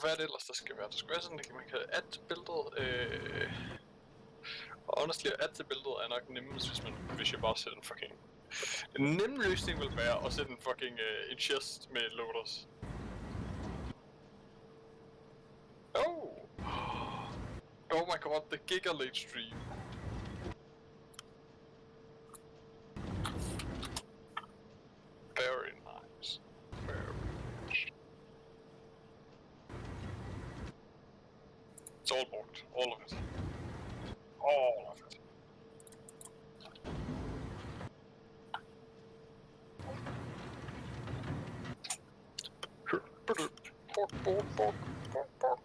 hvad er det ellers, der skal være? Der skal være sådan, at man kan add til billedet. Og honestly, at add til billedet er nok nemmest, hvis jeg bare sætter en fucking... En nem løsning vil være at sætte en fucking en chest med loaders. Oh! Oh my god, the giga late stream. Very nice. Very nice. It's all booked. All of it. All of it.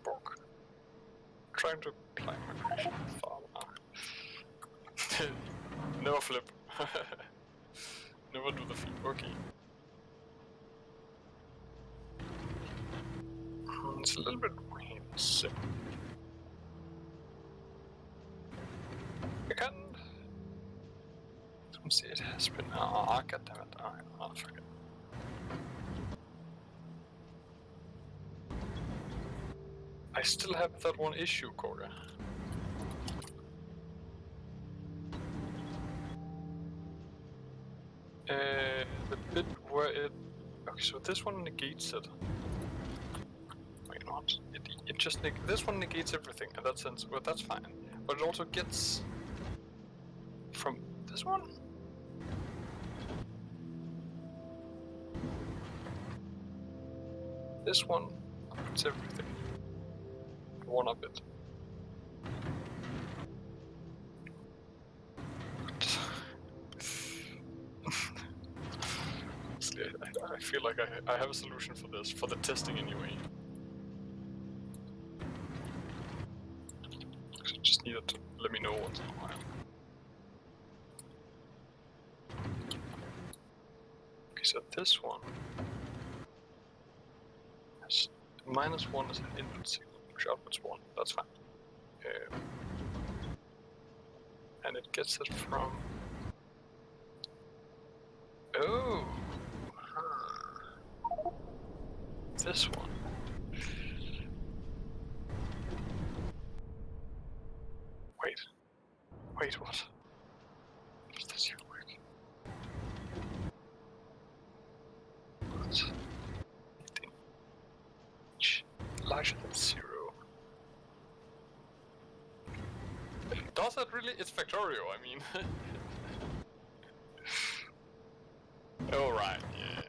Bork. Trying to climb a creation farm. Never flip. Never do the flip. Okay. It's a little bit sick. I can. Let's see, it has been. Ah, goddammit. Ah, fuck it. I still have that one issue, Koga. The bit where it... Okay, so this one negates it. Wait, not. It just this one negates everything in that sense, but that's fine. But it also gets... From this one? This one upgrades everything. One up it. I feel like I have a solution for this, for the testing anyway. So just needed to let me know once in a while. Okay, so this one has -1 is an input signal, which outputs 1. That's fine. And it gets it from... Oh! This one. Wait, what? Does this even work? What? Larger than 0. Does that really? It's Factorio, I mean. Oh, right, yeah.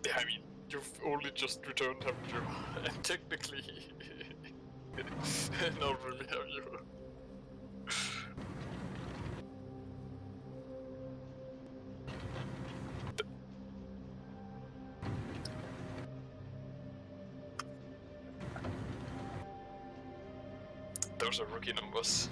Yeah, I mean, you've only just returned, haven't you? And technically, not really, have you? Those are rookie numbers.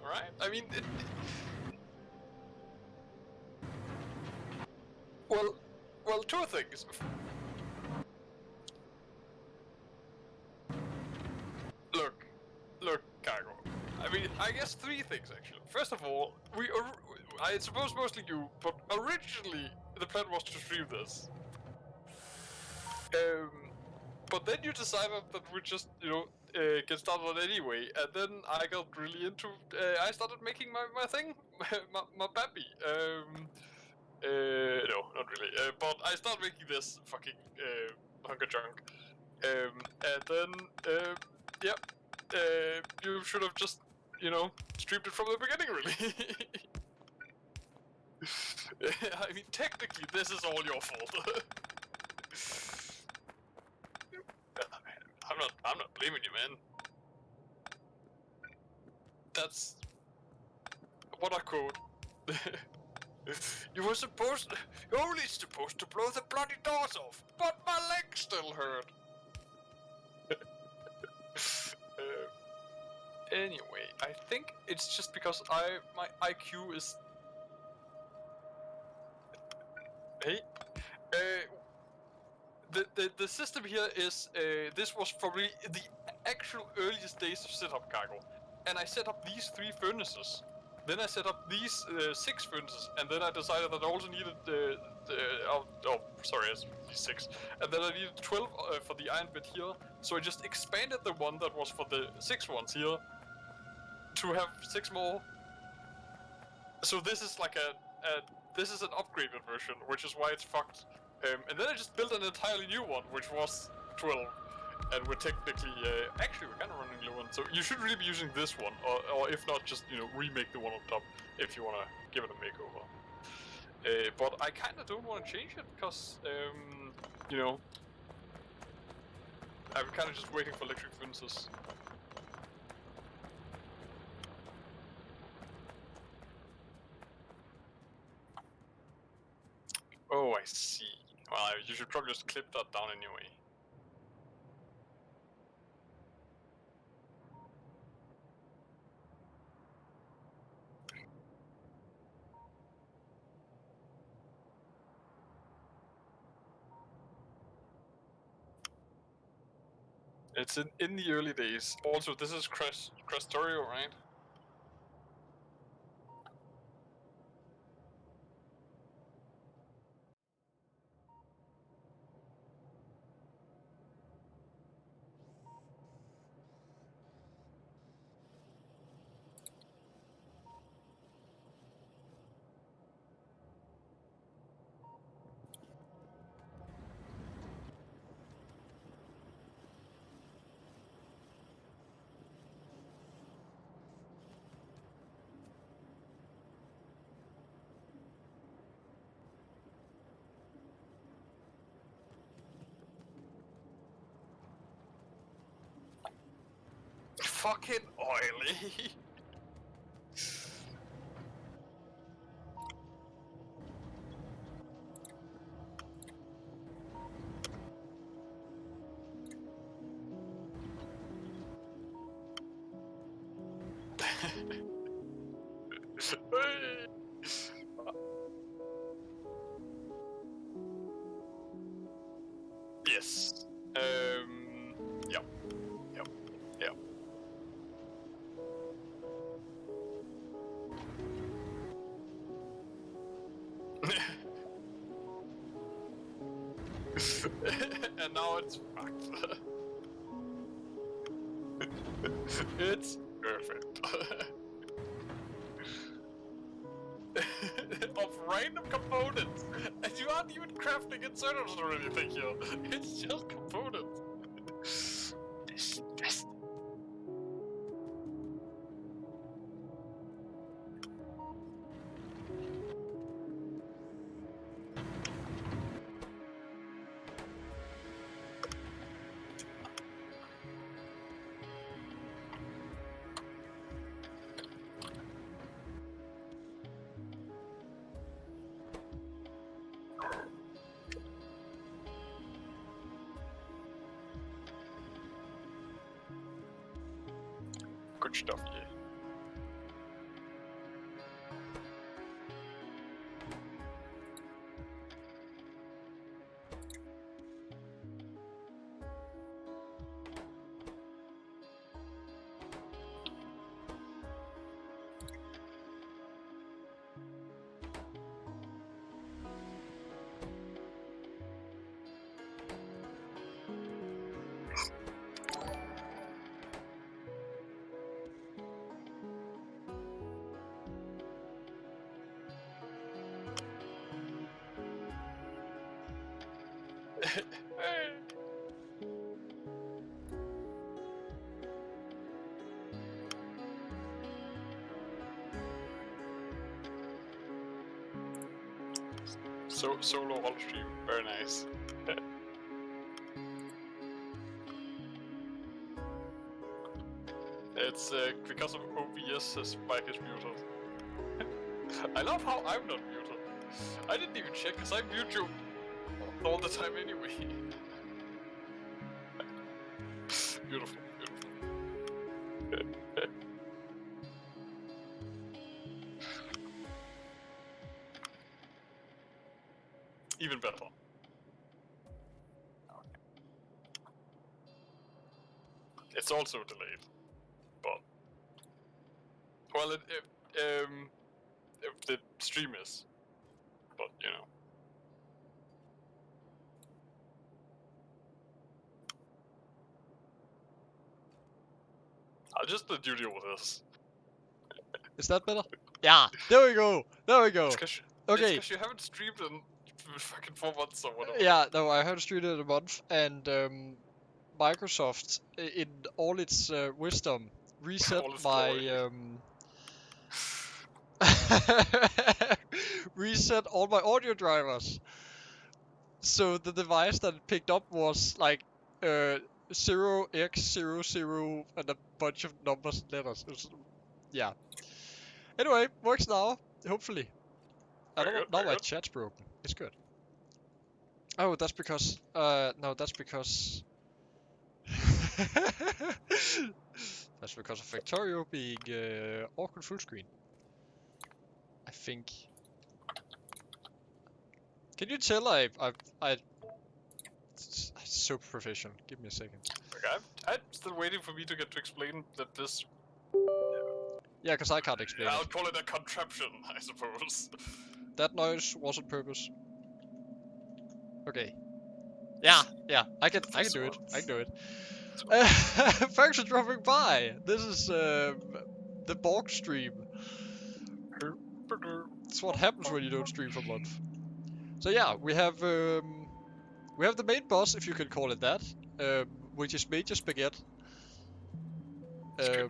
Right? I mean, well, two things. Look, Cargo. I mean, I guess 3 things actually. First of all, I suppose mostly you, but originally the plan was to stream this. But then you decided that we just, get started anyway, and then I got really into. I started making my thing, my baby. No, not really. But I started making this fucking hunker junk, and then yeah, you should have just, streamed it from the beginning, really. I mean, technically, this is all your fault. I'm not blaming you, man. That's what I quote. You're only supposed to blow the bloody doors off, but my leg still hurt. Anyway, I think it's just because my IQ is. Hey, the system here is this was probably the actual earliest days of setup cargo, and I set up these 3 furnaces. Then I set up these 6 furnaces, and then I decided that I also needed these 6, and then I needed 12 for the iron bit here. So I just expanded the one that was for the 6 ones here to have 6 more. So this is like this is an upgraded version, which is why it's fucked. And then I just built an entirely new one, which was 12. And we're technically, actually we're kind of running low on, so you should really be using this one, or if not, just, remake the one on top, if you want to give it a makeover. But I kind of don't want to change it, because, I'm kind of just waiting for electric furnaces. Oh, I see. Well, you should probably just clip that down anyway. It's in the early days. Also, this is Krastorio, right? Fucking oily. Yes. Yep. And now it's fucked. It's perfect. Of random components! And you aren't even crafting inserters or anything here. It's just components. Disgusting. Good stuff, yeah. Solo Roalf stream, very nice. it's because of OBS, his mic is muted. I love how I'm not muted. I didn't even check, because I mute you all the time anyway. Beautiful, beautiful. Even better. It's also delayed, but well, if the stream is, but you know. I'll just let you deal with this. Is that better? Yeah, there we go. There we go. It's Okay. because you haven't streamed in fucking 4 months or whatever. Yeah, no, I haven't streamed in a month, and Microsoft, in all its wisdom, reset All its my glory. reset all my audio drivers. So the device that it picked up was like 0x00 and a bunch of numbers and letters. It was, yeah. Anyway, works now. Hopefully. I don't know. Now my chat's broken. It's good. Oh, that's because. No, that's because. That's because of Factorio being awkward full screen. I think. Can you tell it's so professional. Give me a second. Okay, I'm still waiting for me to get to explain that this. Yeah, because I can't explain I'll it. call it a contraption, I suppose. That noise was on purpose. Okay. Yeah, I can do it. I can do it. Thanks for dropping by. This is the Borg stream. It's what happens when you don't stream for a month. So yeah, we have the main boss, if you can call it that, which is Major Spaghetti. I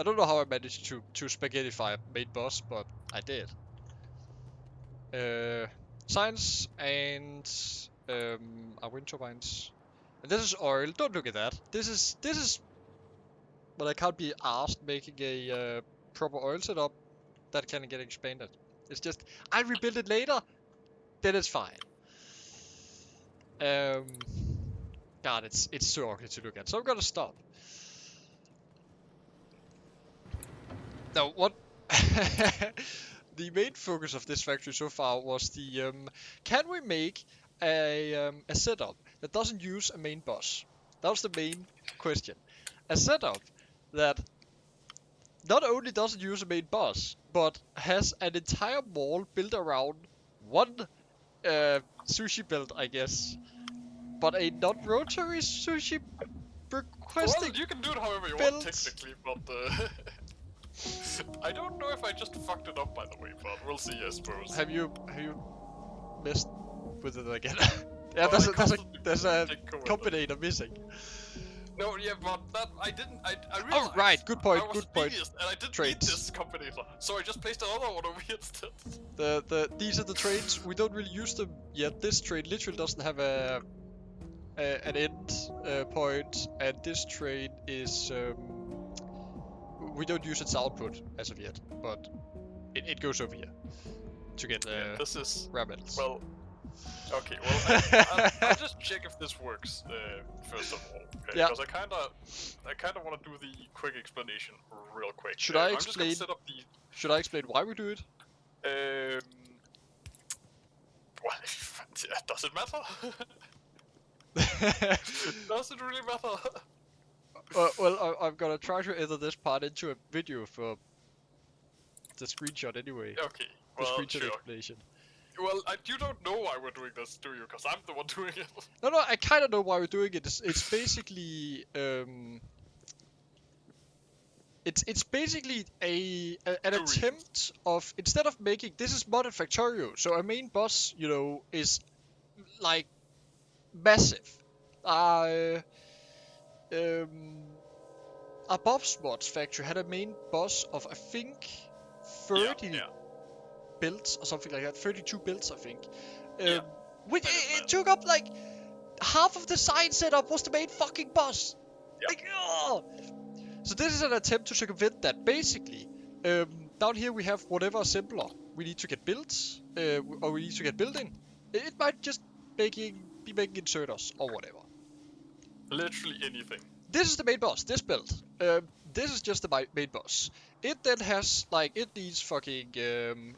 don't know how I managed to spaghettify main boss, but I did. Science and our wind turbines. And this is oil. Don't look at that. This is. But I can't be asked making a proper oil setup that can get expanded. It's just I rebuild it later, then it's fine. God, it's so ugly to look at. So I'm gonna stop. Now, what the main focus of this factory so far was the can we make a setup that doesn't use a main boss? That was the main question. A setup that not only doesn't use a main boss, but has an entire mall built around one sushi belt, I guess. But a non-rotary sushi requesting. Well, you can do it however you want, technically, but I don't know if I just fucked it up, by the way, but we'll see, I suppose. Have you messed with it again? Yeah, well, there's a combinator missing. No, yeah, but that I didn't. I realized. Oh right, good point. I was Good point. genius, and I didn't Traits. need this combinator, so I just placed another one over here instead. These are the traits. We don't really use them yet. This trait literally doesn't have an end point, and this trait is we don't use its output as of yet, but it goes over here to get this is rabbits. Well, okay. Well, I'll just check if this works first of all. Okay? Yeah. Because I kind of want to do the quick explanation real quick. Should I I'm explain? just gonna set up the. Should I explain why we do it? Well, does it matter? Does it really matter? Well, I'm gonna try to edit this part into a video for the screenshot anyway. Okay. The Well, screenshot sure. explanation. Well, you don't know why we're doing this, do you? Because I'm the one doing it. No, I kind of know why we're doing it. It's basically it's basically an attempt of, instead of making, this is modded Factorio, so our main boss, you know, is like massive. Above Mods factory had a main boss of, I think, 30 builds or something like that. 32 builds, I think. Which it took up like half of the science setup was the main fucking boss. Yeah. Like, oh! So this is an attempt to circumvent that. Basically, down here we have whatever assembler we need to get built, or we need to get built in. It might just be making inserters or whatever. Literally anything. This is the main boss, this build. This is just the main boss. It then has, like, it needs fucking,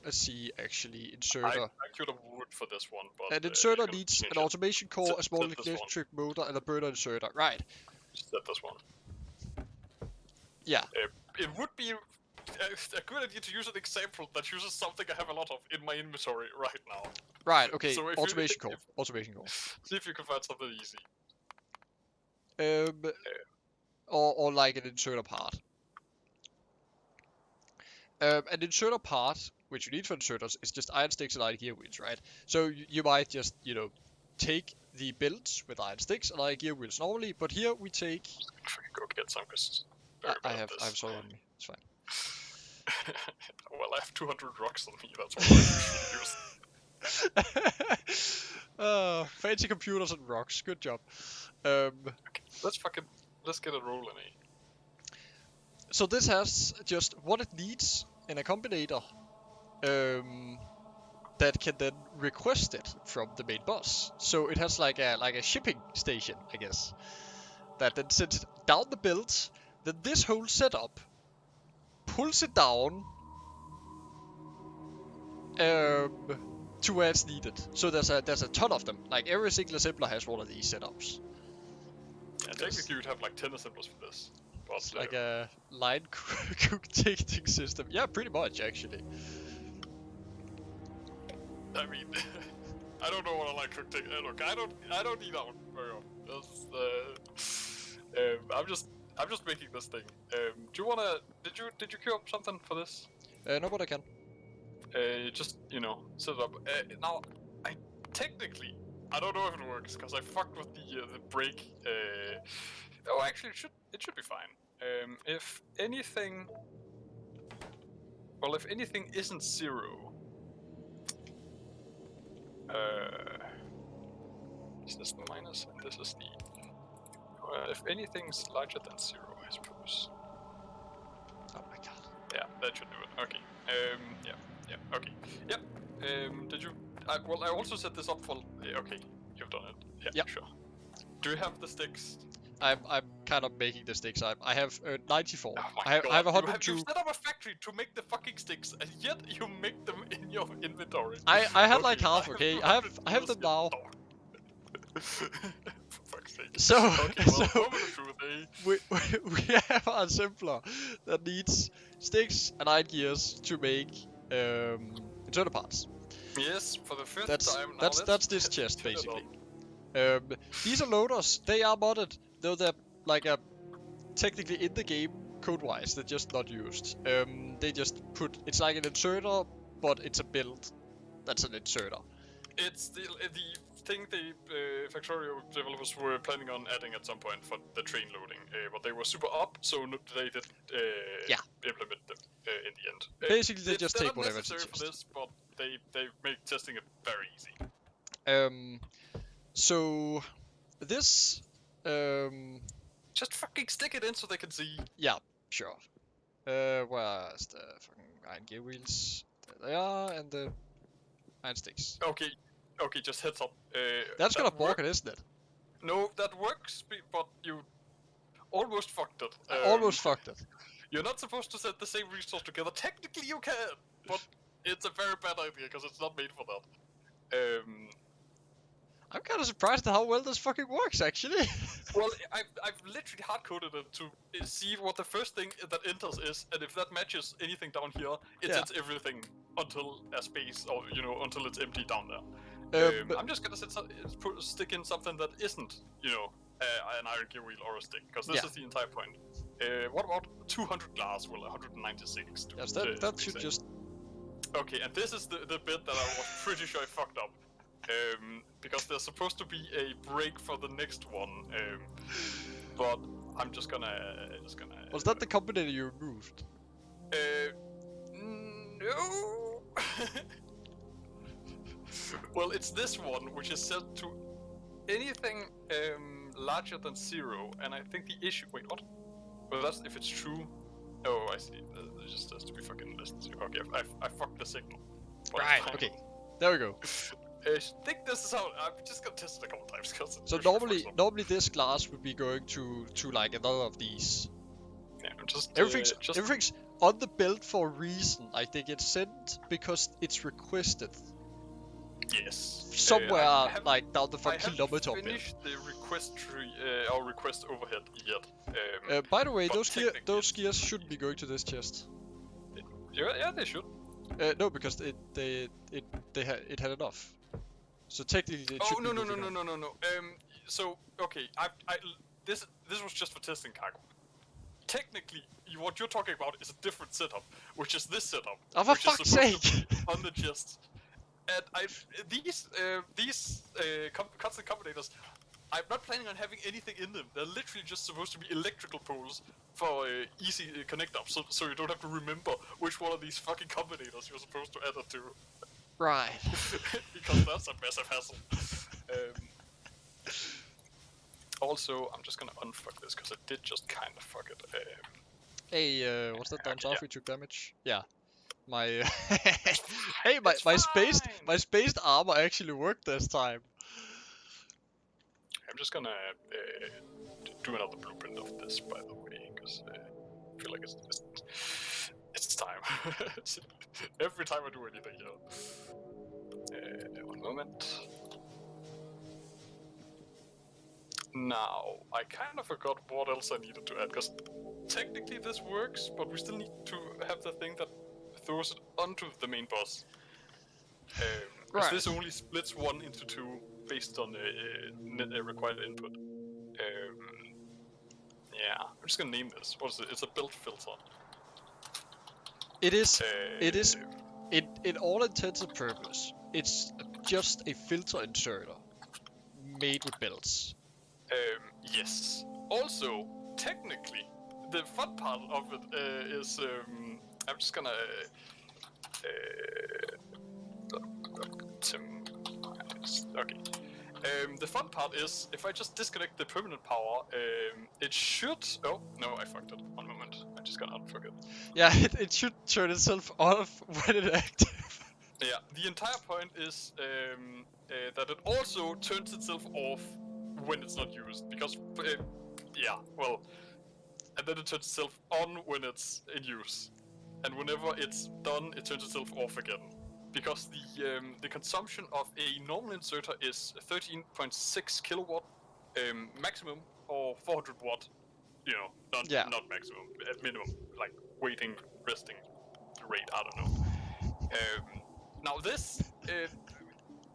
let's see, actually, inserter. I could have wood for this one, but... An inserter needs an automation core, a small Set this electric motor, and a burner inserter. Right. Set this one. Yeah. It would be a good idea to use an example that uses something I have a lot of in my inventory right now. Right, okay, So automation core. Automation core. See if you can find something easy. Or like an inserter part. An inserter part, which you need for inserters, is just iron sticks and iron gear wheels, right? So you might just, take the builds with iron sticks and iron gear wheels normally, but here we take... Go get some, because I have some on me, it's fine. Well, I have 200 rocks on me, that's what I usually use. Fancy computers and rocks, good job. Okay, let's get a roll in it. So this has just what it needs in a combinator that can then request it from the main boss. So it has like a shipping station, I guess, that then sends it down the build. Then this whole setup pulls it down to where it's needed. So there's a ton of them. Like every single assembler has one of these setups. Yeah, technically you'd have like 10 assemblers for this. But, it's like a line cook ticketing system. Yeah, pretty much actually. I mean, I don't know what a line cook ticket. Look, I don't need that one very often. I'm just making this thing. Do you wanna? Did you queue up something for this? No, but I can. Just set it up. Now, technically, I don't know if it works because I fucked with the break. Oh, actually, it should be fine. If anything, well, if anything isn't 0, is this the minus and this is the? If anything's larger than 0, I suppose. Oh my god. Yeah, that should do it. Okay. Yeah. Okay. Yep. Did you? Well, I also set this up for. Okay, you've done it. Yeah. Yep. Sure. Do you have the sticks? I'm kind of making the sticks. I have 94. Oh I have 102. You set up a factory to make the fucking sticks, and yet you make them in your inventory. I have like half. Okay, I have them now. For fuck's sake. So, Okay, well, so over the truth, we have an assembler that needs sticks and iron gears to make inserter parts. Yes, for the first time. Now That's this chest basically. These are loaders. They are modded, though they're like technically in the game code-wise. They're just not used. They just put it's like an inserter, but it's a build. That's an inserter. It's the thing the Krastorio developers were planning on adding at some point for the train loading, but they were super up, so they did implement them in the end. Basically, they just take whatever. They're not necessary for this, but they make testing it very easy. So this just fucking stick it in so they can see. Yeah, sure. Where's the fucking iron gear wheels? There they are, and the iron sticks. Okay, just heads up. That's gonna bork it, isn't it? No, that works, but you almost fucked it. Almost fucked it. You're not supposed to set the same resource together. Technically you can, but it's a very bad idea because it's not made for that. I'm kind of surprised at how well this fucking works, actually. Well, I've literally hard-coded it to see what the first thing that enters is, and if that matches anything down here, it sets everything until a space, or until it's empty down there. I'm just gonna stick in something that isn't, an iron gear wheel or a stick, because this is the entire point. What about 200 glass? Well, 196. Yes, that should just... Okay, and this is the bit that I was pretty sure I fucked up. Because there's supposed to be a break for the next one, but I'm just gonna... Was that the combinator you removed? No! Well, it's this one, which is set to anything larger than 0, and I think the issue... Wait, what? Well, that's if it's true. Oh, I see. It just has to be fucking listened to. Okay, I fucked the signal. But it's Right. fine. Okay. There we go. I think this is how. I'm just gonna test it a couple times because. So normally this glass would be going to like another of these. Yeah, just Everything's on the build for a reason. I think it's sent because it's requested yes. somewhere like down the fucking I kilometer haven't bit. finished the request tree or request overhead yet. By the way, but those gears shouldn't be going to this chest. Yeah, they should. No, because it had enough. So technically, it should be moving on. No. So okay, this was just for testing cargo. Technically, what you're talking about is a different setup, which is this setup. Oh, for which is fuck's supposed to sake! be on the chest. And these constant combinators, I'm not planning on having anything in them. They're literally just supposed to be electrical poles for easy connect up, so you don't have to remember which one of these fucking combinators you're supposed to add it to. Right. Because that's a massive hassle. Also, I'm just gonna unfuck this because I did just kind of fuck it. Hey, what's that done? Okay, Off, we took damage. Yeah. My hey, my spaced armor actually worked this time. I'm just gonna do another blueprint of this, by the way, because I feel like it's time. Every time I do anything, one moment. Now, I kind of forgot what else I needed to add, because technically this works, but we still need to have the thing that throws it onto the main boss. Because this only splits one into two based on the required input. Yeah, I'm just gonna name this. What is it? It's a build filter. It is. In all intents and purpose, it's just a filter inserter made with builds. Yes. Also, technically, the fun part of it is I'm just gonna okay. The fun part is if I just disconnect the permanent power, it should. Oh no, I fucked it. One moment. I just gotta unfuck it. Yeah, it should turn itself off when it's active. Yeah, the entire point is that it also turns itself off when it's not used, because yeah, well, and then it turns itself on when it's in use, and whenever it's done, it turns itself off again, because the consumption of a normal inserter is 13.6 kilowatt maximum, or 400 watt, not maximum, at minimum, like waiting, resting rate, I don't know. Now this,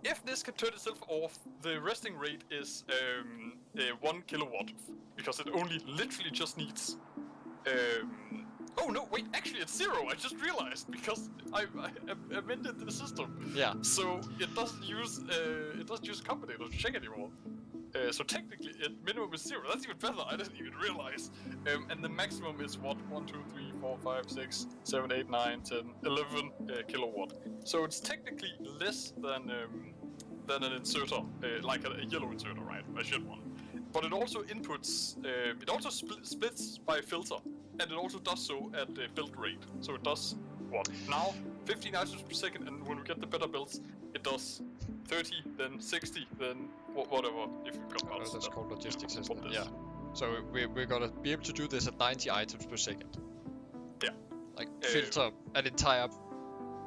if this can turn itself off, the resting rate is 1 kilowatt, because it only literally just needs. Oh no, wait, actually it's 0. I just realized because I amended the system. Yeah. So it doesn't use combinator to check anymore. So technically, minimum is 0. That's even better. I didn't even realize. And the maximum is what? 1, 2, 3, 4, 5, 6, 7, 8, 9, 10, 11 kilowatt. So it's technically less than an inserter, like a yellow inserter, right? A shit one. But it also inputs. It also splits by filter, and it also does so at build rate. So it does what? Now 15 items per second, and when we get the better builds, it does 30, then 60, then whatever, if you've got mods. That's called logistics system, yeah. So we're gonna be able to do this at 90 items per second. Yeah. Like, filter an entire...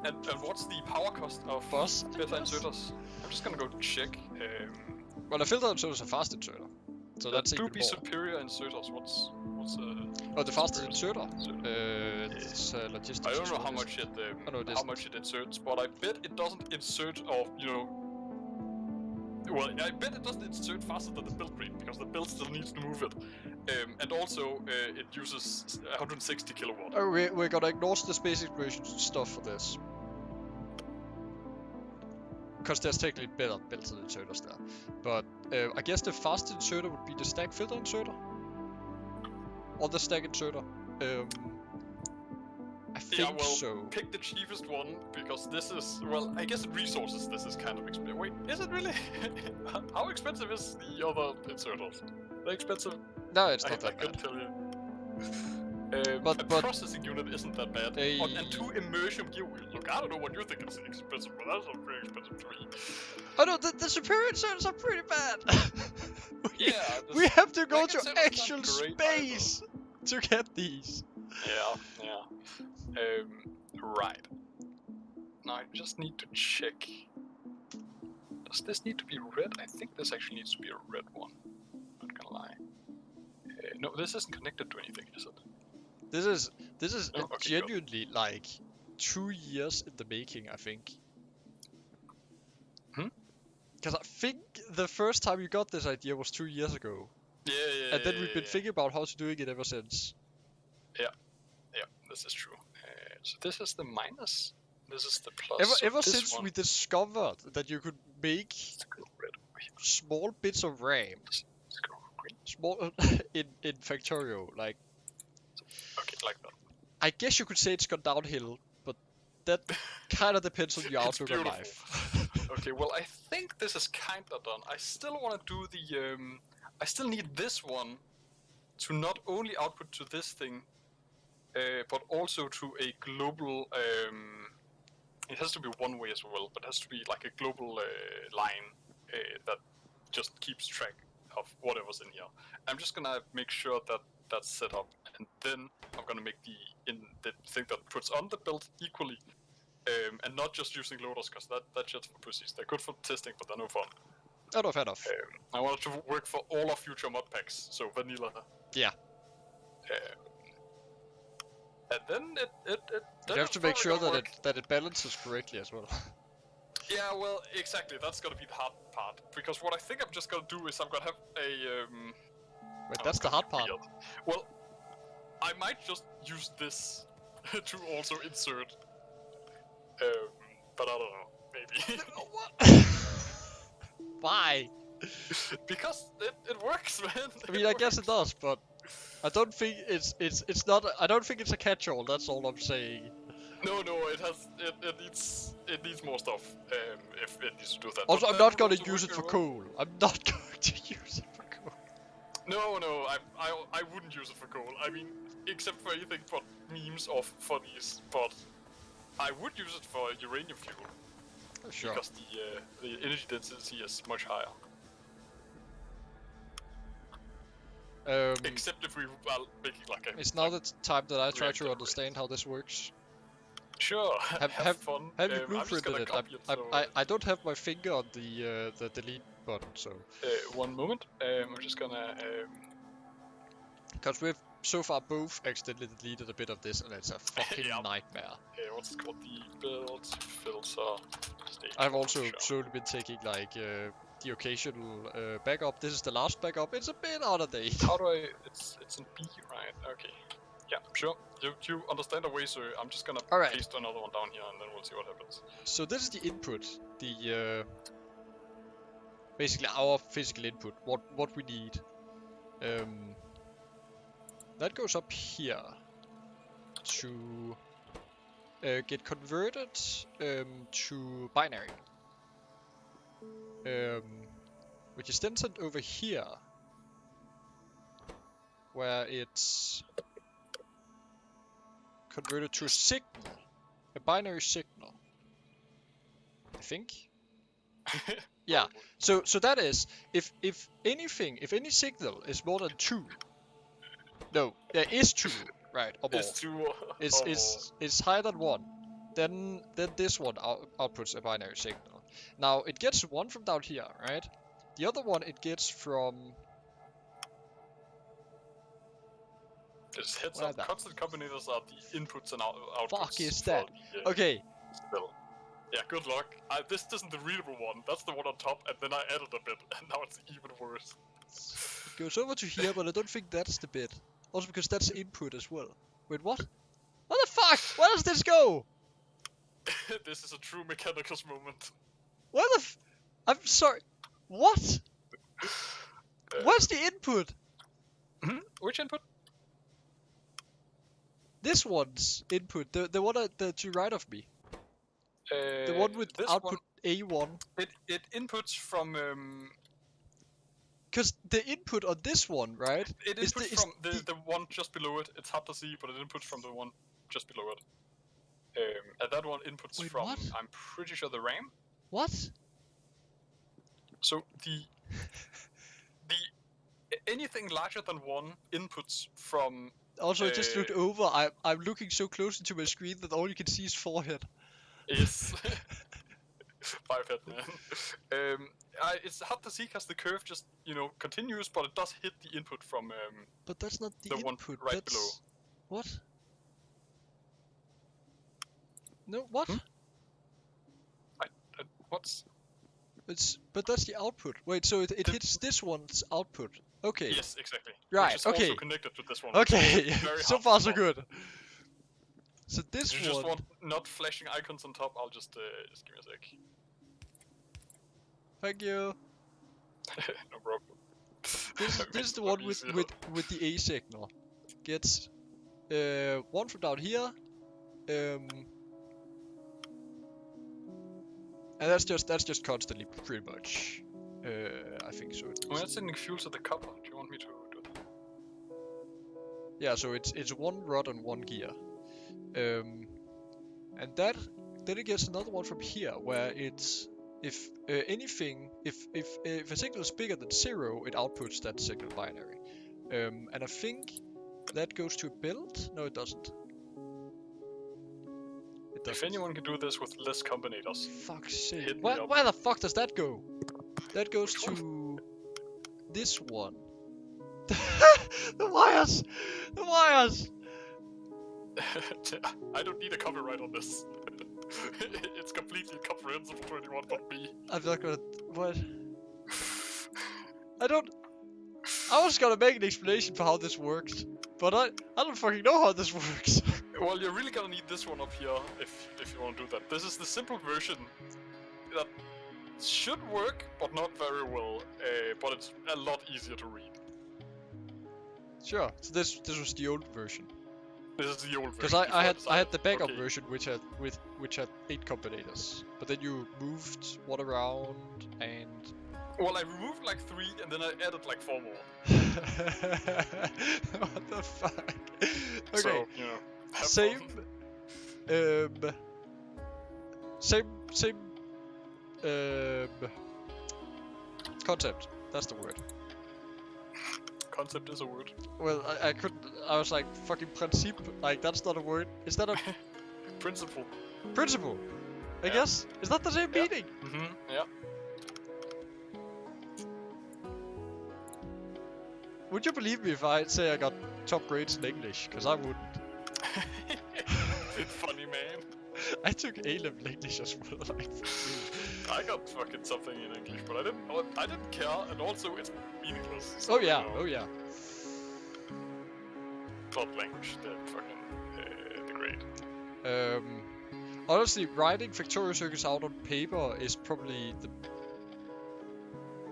And what's the power cost of filter inserters? I'm just gonna go check. Well, a filter inserter is a fast inserter. So that's even more. superior inserters, what's the fastest inserter? It's logistics. I don't know how much it inserts, but I bet it doesn't insert well, I bet it doesn't insert faster than the build rate, because the build still needs to move it. And also, it uses 160 kilowatt. Oh, we're gonna ignore the space exploration stuff for this. Because there's technically better built-in inserters there. But I guess the fast inserter would be the stack filter inserter? Or the stack inserter? I think so. Pick the cheapest one, because this is, well, I guess in resources this is kind of expensive. Wait, is it really? How expensive is the other inserters? Are they expensive? No, it's not that I couldn't bad. tell you. But- processing unit isn't that bad. And 2 immersion gear wheels. Look, I don't know what you think is expensive, but that's not very expensive to me. Oh no, the superior inserts are pretty bad. we this have to go black to insert's not actual great space to get these. Yeah. Right. Now I just need to check. Does this need to be red? I think this actually needs to be a red one. Not gonna lie. No, this isn't connected to anything, is it? This is Oh, okay, genuinely like 2 years in the making, I think. Because I think the first time you got this idea was 2 years ago. Yeah. And then we've been thinking about how to doing it ever since. Yeah, this is true. So this is the minus. This is the plus. Ever so since we discovered that you could make small bits of RAM, small in Factorio, like. Okay, like that. I guess you could say it's gone downhill, but that kind of depends on your outlook on life. Okay, well I think this is kinda done. I still want to do the I still need this one to not only output to this thing, but also to a global. It has to be one way as well, but it has to be like a global line that just keeps track of whatever's in here. I'm just gonna make sure that that's set up, and then I'm gonna make the thing that puts on the build equally, and not just using loaders, because that's just for pussies. They're good for testing, but they're no fun. Fair enough. I want it to work for all our future mod packs, so vanilla. Yeah. And then you have to make sure that it balances correctly as well. Yeah, well, exactly. That's gonna be the hard part, because what I think I'm just gonna do is I'm gonna have a. Wait, that's the hard part. Weird. Well, I might just use this to also insert. But I don't know. Maybe. What? Why? Because it works, man. I mean, I guess it does, but I don't think it's not. I don't think it's a catch-all. That's all I'm saying. No, it needs more stuff. If it needs to do that. Also, but I'm not gonna also use it for coal. I'm not going to use it for coal. No, I wouldn't use it for coal. I mean, except for anything but memes or funnies. But I would use it for uranium fuel. Sure. Because the energy density is much higher. Except if we are making like a. It's now the time that I try to understand how this works. Sure. Have fun. Have you blueprinted it? I don't have my finger on the delete button, so. One moment. I'm just gonna. Because we've so far both accidentally deleted a bit of this, and it's a fucking nightmare. What's it called? The build filter. I've also slowly been taking like the occasional backup. This is the last backup. It's a bit out of date. How do I? It's in B, right? Okay. Yeah, sure. You understand the way, so I'm just gonna paste another one down here, and then we'll see what happens. So this is the input. The basically our physical input. What we need. That goes up here to get converted to binary, which is then sent over here, where it's converted to a signal, a binary signal, I think. Yeah. So that is if any signal is more than 2. No, there is 2, right? Or more. It's 2. It's higher than 1. Then this one outputs a binary signal. Now it gets 1 from down here, right? The other one it gets from. Just heads up. Constant combinators are the inputs and outputs. Fuck is that? Okay. Still. Yeah, good luck. This isn't the readable one. That's the one on top, and then I added a bit, and now it's even worse. It goes over to here, but I don't think that's the bit. Also because that's input as well. Wait, what? What the fuck? Where does this go? This is a true mechanicals moment. Where the I'm sorry. What? Where's the input? Which input? This one's input. The one to right of me. The one with output A1. It inputs from because the input on this one, right? It is inputs from the one just below it. It's hard to see, but it inputs from the one just below it. And that one inputs Wait, from, what? I'm pretty sure, the RAM. What? So the anything larger than one inputs from. Also, I just looked over. I'm looking so close into my screen that all you can see is forehead. Yes. 5 head man. It's hard to see because the curve just continues, but it does hit the input from But that's not the the input. one right that's... below. What? No, what? What's? But that's the output. Wait, so it hits this one's output. Okay. Yes, exactly. Right. Which is Okay. also connected to this one. Okay. So far so good. So this you one. just want not flashing icons on top? I'll just give me a sec. Thank you. No problem. This is the one with the A signal. Gets one from down here. And that's just constantly, pretty much. I think so. Well, that's sending fuel to the copper. Do you want me to do that? Yeah, so it's one rod and one gear. And then it gets another one from here, where it's if a signal is bigger than 0, it outputs that signal binary. And I think that goes to a build. No, it doesn't. If anyone can do this with less combinators. Fuck's sake. Where the fuck does that go? That goes to this one. The wires! The wires! I don't need a copyright on this. It's completely comprehensible for anyone but me. I'm not gonna... What? I was gonna make an explanation for how this works. But I don't fucking know how this works. Well, you're really gonna need this one up here if you want to do that. This is the simple version that should work, but not very well. But it's a lot easier to read. Sure. So this was the old version. This is the old version. Because I had the backup version which had 8 combinators. But then you moved one around and. Well, I removed like 3 and then I added like 4 more. What the fuck? Okay. So, same concept. That's the word. Concept is a word. Well, I couldn't. I was like, fucking principe. Like, that's not a word. Is that a principle? Principle. I guess. Is that the same meaning? Yeah. Would you believe me if I say I got top grades in English? Because I wouldn't. Funny man. I took A-level English as well. Like, I got fucking something in English, but I didn't care, and also it's meaningless. So, oh yeah. Not language, the fucking the grade. Honestly, writing factorial circuits out on paper is probably the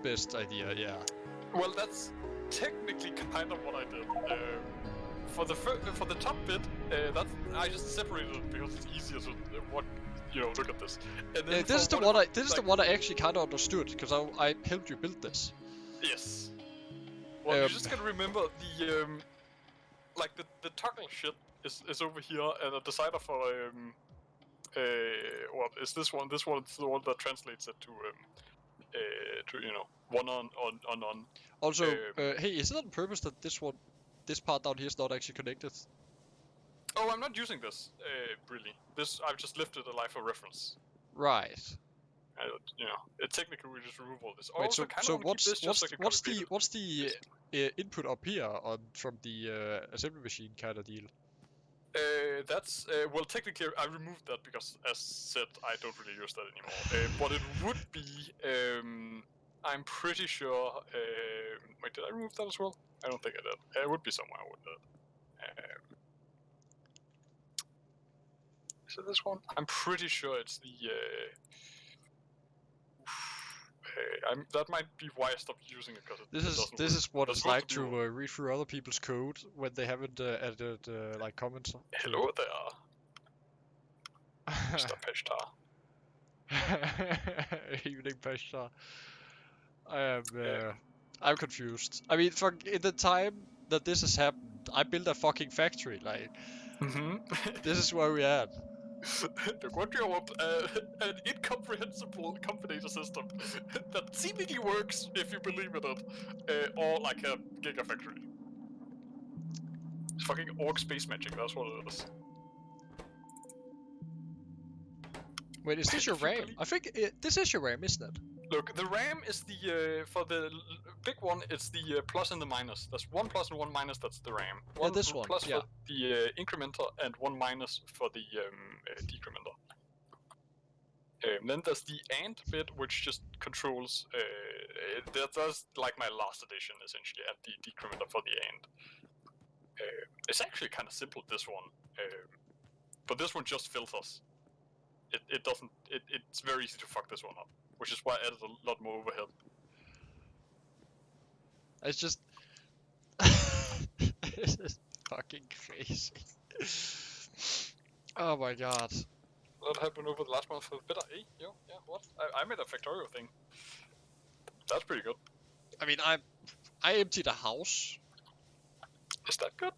best idea. Yeah. Well, that's technically kind of what I did. For the top bit, I just separated it because it's easier to look at this. And then this is the one I actually kind of understood because I helped you build this. Yes. Well, you just gotta remember the toggle shit is over here, and a decider for what is this one? This one is the one that translates it to one on. Also, hey, is it on purpose that this part down here is not actually connected? Oh, I'm not using this, really. This, I've just lifted a live for reference. Right. Technically we just remove all this. Wait, so what's the input up here from the assembly machine kind of deal? That's, well, technically I removed that because, as said, I don't really use that anymore. But it would be, I'm pretty sure, wait, did I remove that as well? I don't think I did. It would be somewhere, wouldn't it? Is it this one? I'm pretty sure it's the, that might be why I stopped using it, because this is what it's like to read through other people's code when they haven't added like comments. Hello there, Mr. Peshtar. Evening, Peshtar. I I'm confused. I mean, in the time that this has happened, I built a fucking factory. Like, Mm-hmm. this is where we at. Look, what do you want? An incomprehensible combinator system that seemingly works if you believe in it, or like a gigafactory. It's fucking orc space magic, that's what it is. Wait, is this your RAM? I think this is your RAM, isn't it? Look, the RAM is the, for the big one, it's the plus and the minus. There's one plus and one minus, that's the RAM. Yeah, this one, plus yeah. for the incrementer and one minus for the decrementer. Then there's the AND bit, which just controls, that's like my last addition, essentially, and the decrementer for the AND. It's actually kind of simple, this one. But this one just filters. It doesn't, it's very easy to fuck this one up, which is why I added a lot more overhead. It's just... This is fucking crazy. Oh my god. That happened over the last month for better, eh? Yo, yeah, what? I made a Factorio thing. That's pretty good. I mean, I emptied a house. Is that good?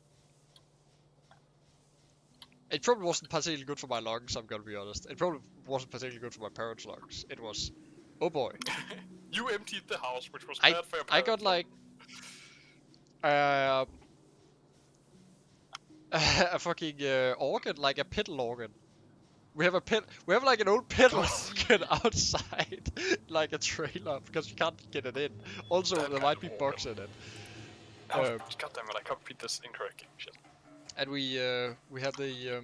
It probably wasn't particularly good for my lungs, I'm gonna be honest. It probably wasn't particularly good for my parents' lungs. It was... Oh boy. You emptied the house, which was bad for your parents. I got like... a fucking organ, like a pedal organ. We have like an old pedal organ outside, like a trailer, because we can't get it in. Also, there might be bugs in it. God damn it, I copied this incorrectly. Shit. And we have the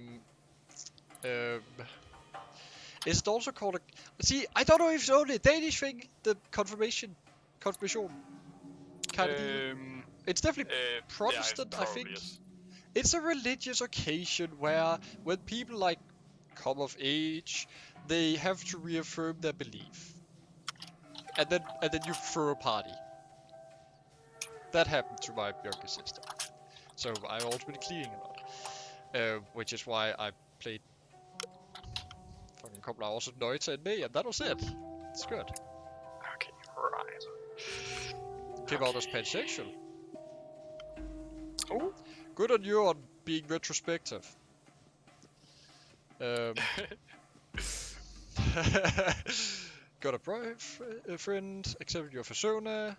is it also called a... See, I don't know if it's only a Danish thing, the confirmation kind of deal. It's definitely Protestant, yeah, I think. is. It's a religious occasion where when people like come of age, they have to reaffirm their belief. And then you throw a party. That happened to my younger sister. So I've also been cleaning a lot. Which is why I played fucking a couple hours of Noita in May, and that was it. It's good. Okay, right. Came out as pansexual. Oh. Good on you on being retrospective. Got a boyfriend, accepted your persona.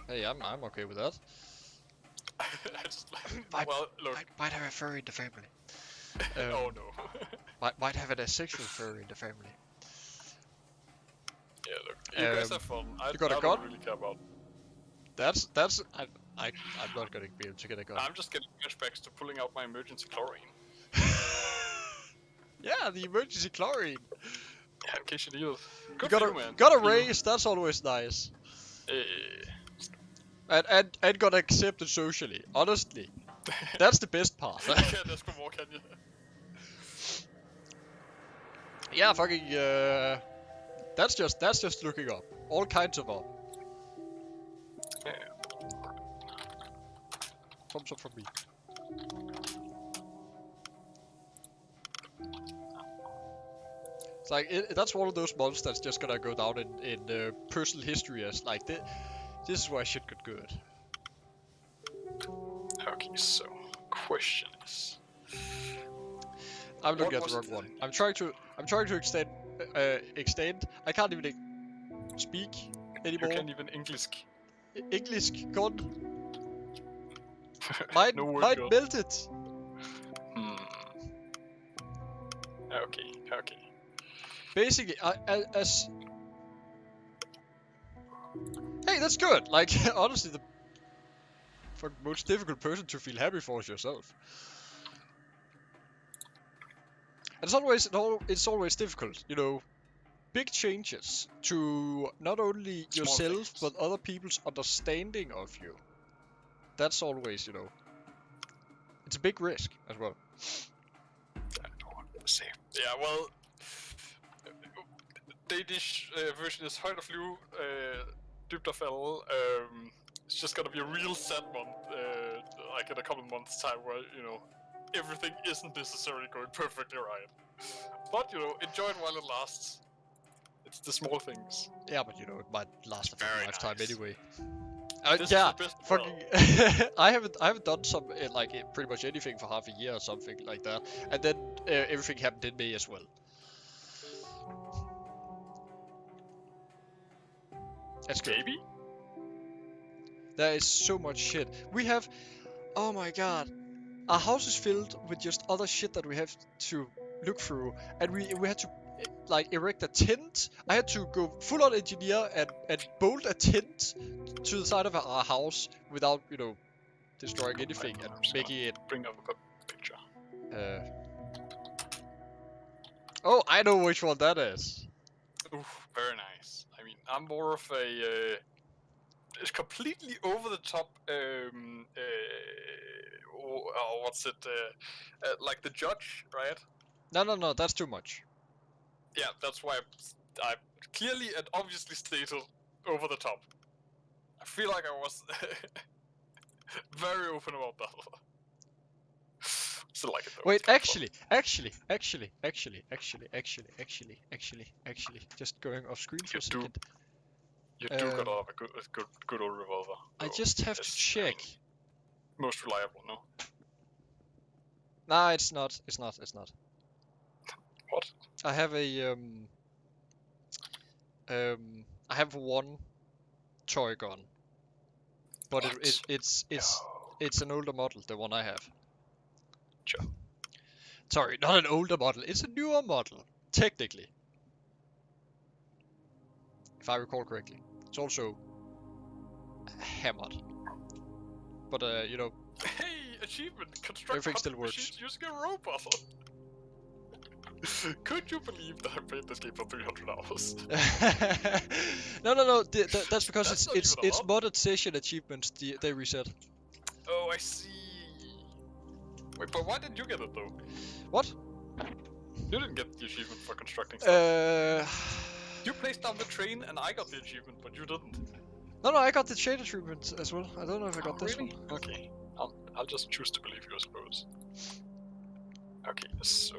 Hey, I'm okay with that. Might have a furry in the family. Oh no. might have an asexual furry in the family. Yeah, look, you guys have fun. I gun? don't really care about. I'm not gonna be able to get a gun. I'm just getting flashbacks to pulling out my emergency chlorine. Yeah, the emergency chlorine. Yeah, in case you need it. Good you for you, man. got a raise, that's always nice. And got accepted socially, honestly. That's the best part. You can't ask for more, can you? Yeah, fucking, that's just looking up. All kinds of up. Yeah. Thumbs up from me. It's like, that's one of those months that's just gonna go down in personal history as like, this is why shit got good. Okay, so, question is... I'm looking at the wrong one. I'm trying to extend, I can't even speak anymore. You can't even English. English gone. Mine melted. Okay. Basically, as... Hey, that's good! Like, honestly, the most difficult person to feel happy for is yourself. And it's always difficult, you know. Big changes to not only yourself, but other people's understanding of you. That's always, you know, it's a big risk as well. I don't want to say. Yeah, well, Danish version is Højderflyve, Dybderfald. It's just gonna be a real sad month, like in a couple months' time, where, you know, everything isn't necessarily going perfectly right. But, you know, enjoy it while it lasts. It's the small things. Yeah, but you know, it might last a fucking Very lifetime nice. anyway. This Yeah, is the best fucking. I haven't done some pretty much anything for half a year or something like that, and then everything happened in May as well. That's good. Maybe? There is so much shit. We have, oh my god, our house is filled with just other shit that we have to look through, and we had to like erect a tent. I had to go full on engineer and bolt a tent to the side of our house without, you know, destroying anything and I'm just making it. bring up a picture. Oh, I know which one that is. Oof, very nice. I mean, I'm more of a it's completely over the top. What's it? Like the judge, right? No, that's too much. Yeah, that's why I clearly and obviously stated over the top. I feel like I was very open about that. Still like it though. Wait, it's fun. actually, just going off screen for You a second. You do got a good old revolver. I just have to check. I mean, most reliable, no? Nah, it's not. What? I have a I have one toy gun, but What? it's an older model, the one I have. Sure. Sorry, not an older model. It's a newer model, technically, if I recall correctly. It's also hammered, but you know. Hey, achievement! Construct Everything still works. machines using a robot. Could you believe that I played this game for 300 hours? No. That's because That's it's modded session achievements. They reset. Oh, I see. Wait, but why didn't you get it though? What? You didn't get the achievement for constructing stuff. Uh. You placed down the train and I got the achievement, but you didn't. No, I got the shader treatment as well. I don't know if I got this really? one. Okay, I'll just choose to believe you, I suppose. Okay, so.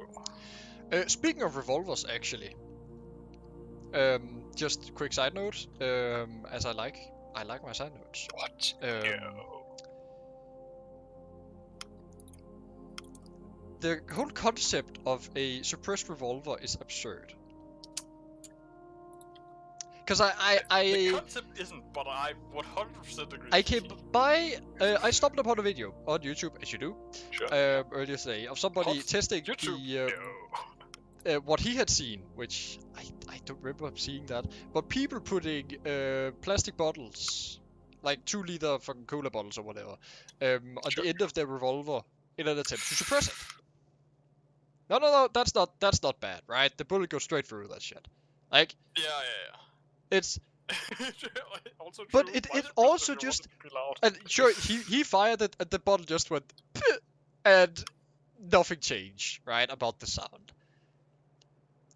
Speaking of revolvers, actually, just quick side note. As I like my side notes. What? The whole concept of a suppressed revolver is absurd. Because the concept isn't, but I 100% agree. I came by. I stumbled upon a video on YouTube, as you do, Sure. earlier today, of somebody testing YouTube. what he had seen, which I don't remember seeing that, but people putting plastic bottles, like 2-liter fucking cola bottles or whatever, on the end of their revolver in an attempt to suppress it. No, that's not bad, right? The bullet goes straight through that shit. Like, Yeah. it's. Also but true. it also just. And sure, he fired it, and the bottle just went, and nothing changed, right, about the sound.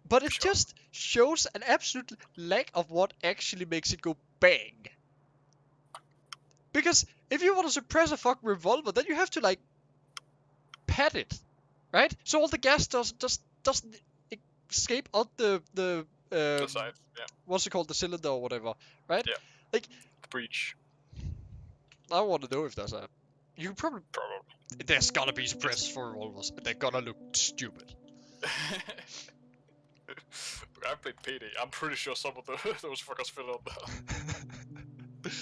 But it just shows an absolute lack of what actually makes it go bang. Because if you want to suppress a fucking revolver, then you have to like pat it, right? So all the gas doesn't escape out the side, yeah. What's it called, the cylinder or whatever, right? Yeah. Like breach. I want to know if there's a. You can probably. There's gotta be suppressors for revolvers, and they're gonna look stupid. I played Payday. I'm pretty sure some of those fuckers fit on there.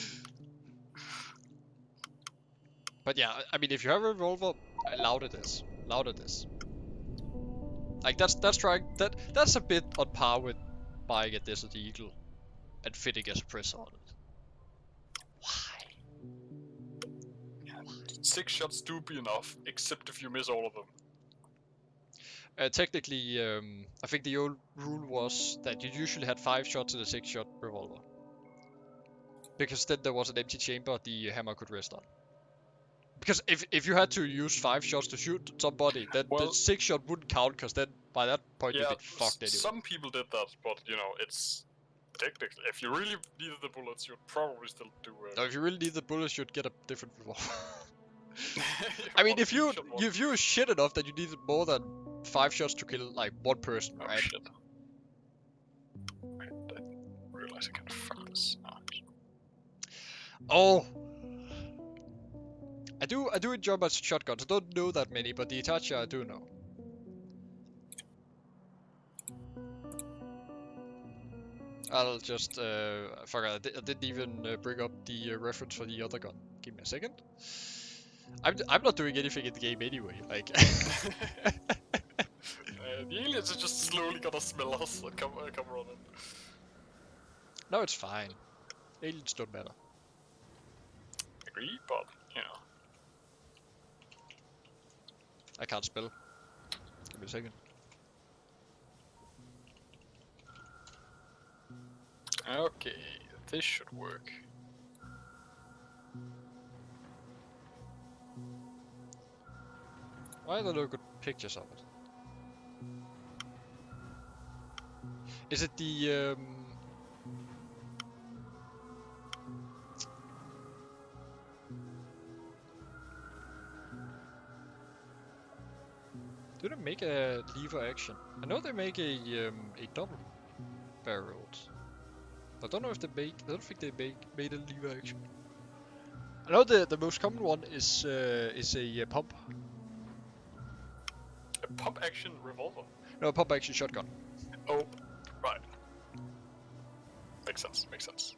But yeah, I mean, if you have a revolver, loud it is. Like that's a bit on par with buying a Desert Eagle and fitting a suppressor on it. Why? 6 shots do be enough, except if you miss all of them. Technically, I think the old rule was that you usually had 5 shots in a 6-shot revolver. Because then there was an empty chamber the hammer could rest on. Because if you had to use 5 shots to shoot somebody, then the 6-shot wouldn't count, because then by that point you'd be fucked anyway. Some people did that, but you know, it's technically, if you really needed the bullets, you'd probably still do it. No, if you really need the bullets, you'd get a different revolver. I mean, if you were shit enough that you needed more than 5 shots to kill like one person, right? Shit. Oh! I do enjoy my shotguns. I don't know that many, but the Itachi I do know. I'll just, fuck, I didn't even bring up the reference for the other gun. Give me a second. I'm not doing anything in the game anyway, like... The aliens are just slowly gonna smell us and come running. No, it's fine. Aliens don't matter. Agree, but, you know. I can't spell. Give me a second. Okay, this should work. Why are there no good pictures of it? Is it the, do they make a lever action? I know they make a double barreled. I don't know if they make. I don't think they made a lever action. I know the most common one is a pump. A pump action revolver. No, a pump action shotgun. Oh, right. Makes sense, makes sense.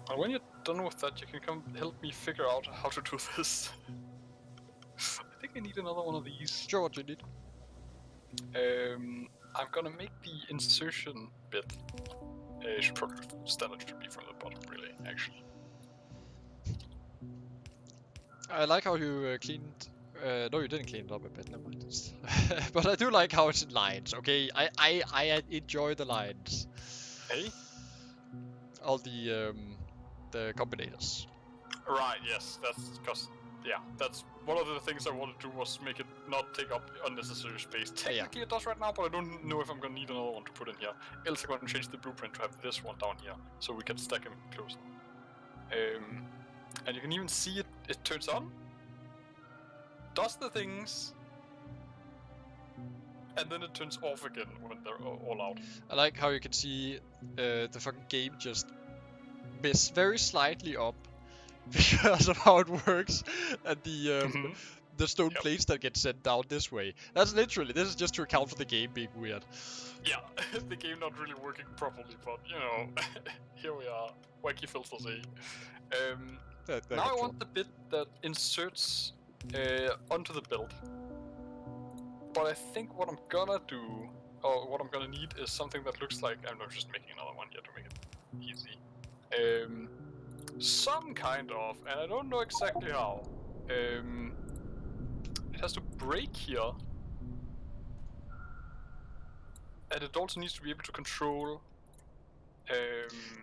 And when you're done with that, you can come help me figure out how to do this. I think I need another one of these. Sure, what you need. I'm gonna make the insertion bit. It should probably standard should be from the bottom, really, actually. I like how you cleaned. No, you didn't clean it up a bit. Never mind. But I do like how it's in lines. Okay, I enjoy the lines. Hey. All the combinators. Right. Yes. That's because that's one of the things I wanted to do was make it not take up unnecessary space. Technically it does right now, but I don't know if I'm gonna need another one to put in here. Else I'm gonna change the blueprint to have this one down here, so we can stack them closer. And you can even see it turns on, does the things, and then it turns off again when they're all out. I like how you can see the fucking game just miss very slightly up because of how it works, and the stone plates that get sent down this way. That's literally, this is just to account for the game being weird. Yeah, the game not really working properly, but you know, here we are, wacky filters, eh? Now I want the bit that inserts onto the build. But I think what I'm gonna do, or what I'm gonna need, is something that looks like, I'm just making another one here to make it easy. Some kind of, and I don't know exactly how. It has to break here. And it also needs to be able to control...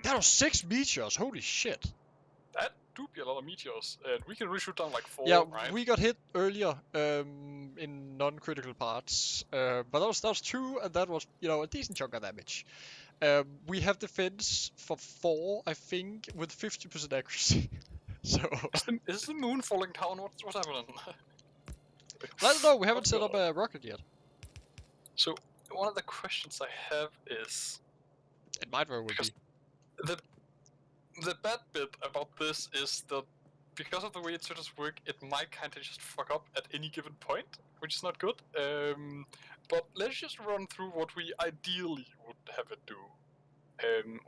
That was 6 meteors, holy shit. That do be a lot of meteors, and we can reshoot down like 4, yeah, right? We got hit earlier in non-critical parts, but that was 2, and that was, you know, a decent chunk of damage. We have defense for 4, I think, with 50% accuracy. So is the moon falling down? What's happening? I don't know, we haven't set up a rocket yet. So one of the questions I have is, it might very well be. The bad bit about this is that because of the way inserters work, it might kind of just fuck up at any given point, which is not good. But let's just run through what we ideally would have it do.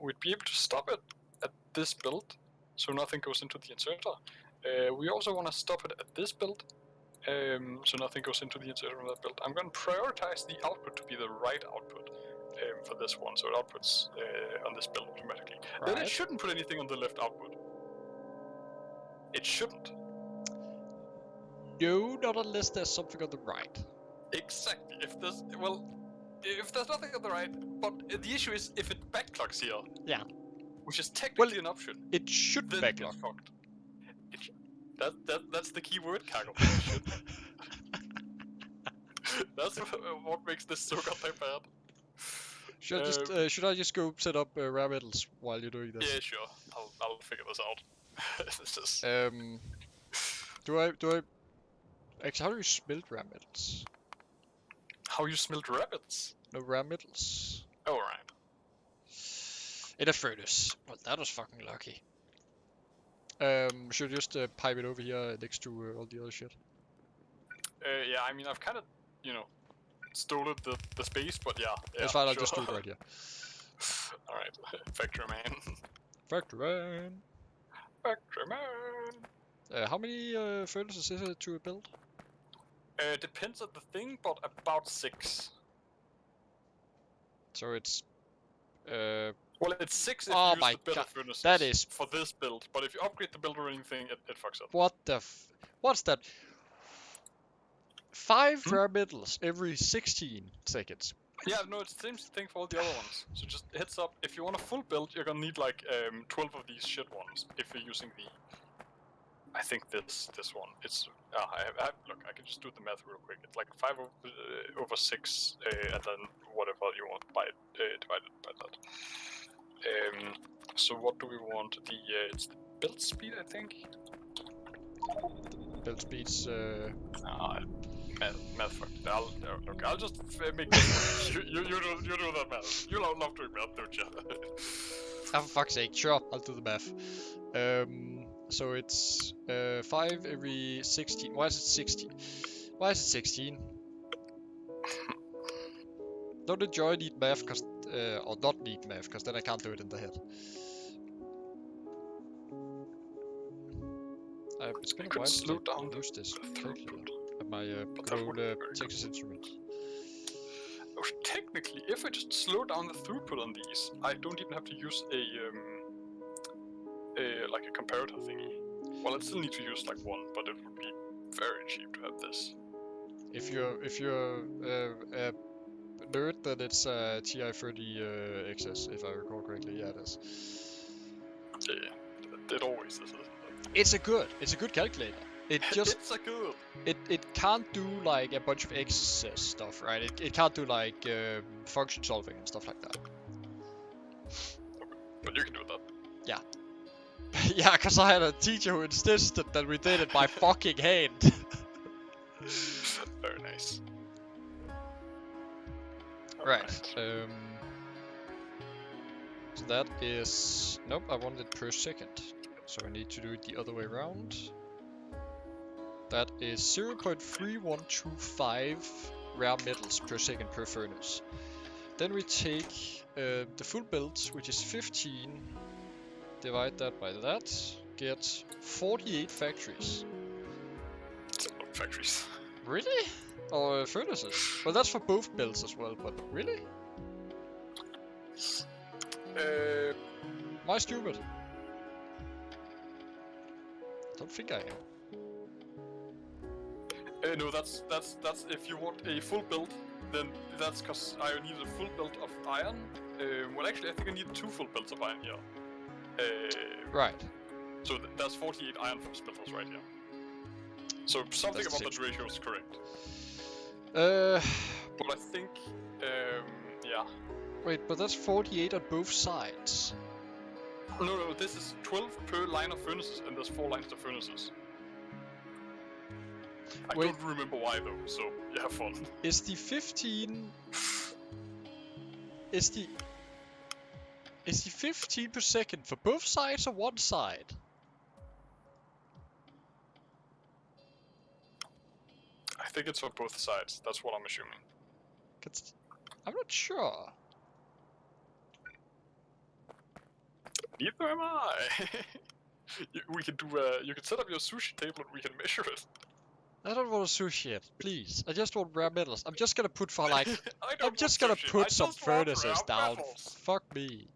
We'd be able to stop it at this build, so nothing goes into the inserter. We also want to stop it at this build, so nothing goes into the inserter on that build. I'm going to prioritize the output to be the right output for this one, so it outputs on this build automatically. Right. Then it shouldn't put anything on the left output. It shouldn't. No, not unless there's something on the right. Exactly. If there's nothing on the right, but the issue is if it backclocks here. Yeah. Which is technically an option. It should backclock. That's the key word, Kago. That's what makes this so goddamn bad. Should I just go set up rare metals while you're doing this? Yeah, sure. I'll figure this out. This is... Do I... Actually, how do you smelt rare metals? How you smelt rabbits? No, rare metals. Oh, right. In a furnace. Well, that was fucking lucky. Should just pipe it over here next to all the other shit. Yeah, I mean, I've kind of, stolen the space, but yeah. It's fine, I'll sure. just do it right here. Alright, Factory Man. Factory man. Factory Man. How many furnaces is it to build? Depends on the thing, but about 6. So it's... Well, it's 6 if Oh you use my the better god, furnaces that is... for this build, but if you upgrade the build or anything, it fucks up. What the What's that? 5 Hmm? rare metals every 16 seconds. Yeah, no, it's the same thing for all the other ones. So just heads up, if you want a full build, you're gonna need like 12 of these shit ones if you're using the... I think this one. It's look, I can just do the math real quick. It's like 5 over 6, and then whatever you want by divided by that. So what do we want? It's the build speed, I think. Build speeds. Math fuck. I'll just make this. you do that math. You love doing math, don't you? Oh, for fuck's sake, sure, I'll do the math. So it's 5 every 16. Why is it 16? Why is it 16? Don't enjoy need math, cause or not need math, cause then I can't do it in the head. It's been a while since I used this calculator at my good old Texas Instruments. Oh, technically, if I just slow down the throughput on these, I don't even have to use like a comparator thingy. Well, I still need to use like one, but it would be very cheap to have this. If you're a nerd, then it's TI-30 XS, if I recall correctly. Yeah, it is. Yeah, it always is. Isn't it? It's a good calculator. It just it's a good. It can't do like a bunch of XS stuff, right? It can't do like function solving and stuff like that. But you can do that. Yeah. Yeah, because I had a teacher who insisted that we did it by fucking hand. Very nice. Right. So that is... Nope, I want it per second. So I need to do it the other way around. That is 0.3125 rare metals per second per furnace. Then we take the full build, which is 15, divide that by that, get 48 factories. Factories. Really? Or furnaces? Well, that's for both builds as well, but really? Am I stupid? Don't think I am. No, that's if you want a full build, then that's because I need a full build of iron. Well, actually, I think I need 2 full builds of iron here. Right. So that's 48 iron for smelters right here. So something That's about that ratio is correct. Uh, But I think, yeah. wait, but that's 48 on both sides. No, this is 12 per line of furnaces, and there's 4 lines of furnaces. I Wait. don't remember why though, so you have fun. Is the 15... Is the 15 per second for both sides or one side? I think it's for both sides, that's what I'm assuming. I'm not sure. Neither am I! We can do you can set up your sushi table and we can measure it. I don't want a sushi yet, please. I just want rare metals. I'm just gonna put for like... I'm just want gonna sushi, I put some just want furnaces rare down. metals. Fuck me.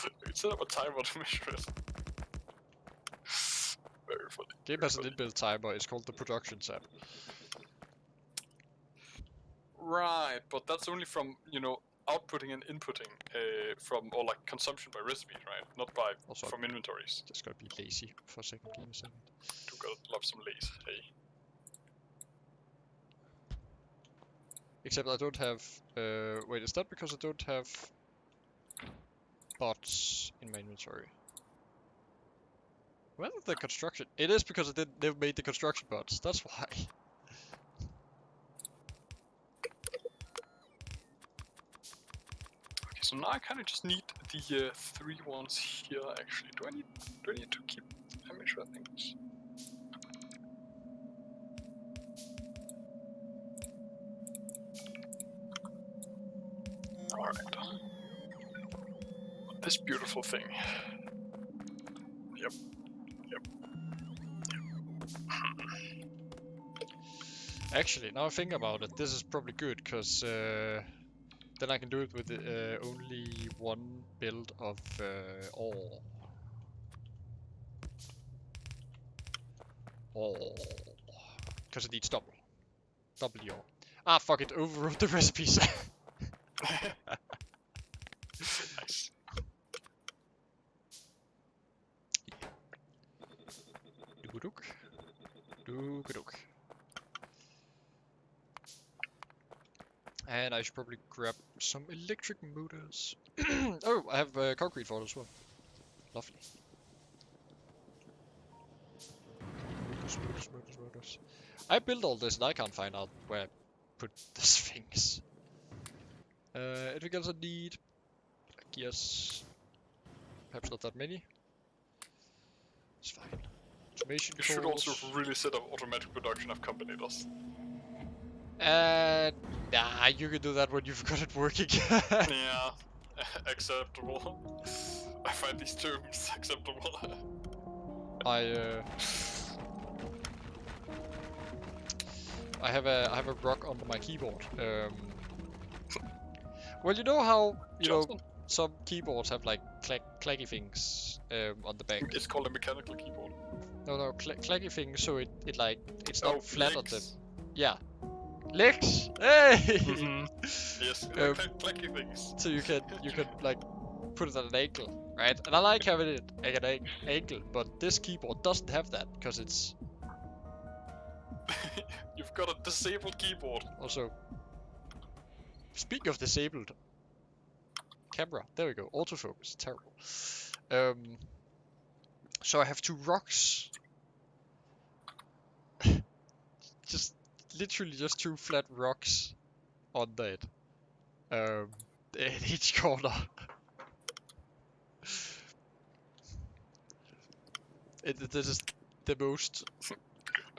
You can set up a timer to measure it. Very funny. Game has an inbuilt timer. It's called the production tab. Right, but that's only from, outputting and inputting from, or like consumption by recipe, right? Not by, Also, from inventories. Just gotta be lazy for a second. Give me a second. Do gotta love some lace, hey. Except I don't have... wait, is that because I don't have bots in my inventory? Where did the construction... It is because I never made the construction bots. That's why. So now I kind of just need the 3 ones here. Actually, do I need to keep amateur things? All right. This beautiful thing. Yep. Actually, now I think about it, this is probably good, because then I can do it with only one build of ore. Because it needs double. Double the ore. Ah, fuck it, overrode the recipes. Nice. Dook. Dook. And I should probably grab some electric motors. Oh, I have concrete for it as well. Lovely. Motors. I built all this and I can't find out where I put these things. Anything else I need? I guess perhaps not that many. It's fine. Automation You should also cores. really set up automatic production of combinators. Nah, you can do that when you've got it working. Yeah, acceptable. I find these terms acceptable. I have a rock under my keyboard. Well, you know how some keyboards have like clacky things on the back. It's called a mechanical keyboard. No, clacky things, so it's like it's not flat on the. legs. Yeah, legs. Hey. Yes, clacky things. So you can like put it at an ankle, right? And I like having it at an ankle, but this keyboard doesn't have that because it's You've got a disabled keyboard. also. Speaking of disabled, camera. There we go. Autofocus. Terrible. So I have 2 rocks. Just literally just 2 flat rocks on that. In each corner. This is the most.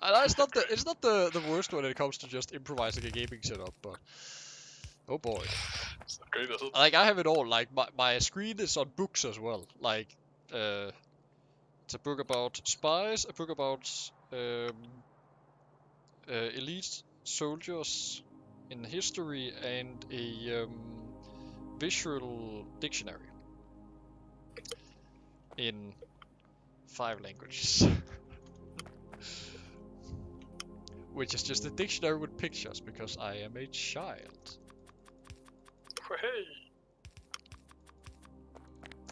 And it's not the worst when it comes to just improvising a gaming setup, but oh boy. It's not great, is it? Like I have it all. Like my screen is on books as well. Like it's a book about spies, a book about elite soldiers in history, and a visual dictionary in 5 languages. Which is just a dictionary with pictures because I am a child. Hey!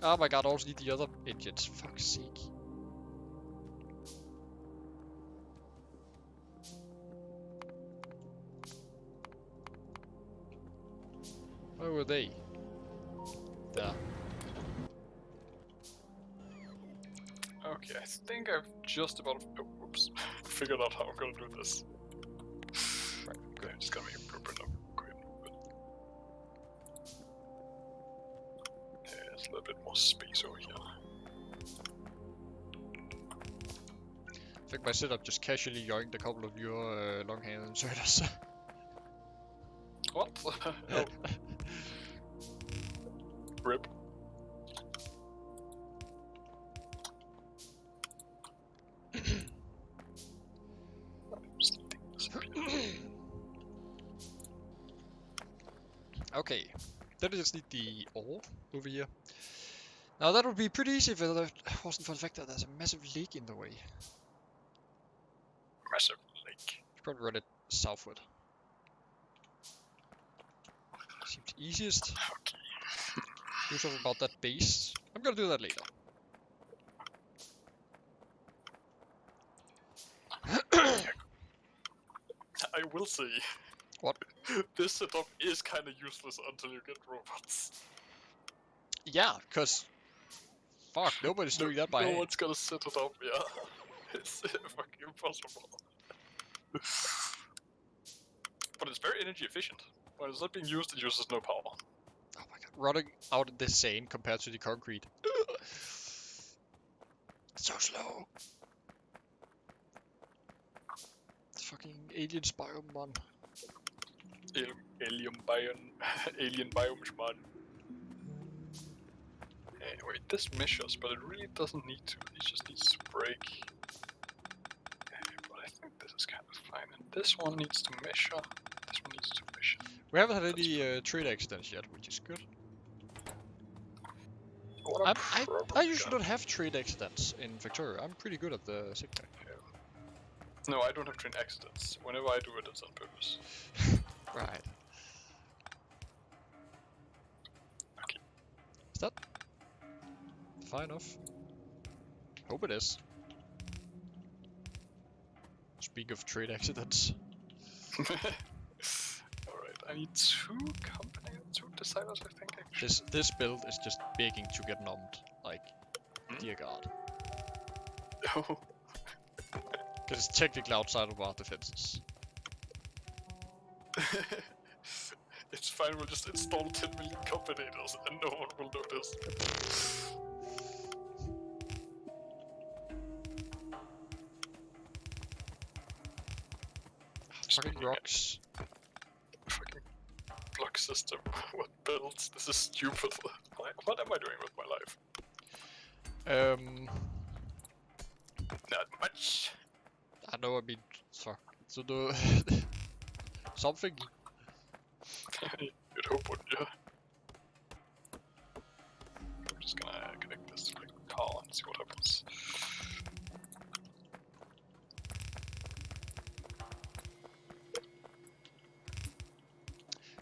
Oh my god, I also need the other engines. Fuck's sake. Where were they? There. Okay, I think I've just about figured out how I'm gonna do this. Right, Okay, I'm just gonna make a blueprint of there's a little bit more space over here. I think my setup just casually yoinked a couple of your long-hand inserters. What? Oh. Rip. Okay, then I just need the ore over here. Now that would be pretty easy if it wasn't for the fact that there's a massive lake in the way. Massive lake. Should probably run it southward. Seems easiest. Okay. Do something about that base. I'm gonna do that later. I will say. What? This setup is kind of useless until you get robots. Yeah, cause fuck, nobody's doing that by No hand. one's gonna set it up, yeah. It's fucking impossible. But it's very energy efficient. When it's not being used, it uses no power. Oh my god, running out in this Seine compared to the concrete. So slow. It's fucking alien biome, man. Alien biome, alien biomes, man. Wait, this measures, but it really doesn't need to. It just needs to break. But I think this is kind of fine. And this one needs to measure. This one needs to measure. We haven't had any trade accidents yet, which is good. What I usually don't have trade accidents in Victoria. I'm pretty good at the signal. No, I don't have train accidents. Whenever I do it, it's on purpose. Right. Okay. Is that fine enough? Hope it is. Speak of trade accidents. Alright, I need two designers, I think, actually. This build is just begging to get numbed. Like, dear God. Oh. Because it's technically outside of our defenses. It's fine, we'll just install 10 million combinators and no one will notice. Fucking rocks. Fucking block system. What builds? This is stupid. What am I doing with my life? Not much. I know, I mean, fuck. So the something. You'd hope, wouldn't you? I'm just gonna connect this to the car and see what happens.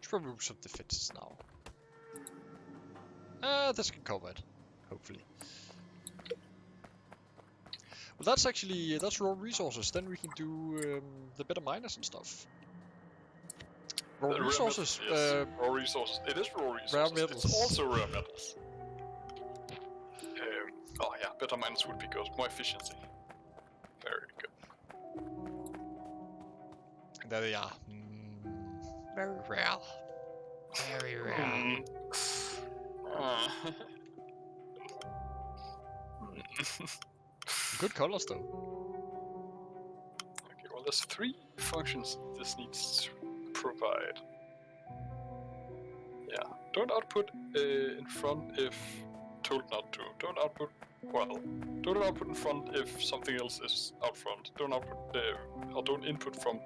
Should probably move some defenses now. This can cover it, hopefully. Well, that's raw resources. Then we can do the better miners and stuff. Raw resources. Yes, raw resources. It is raw resources. Rare metals. It's also rare metals. Oh yeah, better miners would be good. More efficiency. Very good. There they are. Very rare. Very rare. Good colors though. Okay, well there's 3 functions this needs to provide. Yeah, don't output in front if told not to. Don't output in front if something else is out front. Don't output or don't input from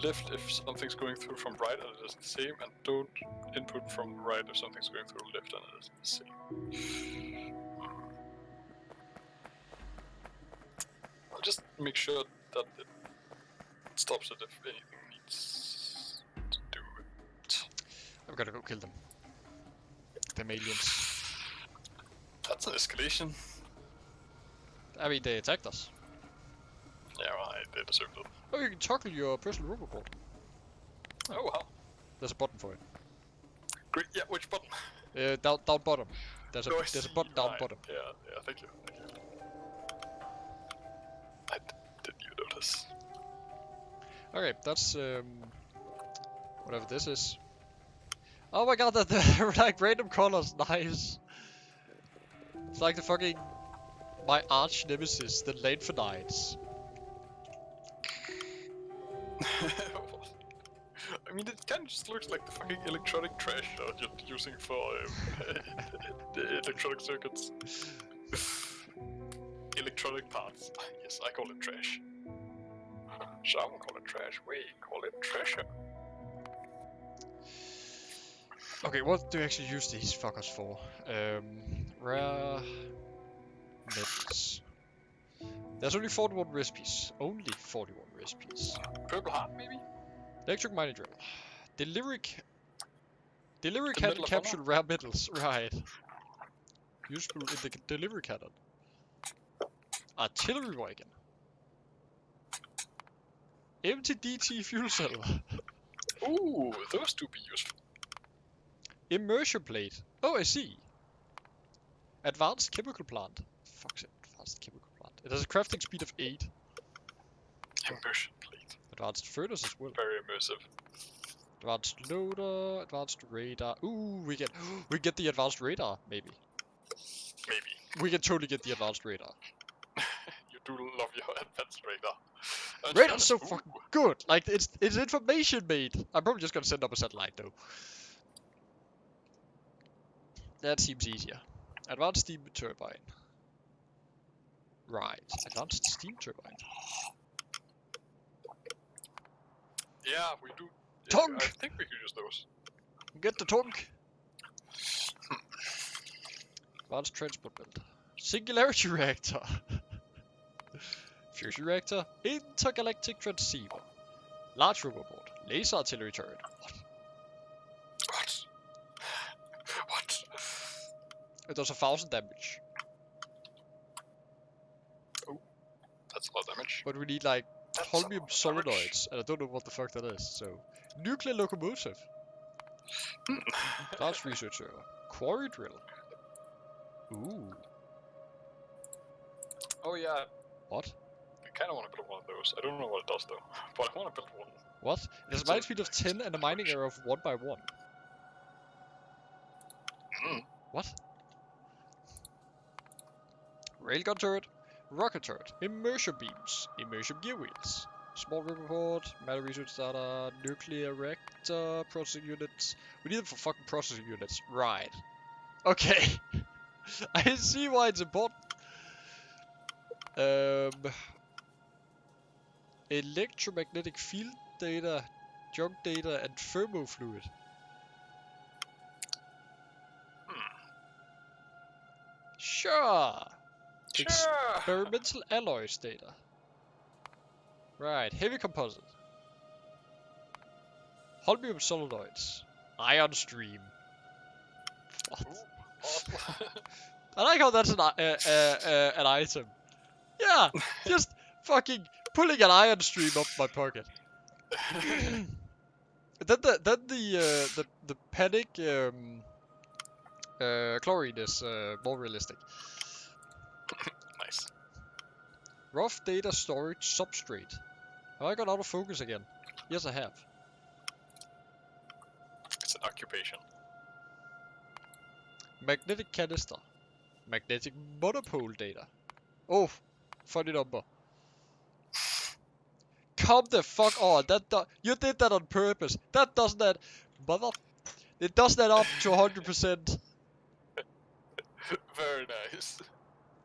left if something's going through from right and it is the same, and don't input from right if something's going through left and it is the same. I'll just make sure that it stops it if anything needs to do it. I've gotta go kill them. Them aliens. That's an escalation. I mean, they attacked us. Yeah, right, they deserved it. Oh, you can toggle your personal robocall. Oh wow. There's a button for it. Great, yeah, which button? Down bottom. There's a button down Right. bottom. Yeah, thank you. I didn't even notice. Okay, that's whatever this is. Oh my god, they're like random colors, nice. It's like the fucking my arch nemesis, the Lanthanites. I mean, it kind of just looks like the fucking electronic trash you're using for the electronic circuits. Electronic parts. Yes, I call it trash. Some call it trash, we call it treasure. Okay, what do you actually use these fuckers for? Rare metals. There's only 41 recipes. Only 41 recipes. Purple heart, maybe? Electric mining drill. Delivery The cannon Medal of captured Honor? rare metals. Right. Useful in the delivery cannon. Artillery wagon. Empty DT fuel cell. Ooh, those do be useful. Immersion plate. Oh, I see. Advanced chemical plant. Fuck's it. Advanced chemical plant. It has a crafting speed of 8. Immersion plate. Advanced furnace as well. Very immersive. Advanced loader, advanced radar. Ooh, we get the advanced radar, maybe. Maybe. We can totally get the advanced radar. You do love your advanced radar. Radar's so Ooh. fucking good. Like it's information made. I'm probably just gonna send up a satellite though. That seems easier. Advanced steam turbine. Right. Advanced steam turbine. Yeah, we do. Tonk! I think we could use those. Get the tonk. Advanced transport belt. Singularity reactor. Fusion reactor. Intergalactic transceiver. Large roboboard. Laser artillery turret. What? What? It does 1,000 damage. That's a lot of damage. But we need like That's holmium a lot of damage. solenoids, and I don't know what the fuck that is. So, nuclear locomotive. Advanced research server. Quarry drill. Ooh. Oh yeah, What? I kind of want to build one of those. I don't know what it does though, but I want to build one. What? It has a mine speed of 10 and a mining error of 1 by 1. Mm. What? Railgun turret. Rocket turret. Immersion beams. Immersion gear wheels. Small riverport. Matter research data. Nuclear reactor. Processing units. We need them for fucking processing units. Right. Okay. I see why it's important. Electromagnetic field data, junk data, and thermofluid. Sure. Experimental alloys data. Right. Heavy composite. Holmium solenoids. Ion stream. What? I like how that's an item. Yeah, just fucking pulling an iron stream off my pocket. then the panic chlorine is more realistic. Nice. Rough data storage substrate. Have I got out of focus again? Yes, I have. It's an occupation. Magnetic canister. Magnetic monopole data. Oh, funny number. Come the fuck on. You did that on purpose. That does that. It does that up to 100%. Very nice.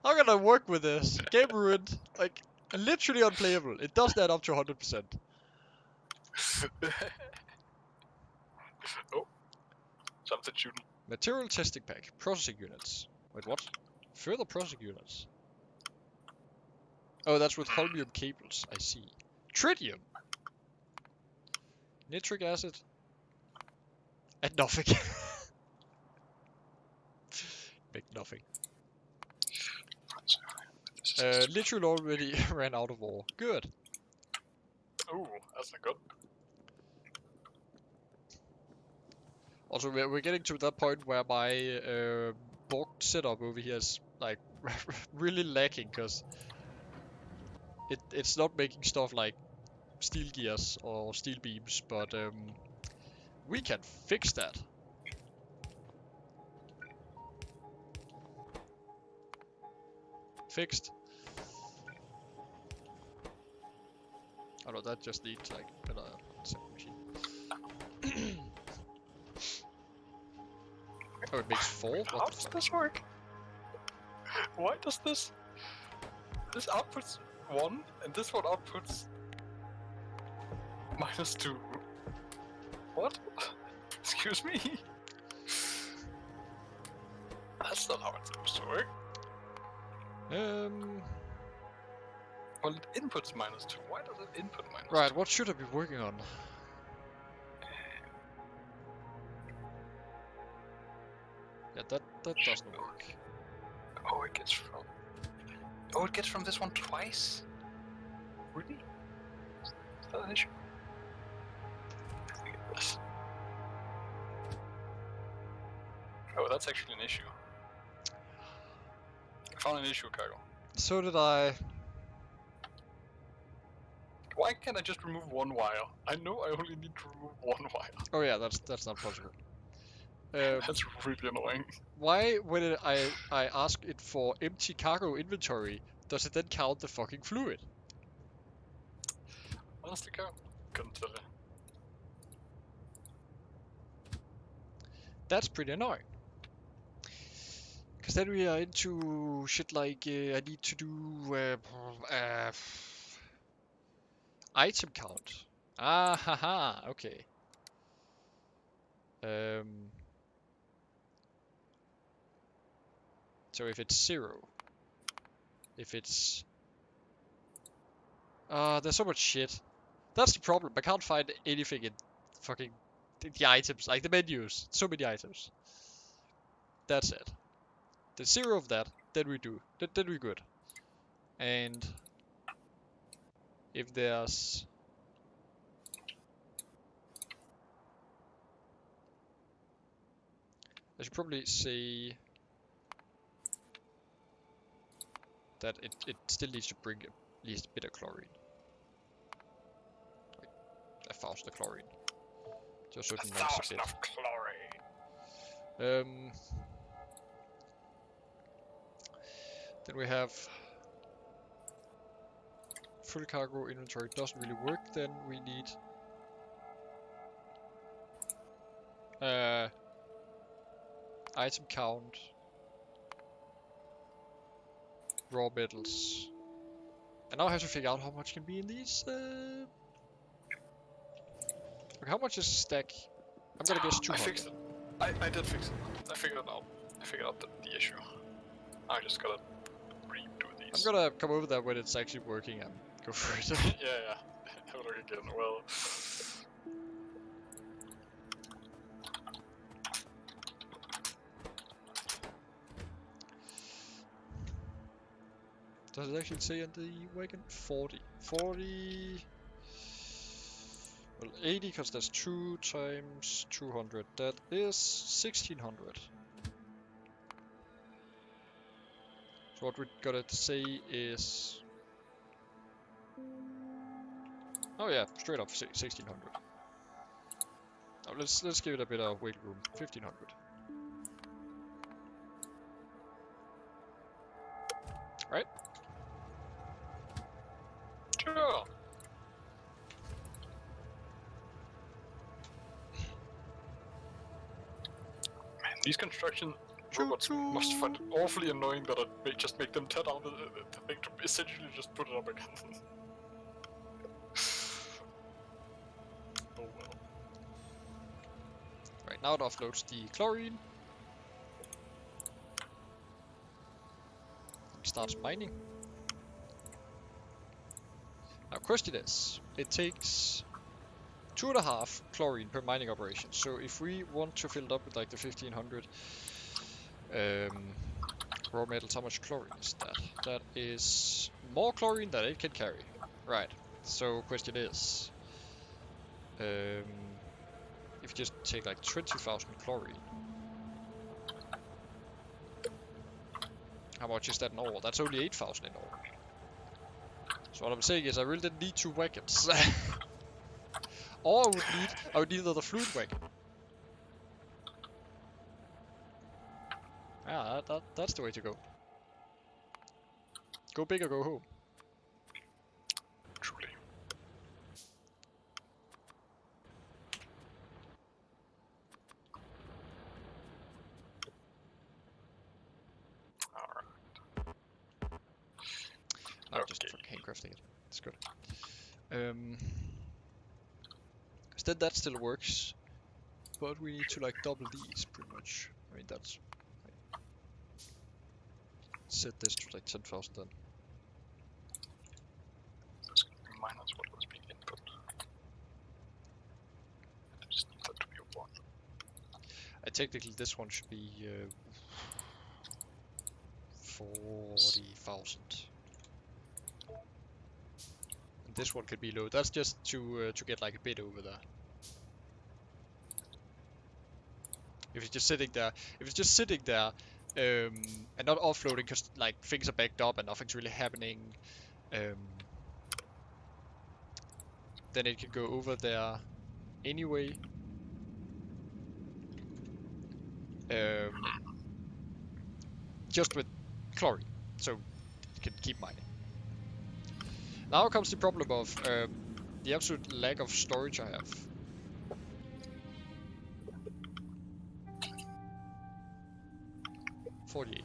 How can I work with this? Game ruined. Like, literally unplayable. It does that up to 100%. Oh, something shooting. Material testing pack. Processing units. Wait, what? Further processing units. Oh, that's with holmium cables. I see. Tritium. Nitric acid. And nothing. Make nothing. Literally already ran out of ore. Good. Ooh, that's not good. Also, we're getting to that point where my bulk setup over here is like really lacking, because it's not making stuff like steel gears or steel beams, but we can fix that. Fixed. Oh no, that just needs like another separate machine. Oh, it makes 4? How What the does fuck? this work? Why does this outputs 1 and this one outputs -2? What? Excuse me? That's not how it's supposed to work. Well, it inputs -2. Why does it input -2? Right, what should I be working on? Yeah, that doesn't work. Oh, it gets from... Oh, it gets from this one twice? Really? Is that an issue? I think it is. Oh, that's actually an issue. I found an issue, Cargo. So did I. Why can't I just remove one wire? I know I only need to remove one wire. Oh yeah, that's not possible. That's really annoying. Why when I ask it for empty cargo inventory, does it then count the fucking fluid? Honestly, couldn't tell you. That's pretty annoying. Because then we are into shit like I need to do item count. Ah, haha, okay. So if it's 0, if it's... there's so much shit. That's the problem. I can't find anything in fucking the items, like the menus. So many items. That's it. The 0 of that, then we do. Then we're good. And if there's... I should probably say that it still needs to bring at least a bit of chlorine. Like 1,000 of chlorine. To a certain 1,000 of chlorine. Then we have full cargo inventory doesn't really work. Then we need item count, raw metals, and now I have to figure out how much can be in these. Okay, how much is a stack? I'm gonna guess 200. I fixed it. I did fix it. I figured it out. I figured out the issue. I just gotta redo these. I'm gonna come over there when it's actually working and go for it. yeah. Have a look again. Well. Does it actually say on the wagon? 40. 40... Well, 80, because that's 2 times 200. That is 1,600. So what we gotta say is... Oh yeah, straight up 1,600. Now let's give it a bit of wiggle room. 1,500. Right? Sure. Man, these construction robots must find it awfully annoying that I just make them tear down the thing to essentially just put it up again. Oh well. Right, now it offloads the chlorine. It starts mining. Now question is, it takes 2.5 chlorine per mining operation. So if we want to fill it up with like the 1,500 raw metals, how much chlorine is that? That is more chlorine than it can carry. Right. So question is, if you just take like 20,000 chlorine, how much is that in ore? That's only 8,000 in ore. So what I'm saying is I really didn't need 2 wagons. Or I would need another fluid wagon. Yeah, that's the way to go. Go big or go home. Truly. Alright. I'm just fucking handcrafting it. It's good. Because then that still works. But we need to like double these pretty much. I mean that's... Set this to like 10,000 then. This can be minus what was being input. I just need that to be 1. Technically this one should be 40,000. And this one could be low. That's just to get like a bit over there. If it's just sitting there, and not offloading because like things are backed up and nothing's really happening, then it can go over there anyway. Just with chlorine, so it can keep mining. Now comes the problem of the absolute lack of storage I have. $48.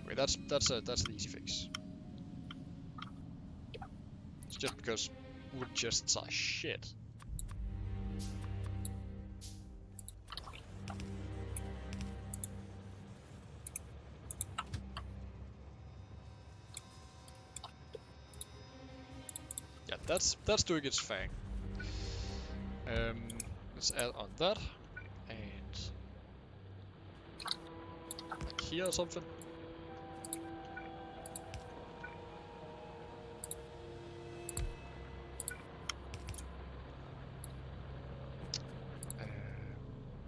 Wait, that's an easy fix. It's just because wood chests are shit. Yeah, that's doing its thing. Let's add on that and like here or something.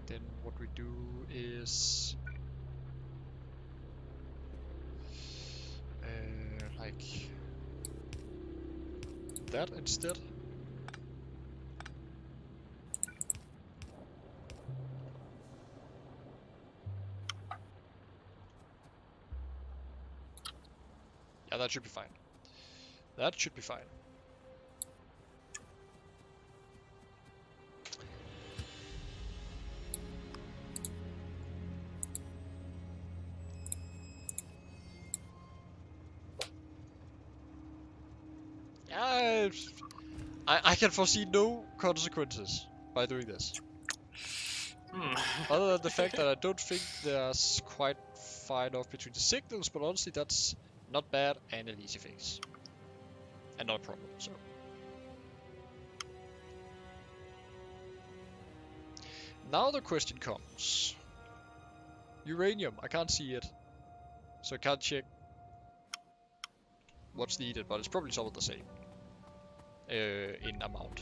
Then what we do is like that instead. Yeah, that should be fine. That should be fine. Yeah, I can foresee no consequences by doing this. Other than the fact that I don't think there's quite far enough between the signals, but honestly that's not bad and an easy fix. And not a problem, so. Now the question comes. Uranium, I can't see it. So I can't check what's needed, but it's probably some of the same. In amount.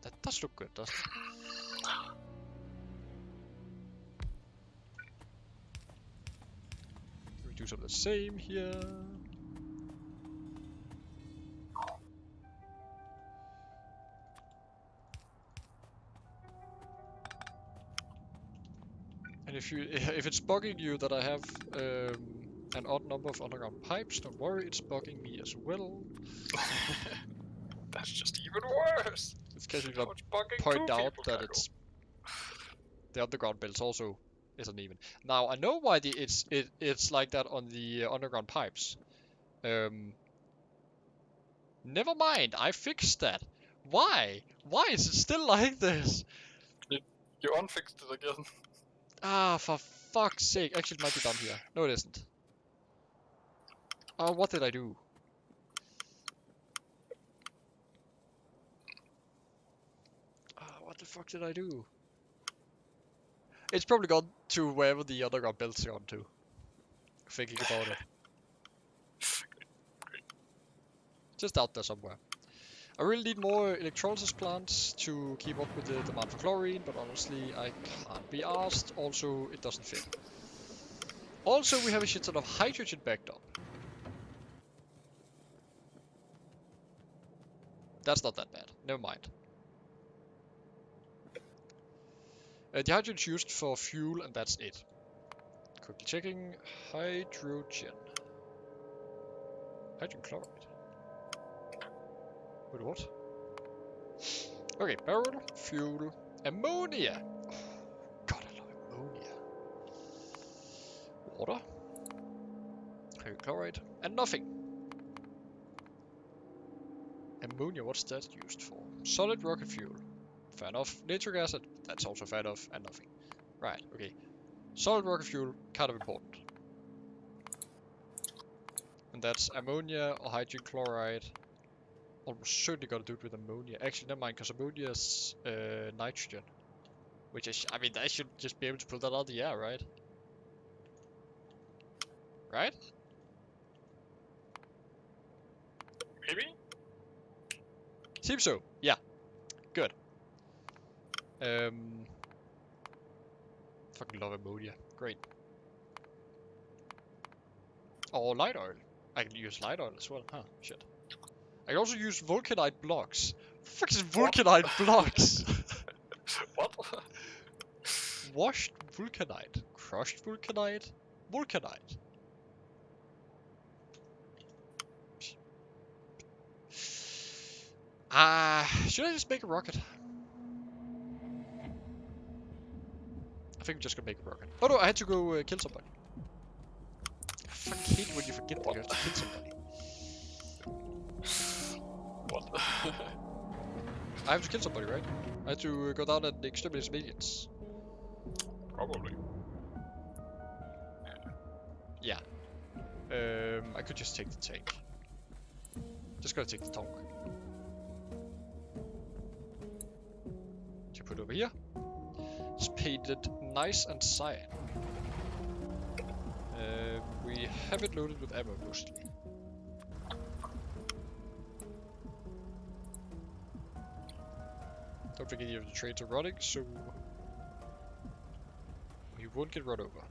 That does look good, doesn't it? We do some of the same here. And if it's bugging you that I have an odd number of underground pipes, don't worry, it's bugging me as well. That's just even worse. It's casually gonna point out that it's the underground belts also is uneven. Now I know why it's like that on the underground pipes. Never mind, I fixed that. Why? Why is it still like this? You unfixed it again. Ah, for fuck's sake. Actually, it might be down here. No, it isn't. Oh, what did I do? What the fuck did I do? It's probably gone to wherever the underground belt's gone to. Thinking about it. Just out there somewhere. I really need more electrolysis plants to keep up with the demand for chlorine, but honestly, I can't be asked. Also, it doesn't fit. Also, we have a shit ton of hydrogen backed up. That's not that bad. Never mind. The hydrogen's used for fuel, and that's it. Quickly checking. Hydrogen. Hydrogen chloride. Wait, what? Okay, barrel, fuel, ammonia. Oh, God, I love ammonia. Water. Hydrogen chloride, and nothing. Ammonia, what's that used for? Solid rocket fuel. Fair enough. Nitric acid, that's also fair enough, and nothing. Right, okay. Solid rocket fuel, kind of important. And that's ammonia or hydrogen chloride. Almost certainly gotta do it with ammonia. Actually, never mind, because ammonia is nitrogen. Which is, I mean, I should just be able to pull that out of the air, right? Right? Maybe? Seems so, yeah. Good. Fucking love ammonia. Great. Or light oil. I can use light oil as well. Huh, shit. I can also use vulcanite blocks. Fuck is vulcanite blocks? What? Washed vulcanite. Crushed vulcanite. Vulcanite. Should I just make a rocket? I think I'm just gonna make a rocket. Oh no, I had to go kill somebody. I fucking hate when you forget that you have to kill somebody. What? I have to kill somebody, right? I have to go down and exterminate some idiots. Probably. Yeah. I could just take the tank. Just gotta take the tank. To put over here. It's painted nice and cyan. We have it loaded with ammo mostly. Don't forget the trains are running, so we won't get run over.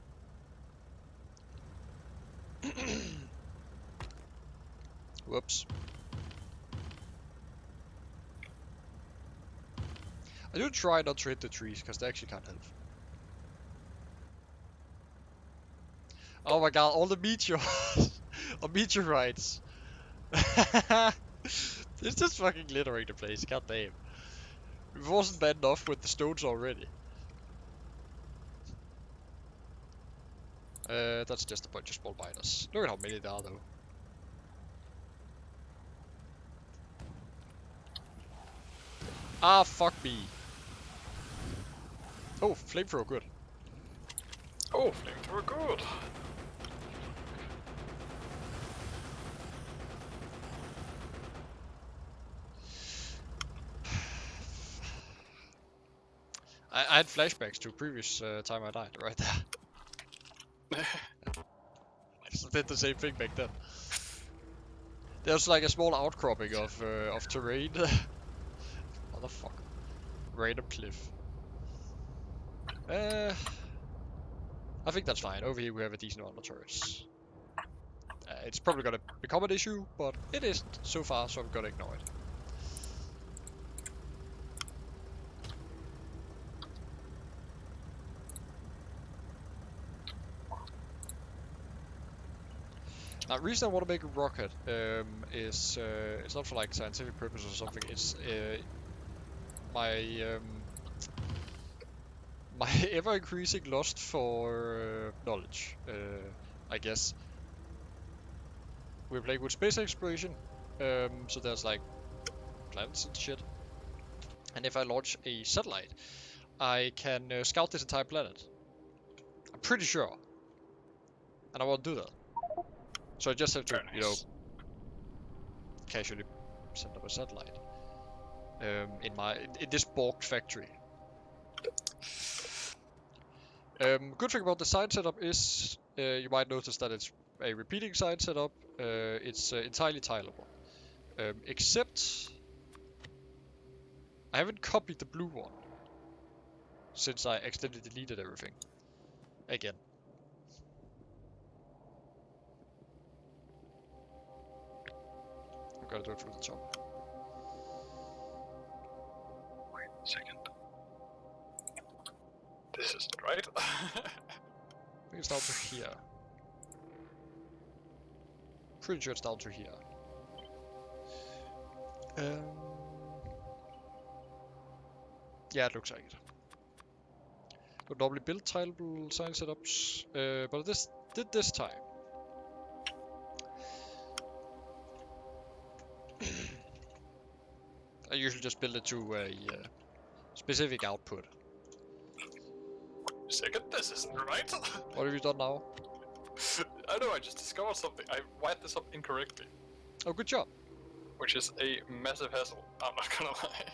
Whoops. I do try not to hit the trees, because they actually can't help. Oh my god, all the meteors! Or meteorites! It's just fucking glittering the place, god damn. It wasn't bad enough with the stones already. That's just a bunch of small miners. Look at how many there are though. Ah, fuck me. Oh, flamethrower, good. Oh, flamethrower, good. I had flashbacks to a previous time I died, right there. I just did the same thing back then. There's like a small outcropping of terrain. Motherfucker. Random cliff. I think that's fine. Over here we have a decent amount of turrets. It's probably gonna become an issue, but it isn't so far, so I'm gonna ignore it. Now, the reason I want to make a rocket is it's not for like scientific purposes or something. It's my my ever-increasing lust for knowledge. I guess we're playing with space exploration, so there's like planets and shit. And if I launch a satellite, I can scout this entire planet. I'm pretty sure, and I want to do that. So I just have to, you know, casually send up a satellite in this balked factory. Good thing about the side setup is you might notice that it's a repeating side setup. It's entirely tileable, except I haven't copied the blue one since I accidentally deleted everything again. I'm gonna do it from the top. Wait a second. This isn't right. I think it's down to here. Pretty sure it's down to here. Yeah, it looks like it. Don't normally build tileable sign setups, but this time. I usually just build it to a specific output. Second, this isn't right. What have you done now? I know, I just discovered something. I wired this up incorrectly. Oh, good job. Which is a massive hassle, I'm not gonna lie.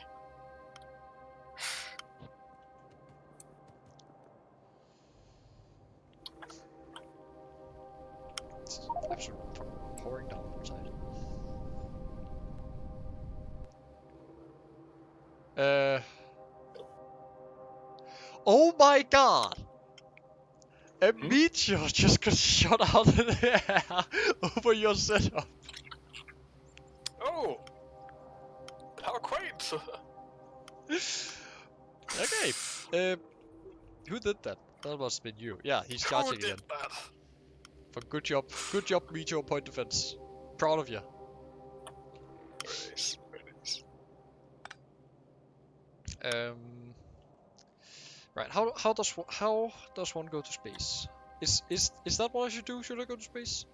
It's absolutely pouring down outside. Oh my god! A meteor just got shot out of the air over your setup. Oh! How quaint! Okay. Who did that? That must have been you. Yeah, he's Who charging did again. that? For good job. Good job, meteor point defense. Proud of you. Very nice, very nice. Right. How does one go to space? Is that what I should do? Should I go to space?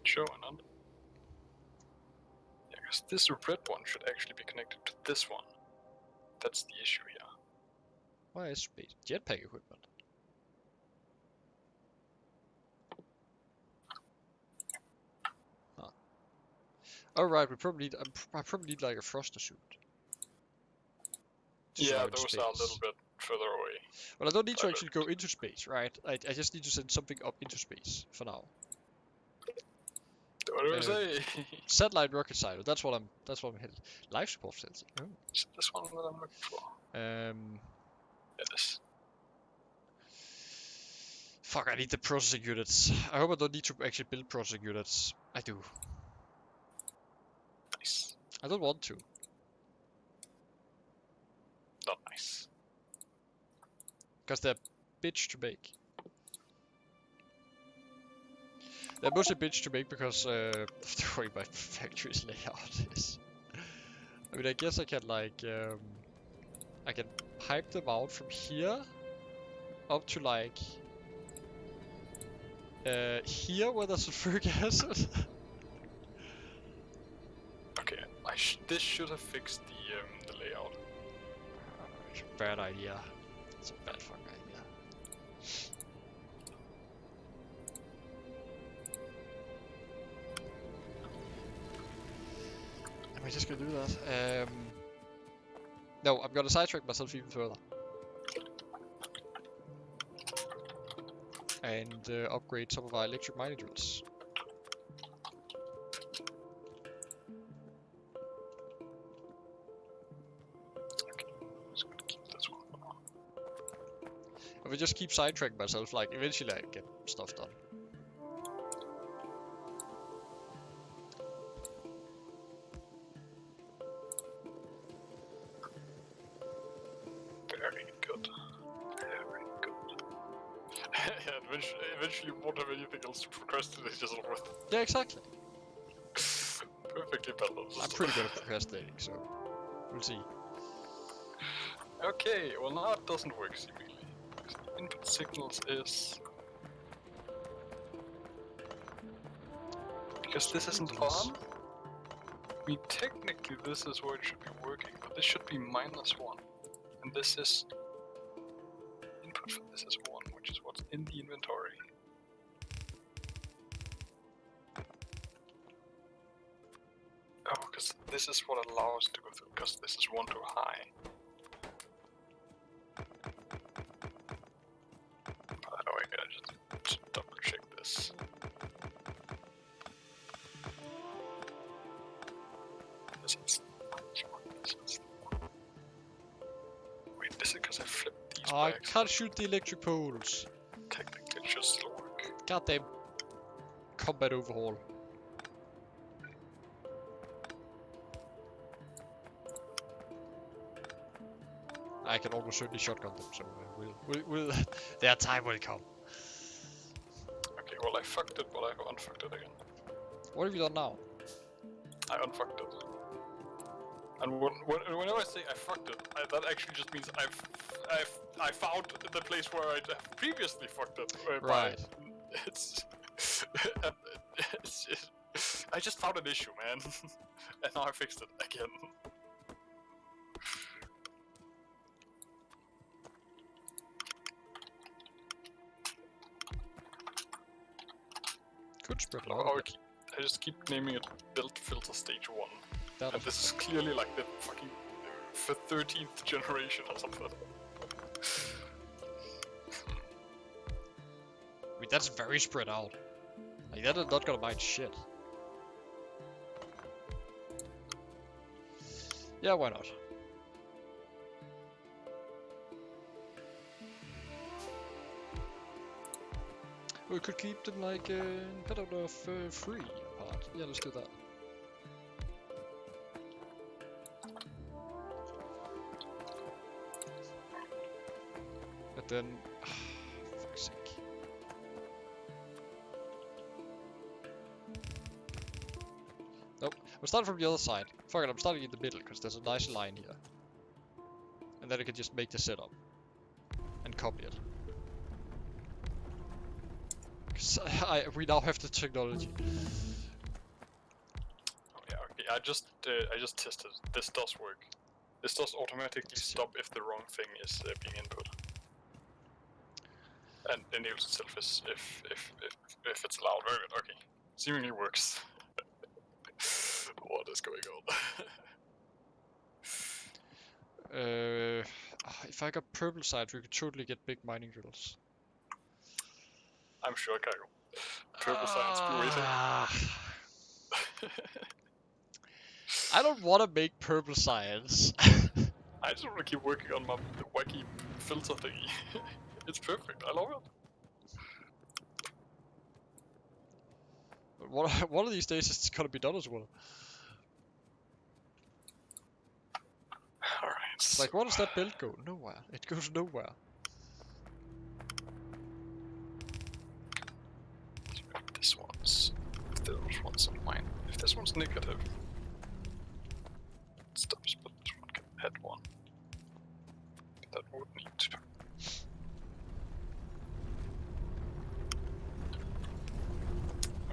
Sure, why not? Yeah, because this red one should actually be connected to this one. That's the issue here. Why is space? Jetpack equipment. Huh. Oh right, we probably need. I probably need like a thruster suit. To Yeah, survive in those space. are a little bit further away. Well, I don't need to actually go into space, right? I just need to send something up into space for now. What do I say? Satellite rocket silo. That's what I'm headed. Life support facility. Oh. Is this one that I'm looking for? It is. Fuck, I need the processing units. I hope I don't need to actually build processing units. I do. Nice. I don't want to. Not nice. Because they're bitch to make. They're mostly bitch to make because of the way my factory's layout is. I mean, I guess I can like, I can pipe them out from here up to like here where there's sulfuric acid. Okay, this should have fixed the layout. It's a bad idea. It's a bad fucking idea. Am I just gonna do that? No, I'm gonna sidetrack myself even further. And upgrade some of our electric mining drills. Okay, I'm just gonna keep this one for now. If I just keep sidetracking myself, like eventually I get stuff done. Very good. Very good. Yeah, eventually you won't have anything else to procrastinate yourself with. Yeah, exactly. Perfectly balanced. I'm pretty good at procrastinating, so we'll see. Okay, well now it doesn't work seemingly. Input signals is... Because this isn't on? I mean, technically this is where it should be working, but this should be -1. And this is... Input for this is 1, which is what's in the inventory. Oh, because this is what allows to go through, because this is 1 too high. By the way, I just double check this. This is... Wait, is it because I flipped these I bags? can't shoot the electric poles. Technically it should still work. Goddamn combat overhaul. I can almost certainly shotgun them, so we'll their time will come. Okay, well I fucked it, but I unfucked it again. What have you done now? I unfucked it. And whenever I say I fucked it, that actually just means I found the place where I previously fucked it. Right. It's I just found an issue, man, and now I fixed it again. Could spread Oh, out. I just keep naming it build filter stage 1. That And this is clearly like the fucking 13th generation or something. I mean, that's very spread out. Like, that is not gonna mine shit. Yeah, why not? We could keep them like kind of free part. Yeah, let's do that. But then, fuck's sake. Nope, I'm starting from the other side. Fuck it, I'm starting in the middle because there's a nice line here. And then I can just make the setup and copy it. We now have the technology. Oh, yeah, okay. I just tested. This does work. This does automatically stop if the wrong thing is being input, and enables itself if it's loud. Very good. Okay, seemingly works. What is going on? If I got purple sides, we could totally get big mining drills. I'm sure, Kago. Purple science be waiting. I don't want to make purple science. I just want to keep working on my wacky filter thingy. It's perfect. I love it. But one of these days it's gonna be done as well. Alright. It's like, where does that build go? Nowhere. It goes nowhere. This one's. If those ones are mine. If this one's negative. Stops, but this one can add one. That would need to.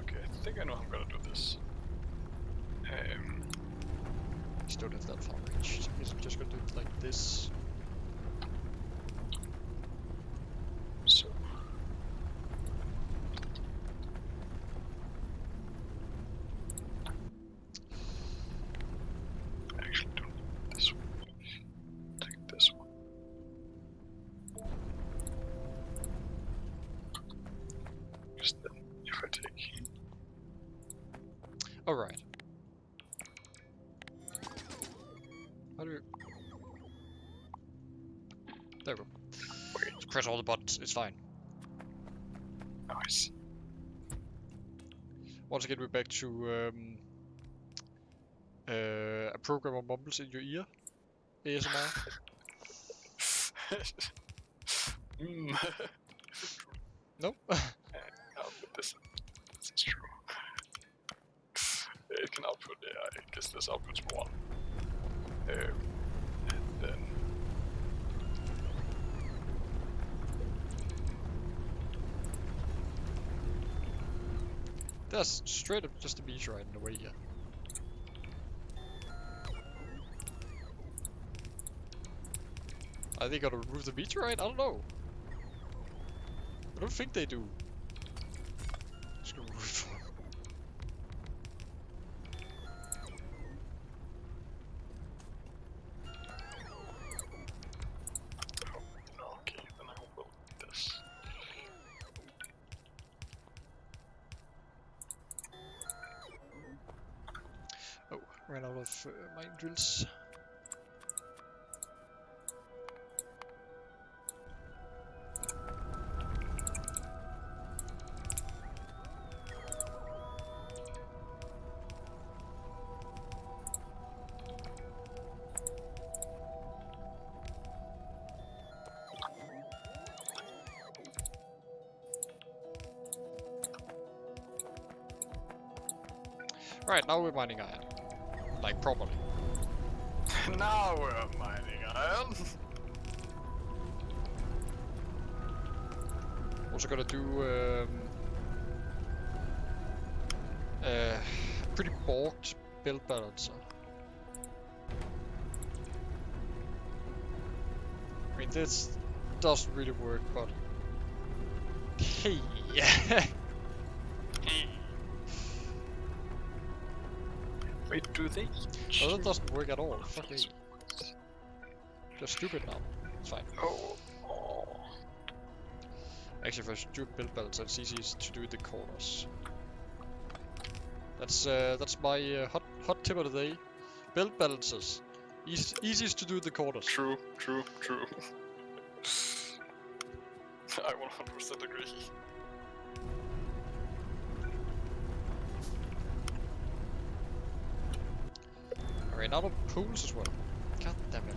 Okay, I think I know how I'm gonna do this. Just don't have that far reach. So I guess I'm just gonna do it like this. So. I actually don't need this one. Take this one. Because then, if I take. Alright. How do you... There we go. Wait. Just press all the buttons, it's fine. Nice. Once again, we're back to a programmer mumbles in your ear. ASMR. Nope. But this is true. It can output, yeah, I guess this outputs one. And then. That's straight up just a meteorite in the way here. Are they gonna remove the meteorite? I don't know. I don't think they do. Just gonna remove it. Oh, no, okay, then I will do this. Oh, ran out of mine drills. Right, now we're mining iron. Like, properly. Now we're mining iron. Also gonna do pretty borked build balancer. I mean, this doesn't really work, but hey, Wait, do they? well, that doesn't work at all. Fuck me. They're stupid now. It's fine. Oh. Actually, if I should do build balancer, it's easiest to do the corners. That's my hot tip of the day. Build balancers. Easiest to do the corners. True. I 100% agree. ran out of pools as well. God damn it.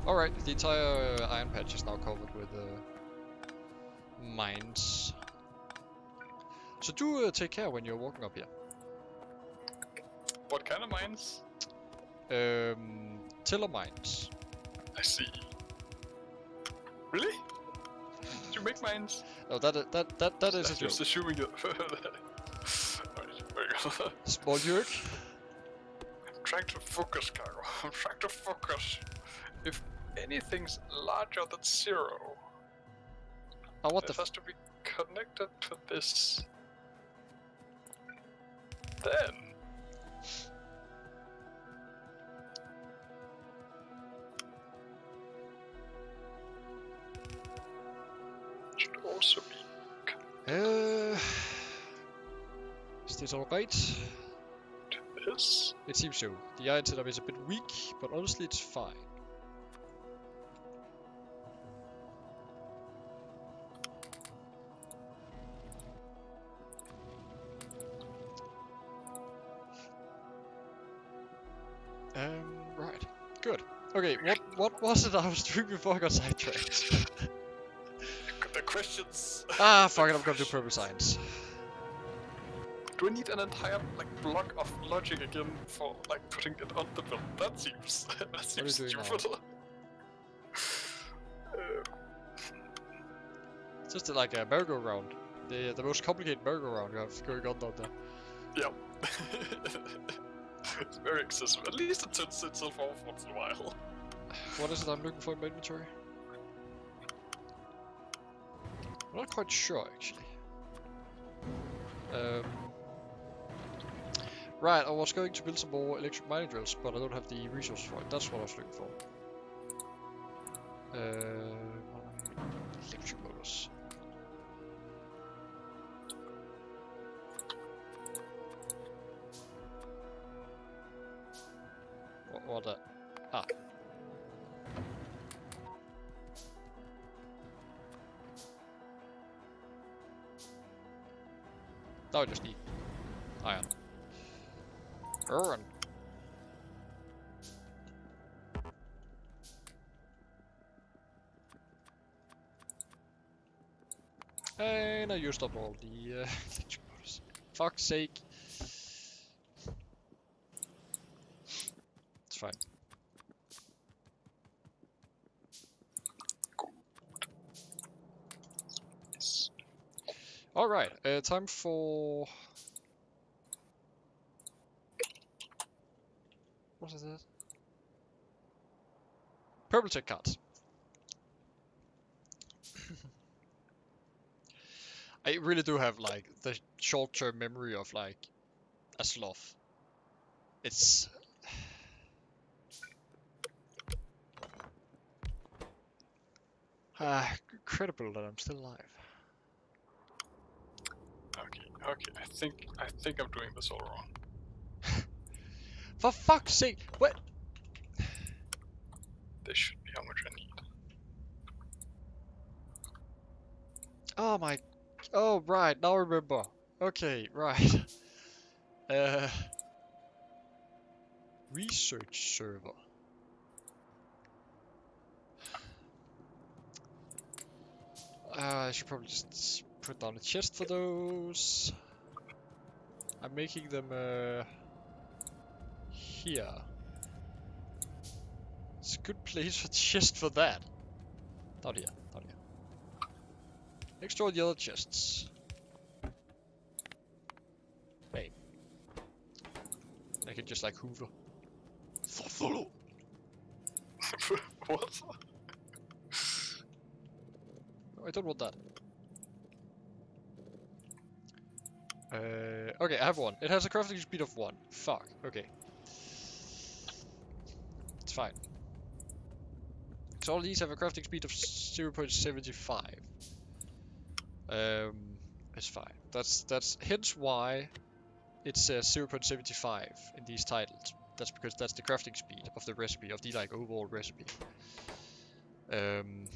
Alright, the entire iron patch is now covered with mines. So do take care when you're walking up here. What kind of mines? Tiller mines. I see. Really? Did you make mines? No, that is a joke. Just assuming you. Alright, very good. Small jerk. I'm trying to focus, Cargo. I'm trying to focus. If anything's larger than 0, Oh, what it the has to be connected to this. Then. Should also be Is this alright? this. It seems so. The iron setup is a bit weak, but honestly it's fine. Right. Good. Okay, what was it I was doing before I got sidetracked? The questions. Fuck it, I'm gonna do purple science. Do we need an entire block of logic again for putting it on the build? That seems doing now? stupid. It's just like a merry-go-round. The most complicated merry-go-round you have going on down there. Yeah. It's very excessive. At least it turns itself off once in a while. What is it I'm looking for in my inventory? I'm not quite sure actually. Right, I was going to build some more electric mining drills, but I don't have the resources for it. That's what I was looking for. Electric motors. What that? Ah. Now I just need iron. Iron. And I used up all the electric motors. Fuck's sake. It's fine. Alright, time for... What is it? Purple check cards. I really do have the short-term memory of a sloth. It's... incredible that I'm still alive. Okay. I think I'm doing this all wrong. For fuck's sake! What? This should be how much I need. Oh my... Oh, right, now I remember. Okay, right. Research server. I should probably just put down a chest for those. I'm making them, here. It's a good place for chest for that. Down here. Next to all the other chests. Hey. I can just hoover. Follow. What? No, I don't want that. Okay, I have one. It has a crafting speed of 1. Fuck. Okay. It's fine. So all these have a crafting speed of 0.75. It's fine. That's hence why it says 0.75 in these titles. That's because that's the crafting speed of the recipe, of the overall recipe. And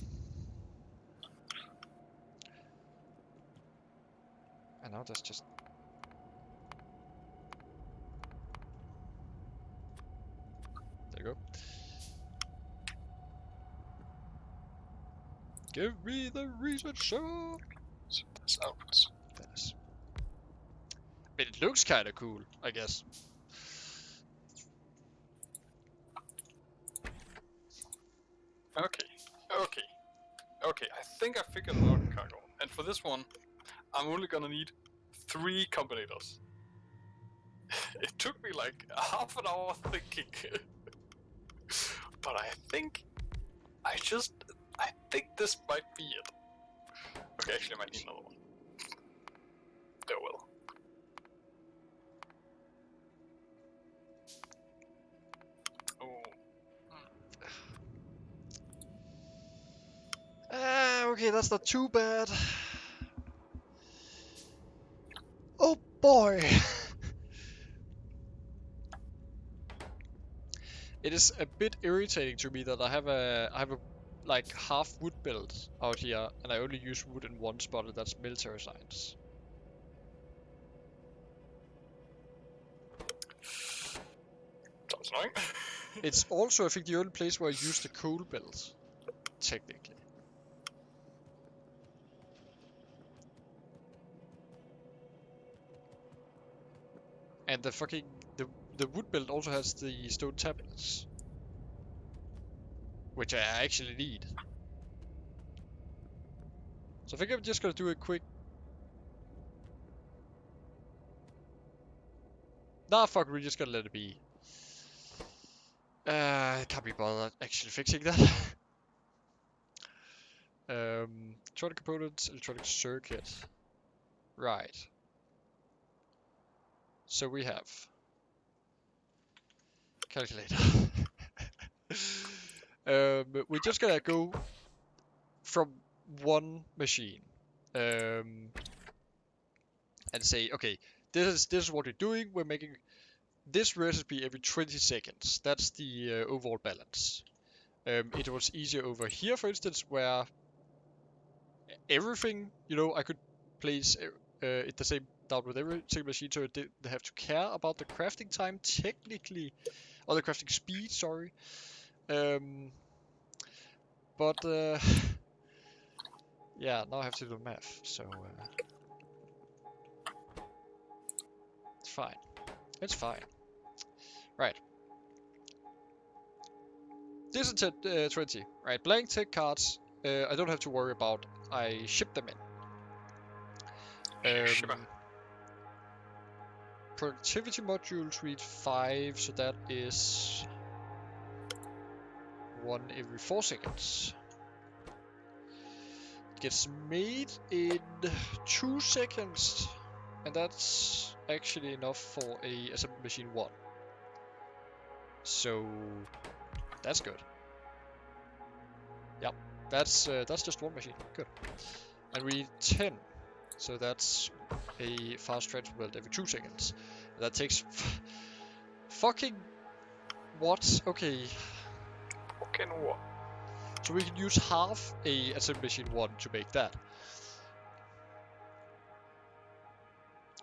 now that's just... There you go. Give me the research show! So this outputs. That is... But it looks kinda cool, I guess. Okay, okay, okay. I think I figured it out, Cargo. And for this one, I'm only gonna need 3 combinators. It took me like half an hour thinking. But I think this might be it. Okay, actually I might need another one. There will. Oh. Okay, that's not too bad. Oh boy! It is a bit irritating to me that I have a like half wood build out here, and I only use wood in one spot, and that's military science. Sounds annoying. It's also, I think, the only place where I use the coal build, technically. And the fucking the wood build also has the stone tablets, which I actually need. So I think I'm just gonna do a quick... Nah, fuck, we're just gonna let it be. I can't be bothered actually fixing that. Electronic components, electronic circuit. Right. So we have calculator. We're just gonna go from one machine, and say, okay, this is what we're doing. We're making this recipe every 20 seconds. That's the overall balance. It was easier over here, for instance, where everything, you know, I could place it the same down with every single machine, so it didn't have to care about the crafting time, technically, or the crafting speed, sorry. But yeah, now I have to do math, so it's fine. It's fine. Right. This is 20. Right, blank tech cards. I don't have to worry about. I ship them in. Shipper. Productivity modules read 5, so that is 1 every 4 seconds. It gets made in 2 seconds, and that's actually enough for a assembly machine 1. So that's good. Yep, that's just 1 machine. Good. And we need 10, so that's a fast transfer build every 2 seconds. That takes fucking what? Okay. Fucking what? So we can use half a assembly machine 1 to make that.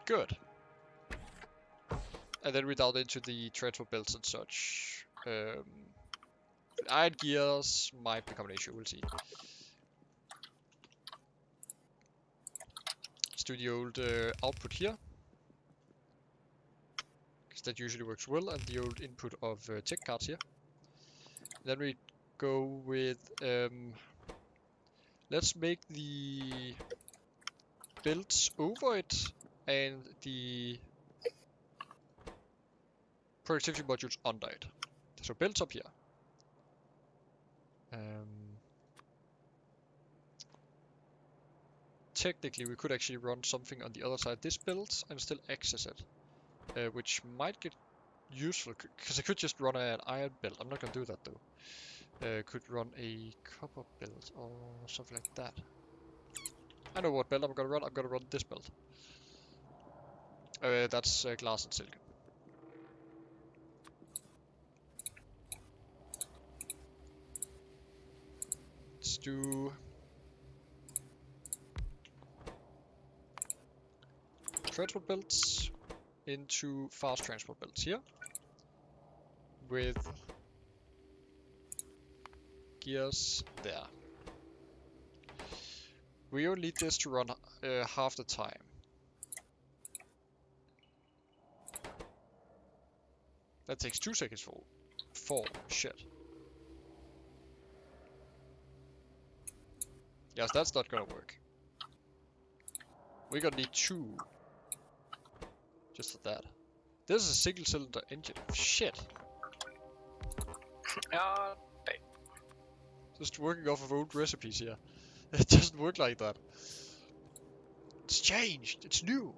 Good. And then we're down into the transfer builds and such. Iron gears might become an issue, we'll see. Let's do the old output here, because that usually works well, and the old input of tech cards here. Then we go with, let's make the builds over it and the productivity modules under it. So builds up here. Technically, we could actually run something on the other side of this build and still access it, which might get useful, because I could just run an iron build. I'm not gonna do that though. Could run a copper build or something like that. I know what build I'm gonna run. I'm gonna run this build. That's glass and silicon. Let's do transport belts into fast transport belts here with gears there. We only need this to run half the time. That takes 2 seconds for 4. Shit. Yes, that's not gonna work. We're gonna need 2. Just for that. This is a single cylinder engine. Shit. Dang. Just working off of old recipes here. It doesn't work like that. It's changed. It's new.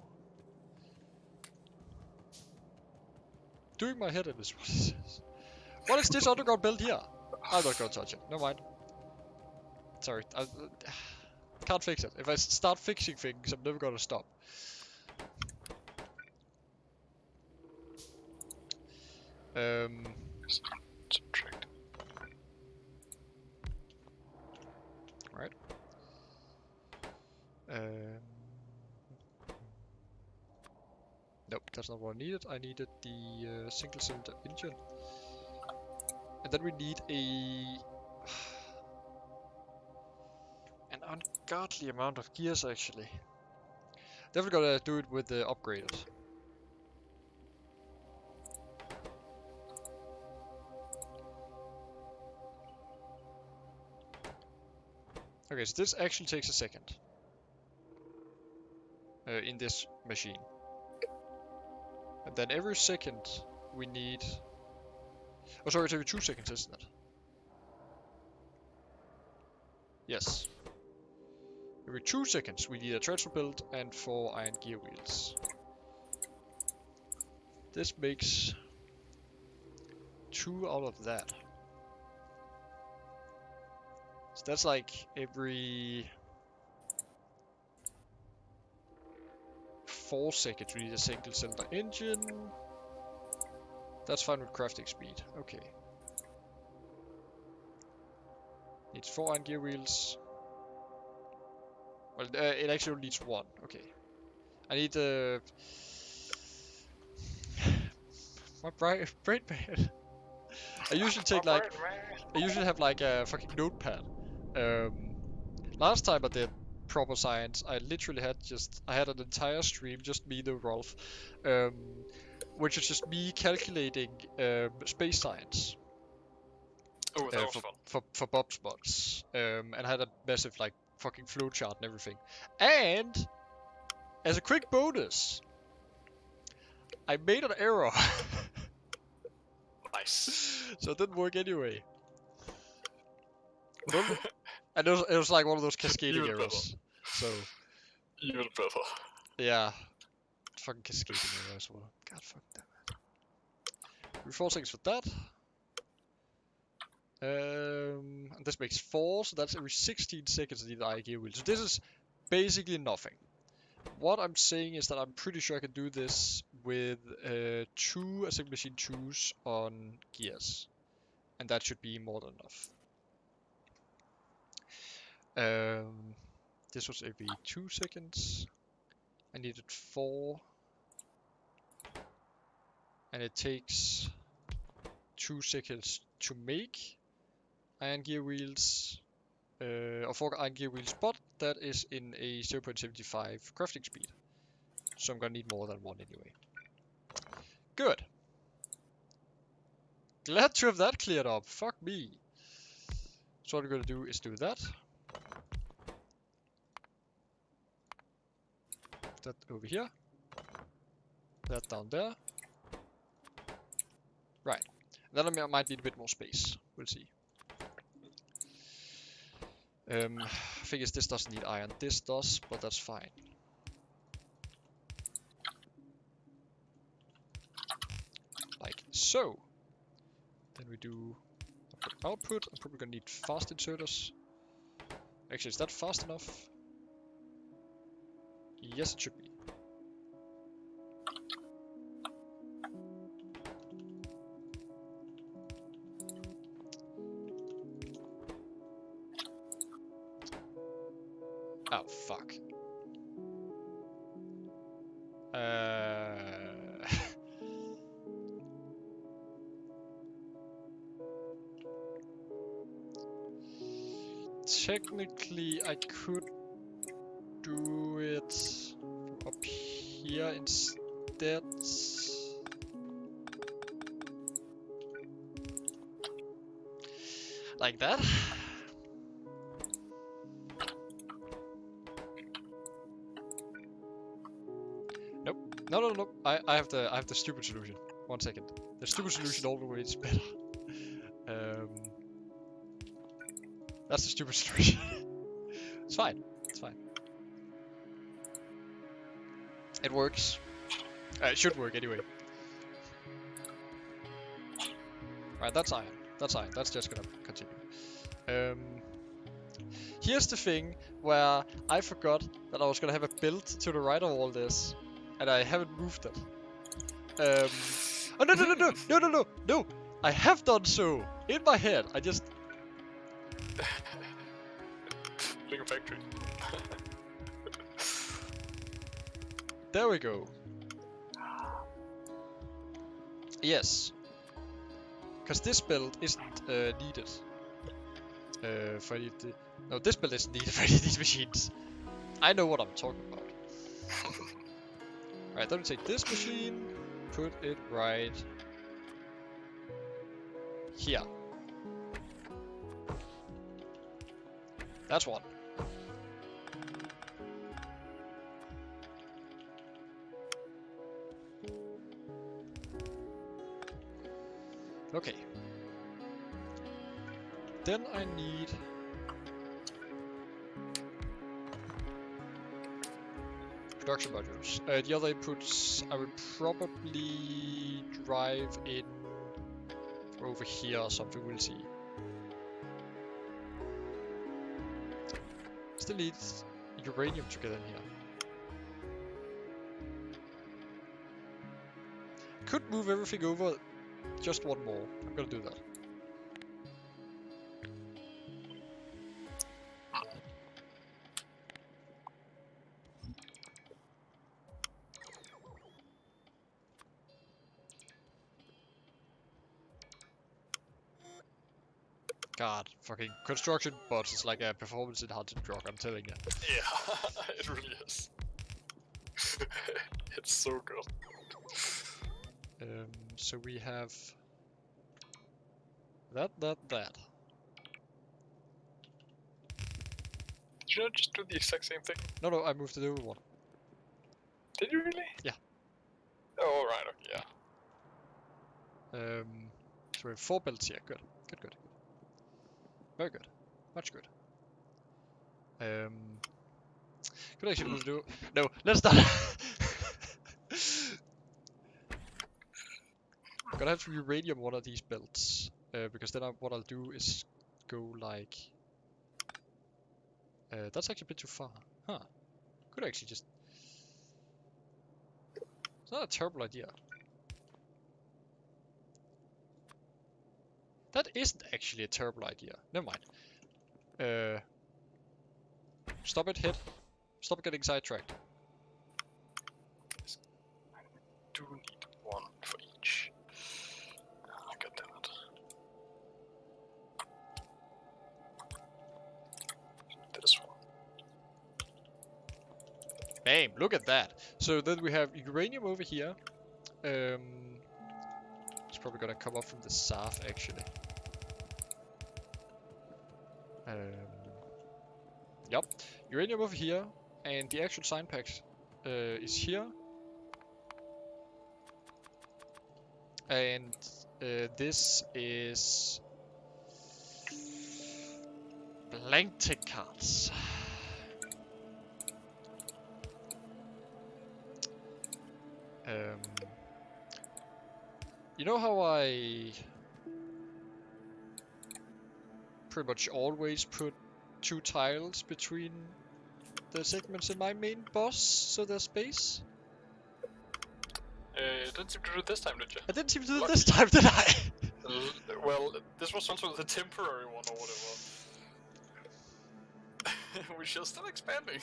Doing my head in is what it says. What is this underground belt here? I'm not gonna touch it. Never mind. Sorry. I can't fix it. If I start fixing things, I'm never gonna stop. Subtract. Right. Nope, that's not what I needed. I needed the single cylinder engine. And then we need an ungodly amount of gears actually. Definitely gotta do it with the upgraded. Okay, so this actually takes a second. In this machine. And then every second we need... Oh sorry, it's every 2 seconds, isn't it? Yes. Every 2 seconds we need a transfer belt and 4 iron gear wheels. This makes 2 out of that. So that's like every 4 seconds we need a single cylinder engine. That's fine with crafting speed. Okay. Needs 4 iron gear wheels. Well, it actually only needs 1. Okay. I need my brain man. I usually take like I usually have like a fucking notepad. Last time I did proper science, I literally had I had an entire stream, just me, the Roalf, which is just me calculating space science. Oh, that was fun. For Bob's mods, and I had a massive like fucking flowchart and everything. And as a quick bonus, I made an error. Nice. So it didn't work anyway. And it was like one of those cascading Even errors. better. So Even better. yeah, fucking cascading error as well. God fuck that. Every 4 seconds for that. And this makes 4, so that's every 16 seconds I need the iron gear wheel. So this is basically nothing. What I'm saying is that I'm pretty sure I can do this with 2 assembly machine 2s on gears. And that should be more than enough. This was every 2 seconds. I needed 4. And it takes 2 seconds to make iron gear wheels. Or 4 iron gear wheels, but that is in a 0.75 crafting speed. So I'm gonna need more than 1 anyway. Good. Glad to have that cleared up. Fuck me. So what we're gonna do is do that. That over here. That down there. Right. Then I might need a bit more space. We'll see. I think this doesn't need iron. This does, but that's fine. Like so. Then we do output. I'm probably gonna need fast inserters. Actually, is that fast enough? Yes, it should be. Oh, fuck. Technically, I could do it up here instead. Like that. Nope. No. I have the stupid solution. 1 second. The stupid solution always better. That's the stupid solution. It's fine. It's fine. It works. It should work anyway. Right, that's iron. That's iron. That's just gonna continue. Here's the thing where I forgot that I was gonna have a build to the right of all this, and I haven't moved it. Oh no! I have done so in my head. I just Like a factory. there we go. Yes, because this build isn't needed for any of the. No, this build isn't needed for any of these machines. I know what I'm talking about. Right, then we take this machine, put it right here. That's one. Okay. Then I need production modules. The other inputs I would probably drive in over here or something, we'll see. Still needs uranium to get in here. Could move everything over just one more. I'm gonna do that. God, fucking construction bots is like a performance enhancing drug, I'm telling you. Yeah, it really is. It's so good. So we have that. Did you not just do the exact same thing? No, I moved it over one. Did you really? Yeah. Oh, right, okay, yeah. So we have 4 builds here. Good. Very good. Much good. Could actually move to. No, let's not. I'm gonna have to uranium one of these builds, because then what I'll do is go like. That's actually a bit too far. Huh. Could actually just. It's not a terrible idea. That isn't actually a terrible idea. Never mind. Stop it, hit. Stop getting sidetracked. I do need one for each. Oh, God damn it. This one. Bam! Look at that. So then we have uranium over here. It's probably gonna come up from the south actually. Yep. Uranium over here, and the actual sign packs is here. And this is blank tick cards. You know how I pretty much always put 2 tiles between the segments in my main boss, so there's space? Didn't seem to do it this time, did you? I didn't seem to do it this time, did I? Well, this was also the temporary one or whatever. We're still expanding.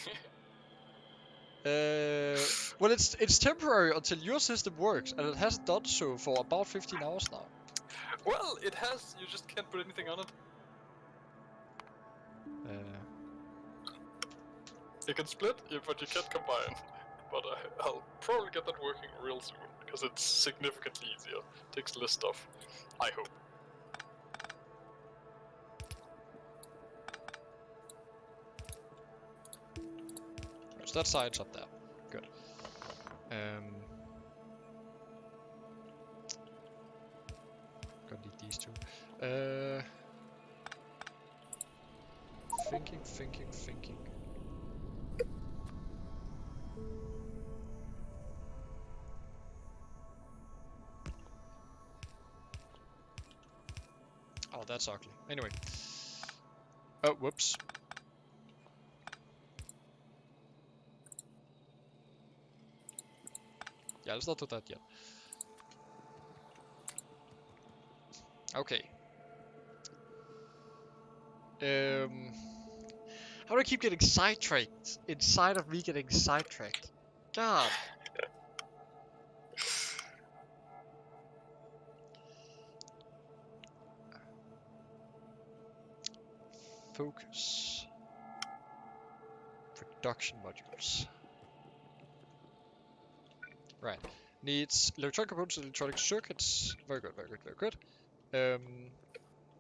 Well, it's temporary until your system works, and it hasn't done so for about 15 hours now. Well, it has. You just can't put anything on it. You can split, but you can't combine. But I'll probably get that working real soon, because it's significantly easier. Takes less stuff. I hope. So that side's up there. Good. Gonna need these two. Thinking. Oh, that's ugly. Anyway. Oh, whoops. Yeah, let's not do that yet. Okay. How do I keep getting sidetracked inside of me getting sidetracked? God. Focus. Production modules. Right. Needs electronic components and electronic circuits. Very good.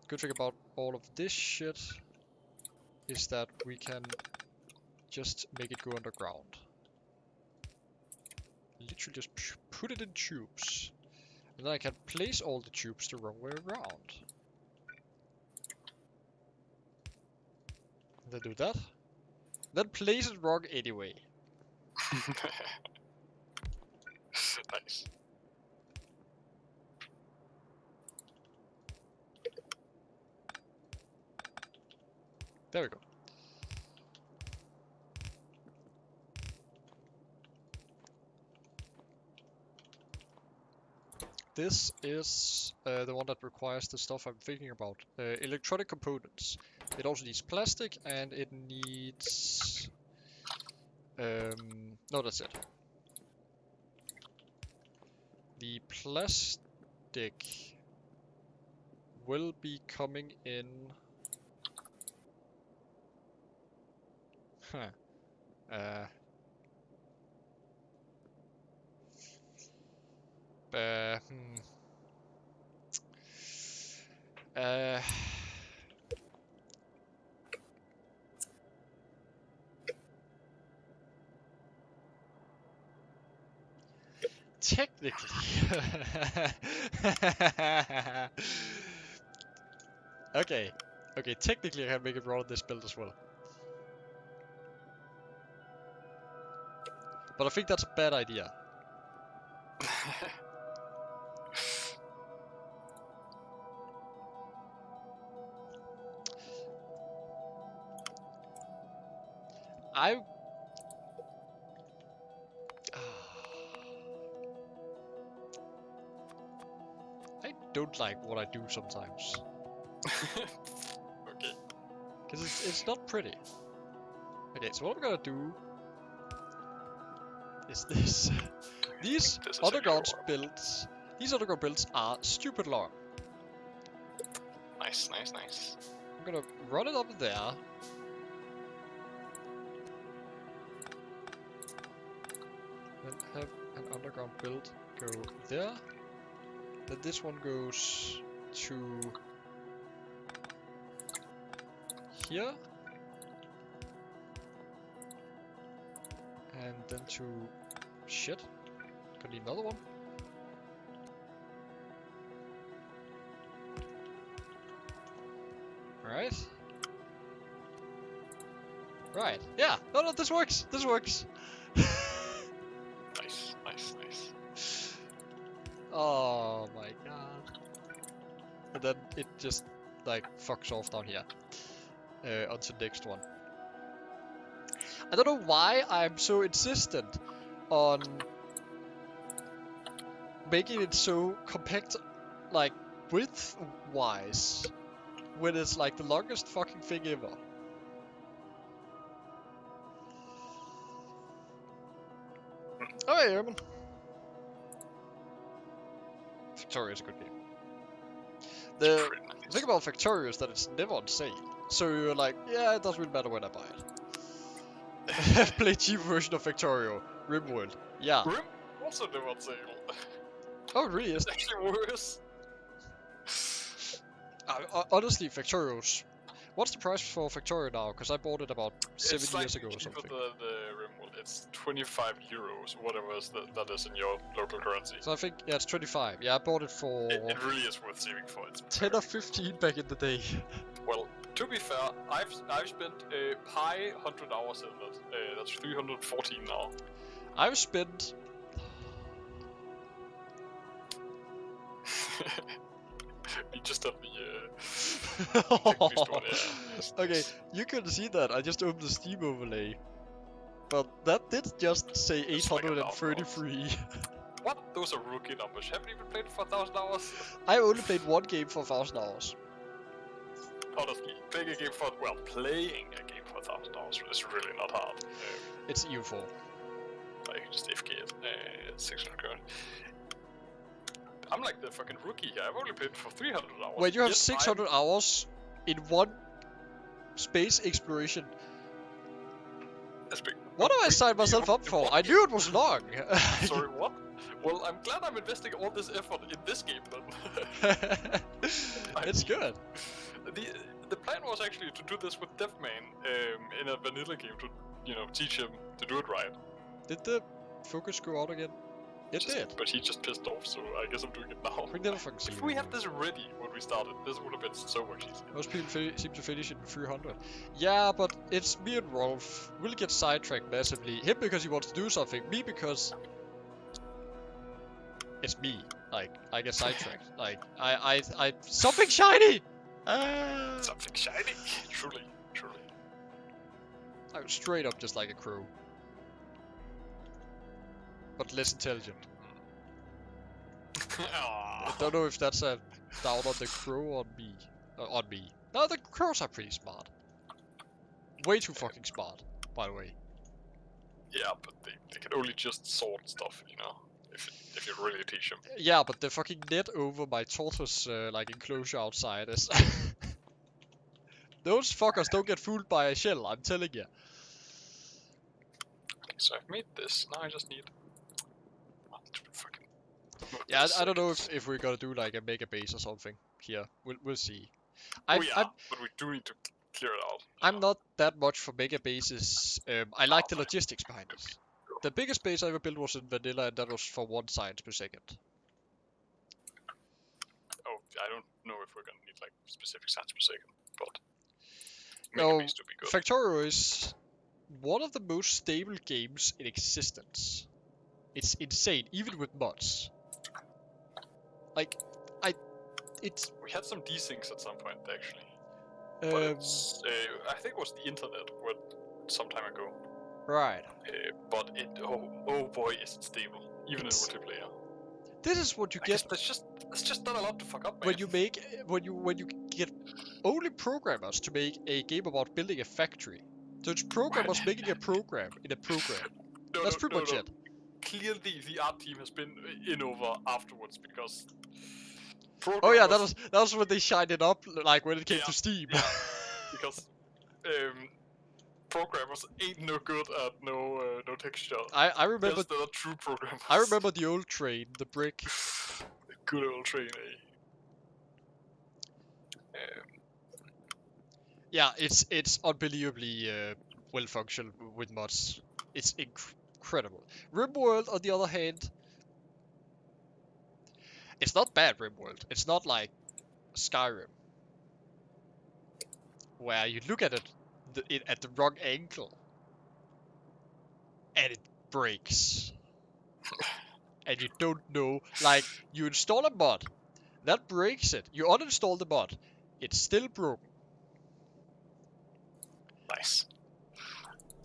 Good thing about all of this shit is that we can just make it go underground. Literally just put it in tubes. And then I can place all the tubes the wrong way around. And then do that. Then place it wrong anyway. Nice. There we go. This is the one that requires the stuff I'm thinking about. Electronic components. It also needs plastic and it needs... no, that's it. The plastic will be coming in... Huh. Technically. Okay. Okay, technically I can make it run on this build as well. But I think that's a bad idea. I don't like what I do sometimes. Okay. Because it's not pretty. Okay, so what I'm gonna do is this. These underground builds are stupid long. Nice. I'm gonna run it up there. Then have an underground build go there. Then this one goes to here. And then to... shit. Gonna need another one. Alright. Right. Yeah. No, this works. This works. Nice. Oh my god. And then it just like fucks off down here. Onto the next one. I don't know why I'm so insistent on making it so compact, like width-wise, when it's like the longest fucking thing ever. yeah, man. Factorio is a good game. The Pretty nice. thing about Factorio is that it's never on sale. So you're like, yeah, it doesn't really matter when I buy it. Play cheap version of Factorio. RimWorld. Yeah. Rim also never on sale. Oh, it really is. It's actually worse. Honestly, Factorio's... What's the price for Factorio now? Because I bought it about 7 years ago or It's something. cheaper than RimWorld. It's 25 euros, whatever is that is in your local currency. So I think, yeah, it's 25. Yeah, I bought it for It really is worth saving for. It's 10 or 15 back in the day. Well, to be fair, I've spent high 100 hours in it. That's 314 now. I've spent... We just have the checklist one, yeah. Okay, you couldn't see that. I just opened the Steam overlay. But that did just say It's like 833. What? Those are rookie numbers. Haven't you even played for 1,000 hours? I only played one game for 1,000 hours. Honestly, playing a game for 1,000 hours is really not hard. It's EU4. I can just AFK it. 600 grand. I'm like the fucking rookie here. I've only played for 300 hours. When you have Yet 600 hours in one space exploration, That's big. what do I sign myself up for? I knew it was long. Sorry, what? Well, I'm glad I'm investing all this effort in this game then. It's good. The plan was actually to do this with Deathman in a vanilla game to, teach him to do it right. Did the focus go out again? It did. But he just pissed off, so I guess I'm doing it now. We never fucking see If it we had anymore. this ready when we started, this would have been so much easier. Most people seem to finish in 300. Yeah, but it's me and Roalf. We'll get sidetracked massively. Him because he wants to do something. Me because... It's me. Like, I get sidetracked. Like, I... Something shiny! Something shiny. Truly. I'm straight up just like a crow. But less intelligent. I don't know if that's a down on the crow or on me. No, the crows are pretty smart. Way too fucking smart, by the way. Yeah, but they can only just sort stuff, if you really teach them. Yeah, but the fucking net over my tortoise like enclosure outside is... Those fuckers don't get fooled by a shell, I'm telling you. Okay, so I've made this. Now I just need... fucking... Yeah, I don't know if we're gonna do like a mega base or something here. We'll see. but we do need to clear it out. I'm not that much for mega bases. I like the logistics behind it. The biggest base I ever built was in vanilla, and that was for 1 science per second. Oh, I don't know if we're gonna need like specific science per second, but No, needs to be good. Factorio is one of the most stable games in existence. It's insane, even with mods. Like, We had some desyncs at some point actually, but I think it was the internet some time ago. Right. But oh boy, is it stable, even in multiplayer. This is what you I get. guess there's just not a lot to fuck up, man. when you get only programmers to make a game about building a factory. So it's programmers making a program in a program. That's pretty much it. Clearly, the art team has been in over afterwards because. Oh yeah, that was when they shined it up, like when it came to Steam. Yeah, because programmers ain't no good at no texture. I remember. Yes, they're true programmers. I remember the old train, the brick. The good old train, Yeah, it's unbelievably well functioned with mods. It's incredible. RimWorld, on the other hand, it's not bad. RimWorld. It's not like Skyrim, where you look at it at the wrong angle, and it breaks, and you don't know. Like, you install a mod, that breaks it. You uninstall the mod, it's still broken. Nice.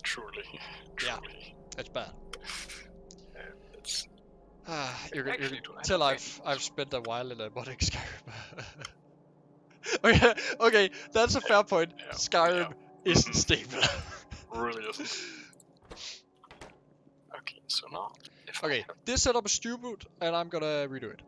Truly. Yeah, it's bad. It's You can actually tell I've spent a while in a modding Skyrim. okay, that's a fair point. Yeah, Skyrim isn't stable. really isn't. Okay, so now if Okay, this setup is stupid, and I'm gonna redo it.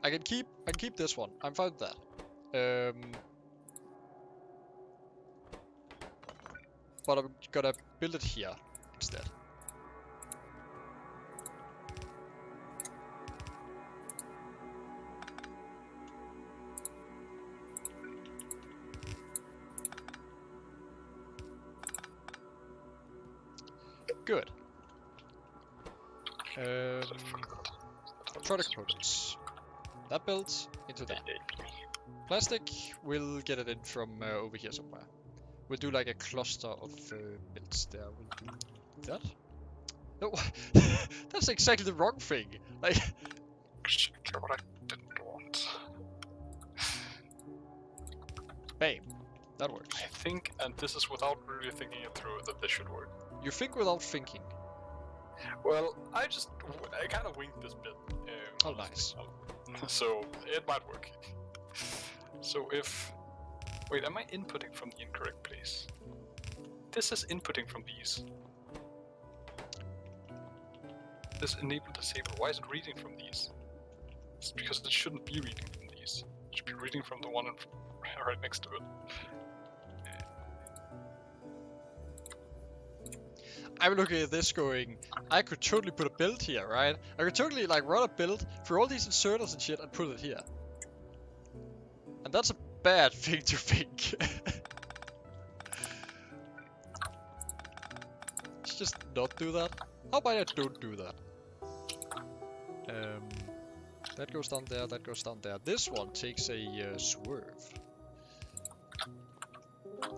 I can keep this one. I'm fine with that. But I'm gonna build it here instead. Good. Electronic components. That builds into that. Plastic, we'll get it in from over here somewhere. We'll do like a cluster of bits there. We'll do that. No, that's exactly the wrong thing. Like, What I didn't want. bam, that works. I think, and this is without really thinking it through, that this should work. You think without thinking. Well, I kind of winged this bit. Oh, nice. So it might work. So if, wait, am I inputting from the incorrect place? This is inputting from these. This enable disable. Why is it reading from these? It's because it shouldn't be reading from these. It should be reading from the one right next to it. I'm looking at this going, I could totally put a build here, right? I could totally like run a build for all these inserters and shit and put it here. And that's a bad thing to think. Let's just not do that. How about I don't do that? That goes down there, that goes down there. This one takes a swerve.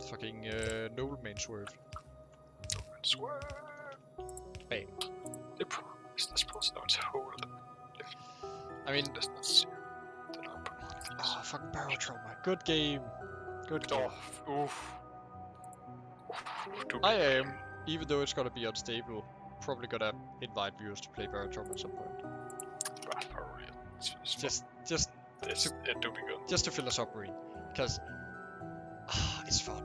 Fucking nobleman swerve. Swerve. Bam. Is this supposed to hold? I mean, Distance. oh, fucking barrel trauma. Good game. Good game. Oh, oof. I am, even though it's gonna be unstable, probably gonna invite viewers to play barrel trauma at some point. Just it do be good. Just to fill a submarine, because it's fun.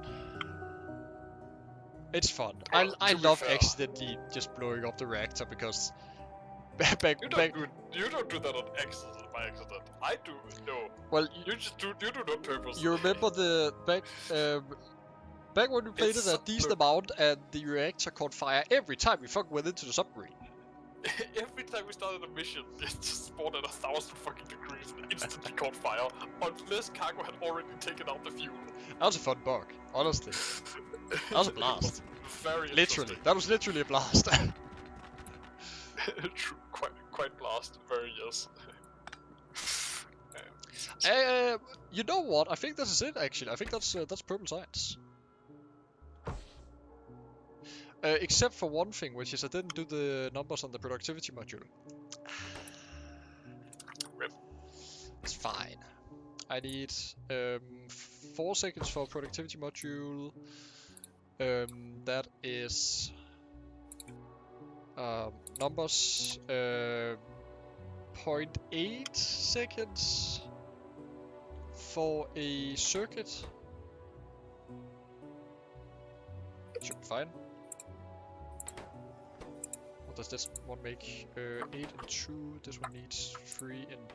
It's fun. Well, I to be love fair, accidentally just blowing up the reactor because you don't do that on accident by accident. I do. No. Well, You do it on purpose. you remember the back when we played it a decent amount and the reactor caught fire every time we fucking went into the submarine. Every time we started a mission, it just spawned at 1,000 fucking degrees and instantly caught fire, unless cargo had already taken out the fuel. That was a fun bug, honestly. That was a blast. Very literally, that was literally a blast. True, quite blast. Very yes. You know what? I think this is it. Actually, I think that's purple science. Except for one thing, which is I didn't do the numbers on the productivity module. It's fine. I need 4 seconds for productivity module. That is numbers 0.8 seconds for a circuit. Should be fine. What does this one make? 8 and 2. This one needs 3 and...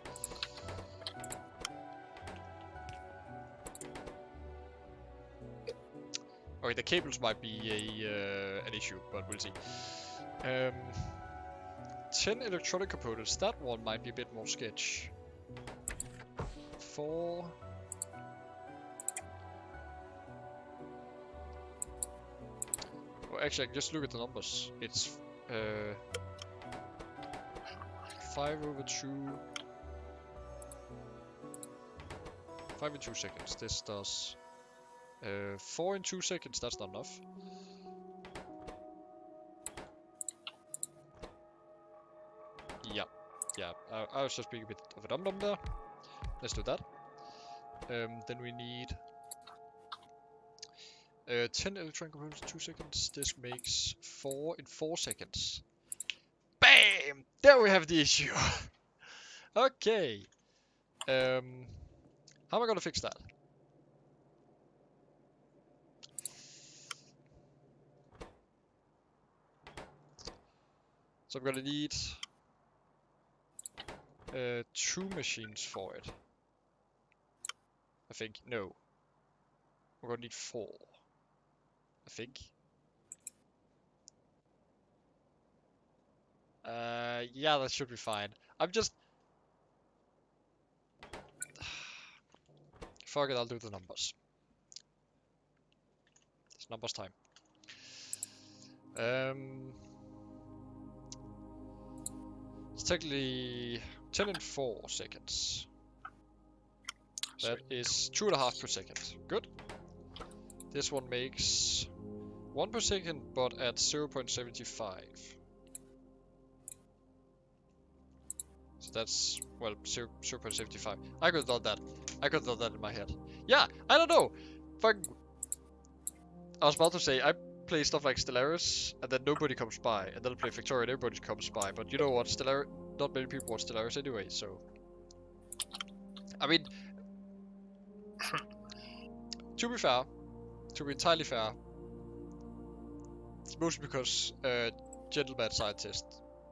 Okay, the cables might be an issue, but we'll see. 10 electronic components. That one might be a bit more sketch. 4... Well, actually, I can just look at the numbers. It's 5 over 2. 5 in 2 seconds. This does 4 in 2 seconds. That's not enough. Yeah. I was just being a bit of a dum-dum there. Let's do that. Then we need 10 electronic components in 2 seconds. This makes 4 in 4 seconds. BAM! There we have the issue. Okay. How am I gonna fix that? So I'm gonna need 2 machines for it. I think. No. We're gonna need 4. I think. Yeah, that should be fine. I'm just... Fuck it, I'll do the numbers. It's numbers time. It's technically 10 and 4 seconds. That is 2.5 per second. Good. This one makes 1 per second, but at 0.75. So that's, well, 0.75. I could have done that. I could have done that in my head. Yeah, I don't know. Fucking... I was about to say, I play stuff like Stellaris, and then nobody comes by. And then I play Victoria and everybody comes by. But you know what? Not many people watch Stellaris anyway, so... I mean... to be fair, to be entirely fair, it's mostly because Gentleman Scientist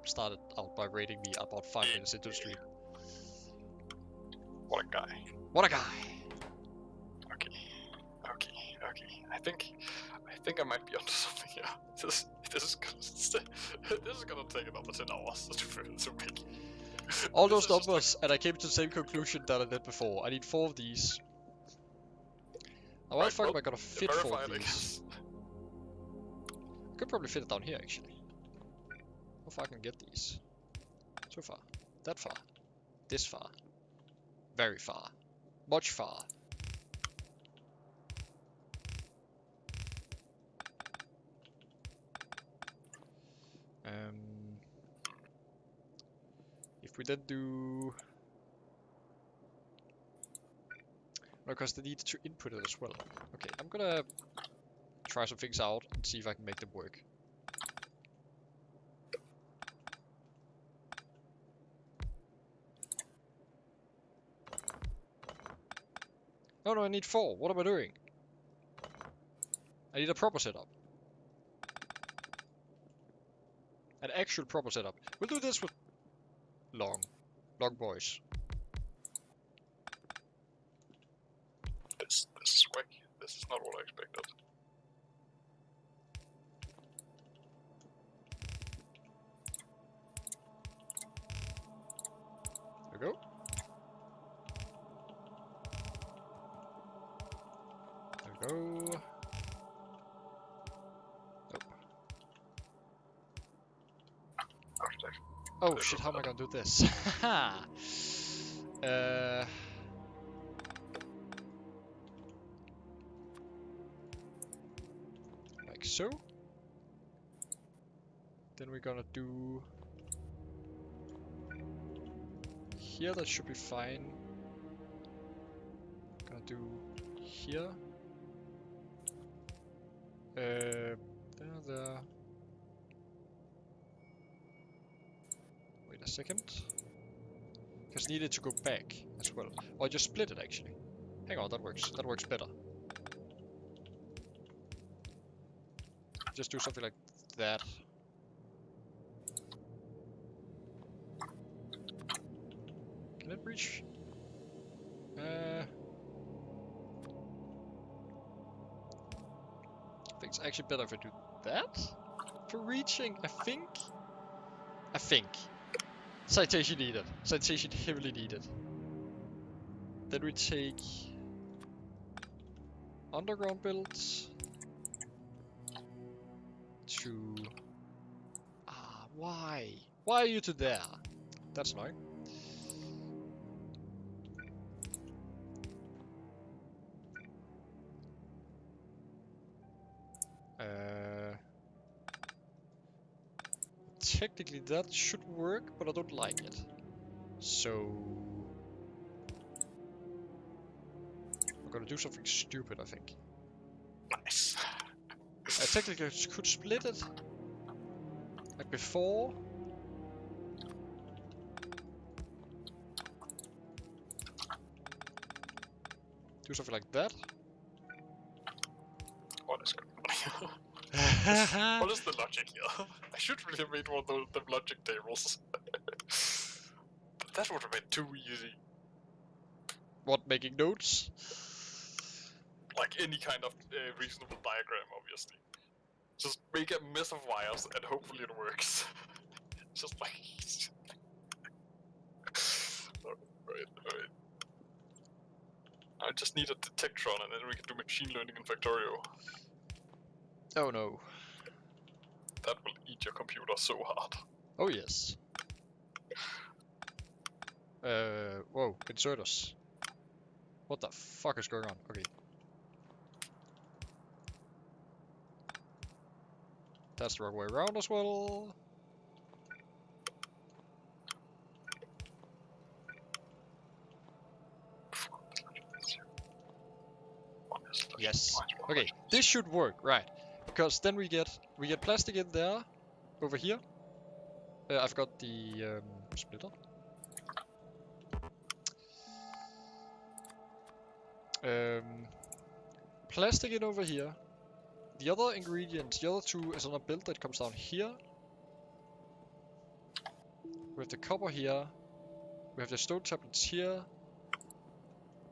started out by rating me about 5 minutes into the stream. What a guy. What a guy! Okay. I think I might be onto something here. This is gonna take another 10 hours to make. All those numbers, and I came to the same conclusion that I did before. I need 4 of these. Now, where the fuck am I gonna fit 4 of these? I could probably fit it down here, actually. How far I can get these? So far. That far. This far. Very far. Much far. If we then do... Because they need to input it as well. Okay, I'm gonna try some things out and see if I can make them work. No, I need 4. What am I doing? I need a proper setup. An actual proper setup. We'll do this with long boys. This is whack. This is not what I expected. There we go. There we go. Nope. Oh shit, how am I gonna do this? Like so. Then we're gonna do... Here, that should be fine. Gonna do here. There. Wait a second. Because needed to go back as well. Or just split it actually. Hang on, that works. That works better. Just do something like that. Can it reach? I think it's actually better if I do that for reaching. I think. Citation needed. Citation heavily needed. Then we take underground builds to... why? Why are you to there? That's annoying. Technically that should work, but I don't like it. So... we're gonna do something stupid, I think. Nice. I technically could split it. Like before. Do something like that. What is going on? What is the logic here? I should really have made one of those logic tables. But that would have been too easy. What, making notes? Like any kind of reasonable diagram, obviously. Just make a mess of wires and hopefully it works. Just like... Alright. I just need a detectron and then we can do machine learning in Factorio. Oh no. That will eat your computer so hard. Oh yes. Whoa, inserters. What the fuck is going on? Okay. That's the wrong way around as well. Yes. Okay, this should work, right? Because then we get plastic in there, over here. I've got the splitter. Plastic in over here. The other ingredients, the other two is on a build that comes down here. We have the copper here. We have the stone tablets here.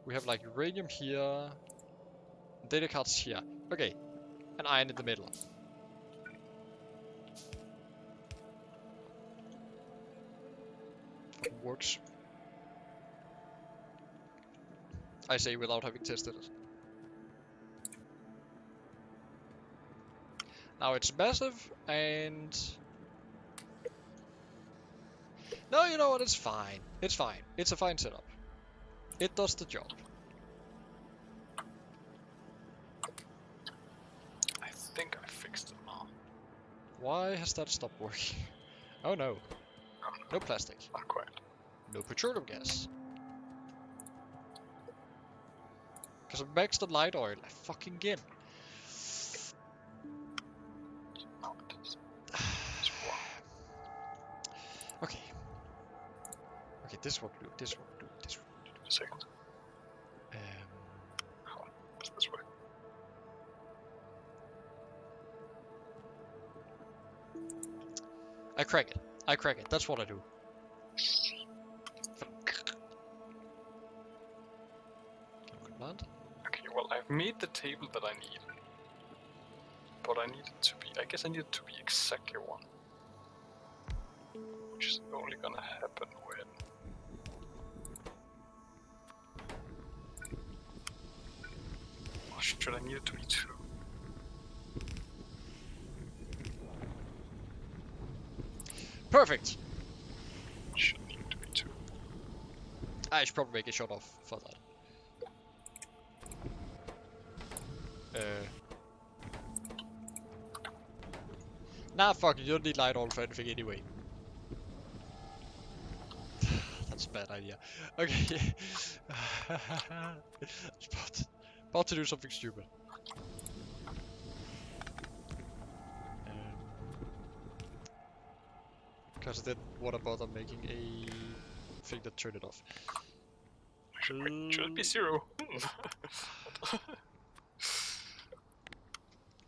We have like uranium here. And data cards here. Okay. And iron in the middle. Fucking works. I say without having tested it. Now it's massive and... No, you know what? It's fine. It's fine. It's a fine setup. It does the job. I think I fixed it now. Why has that stopped working? Oh no. No plastic. Not quite. No petroleum gas. Because I maxed the light oil fucking again. No, it is. It's wrong. Okay. Okay, this won't do. This won't do. This won't do. A second. How does this work? I crack it. I crack it. That's what I do. Command. Okay, well, I've made the table that I need. But I need it to be... I guess I need it to be exactly one. Which is only gonna happen when... Or should I need it to be two? Perfect! Should need it to be two. I should probably make a shot off for that. Nah, fuck it, you don't need light on for anything anyway. That's a bad idea. Okay. about to do something stupid. Because I didn't want to bother making a thing that turned it off. Should it be zero?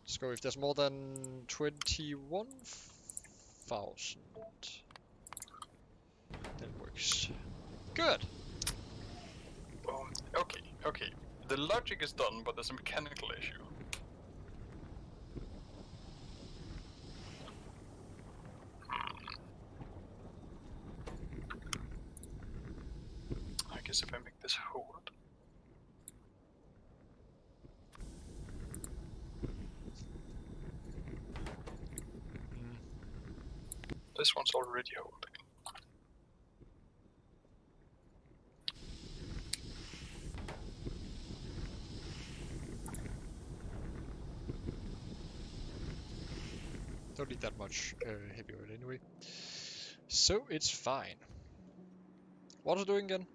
Let's go if there's more than 21,000. That works. Good! Okay. The logic is done, but there's a mechanical issue. I guess if I make this hold... This one's already holding. Don't need that much heavy oil anyway. So it's fine. What was I doing again?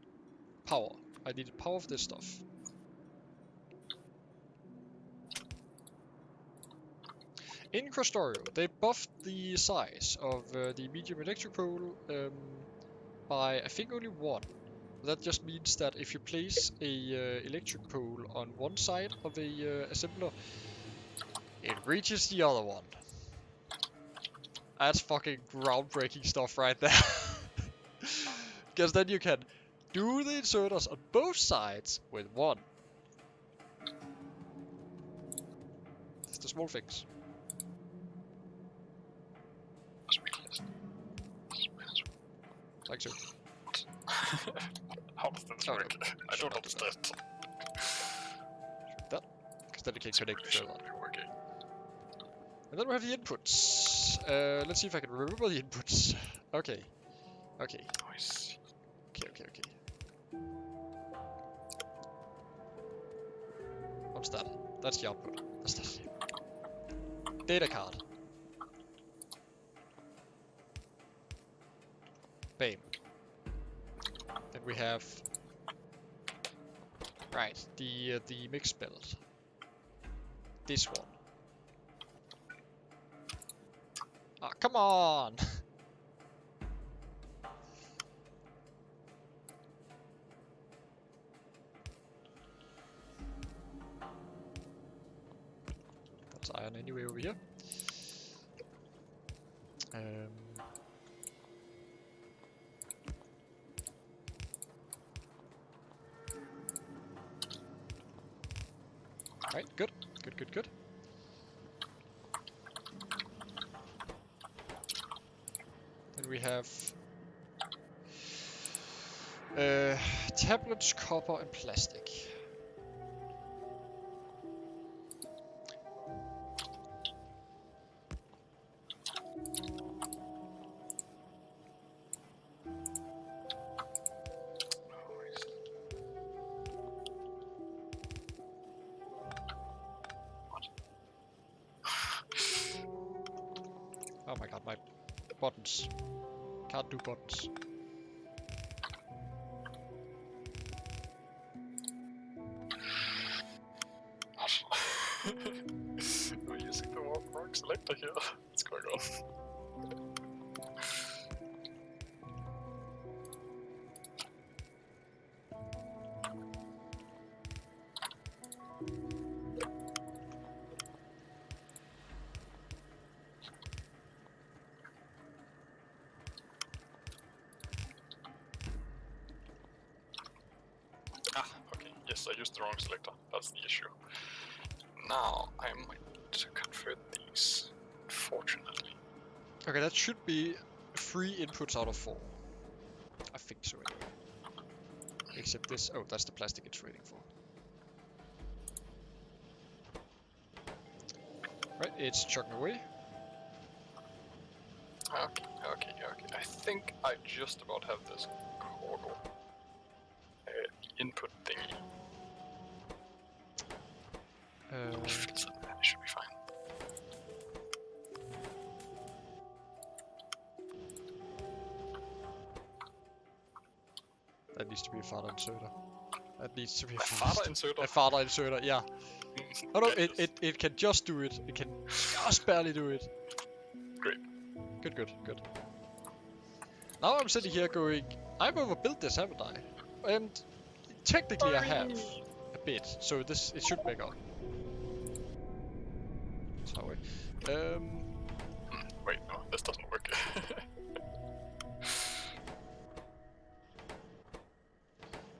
Power. I needed power of this stuff. In Krastorio, they buffed the size of the medium electric pole by I think only one. That just means that if you place a electric pole on one side of a assembler, it reaches the other one. That's fucking groundbreaking stuff right there. Because then you can do the inserters on both sides with one. It's the small things. Like so. How does this work? I don't understand. That. Because then you can connect further. Working. And then we have the inputs. Let's see if I can remember the inputs. Okay. Okay. Nice. Okay. What's that? That's the output. That's that. Data card. Bam. Then we have right the mix build. This one. Ah, come on! That's iron anyway over here. Right, good. Then we have tablets, copper, and plastic. Oh my god, my buttons. Can't do buttons. We're using the wrong selector here. What's going on? Okay. Yes, I used the wrong selector. That's the issue. Now I might convert these, unfortunately. Okay, that should be 3 inputs out of 4. I think so anyway. Except this. Oh, that's the plastic it's waiting for. Right, it's chugging away. Okay. I think I just about have this corridor input thingy. Fix it, and it should be fine. That needs to be a father inserter. That needs to be a father inserter? A father inserter, yeah. Oh no, it can just do it. It can just barely do it. Great. Good. Now I'm sitting here going, I've overbuilt this, haven't I? And technically I have a bit, so it should make up. Sorry. Wait, no, this doesn't work.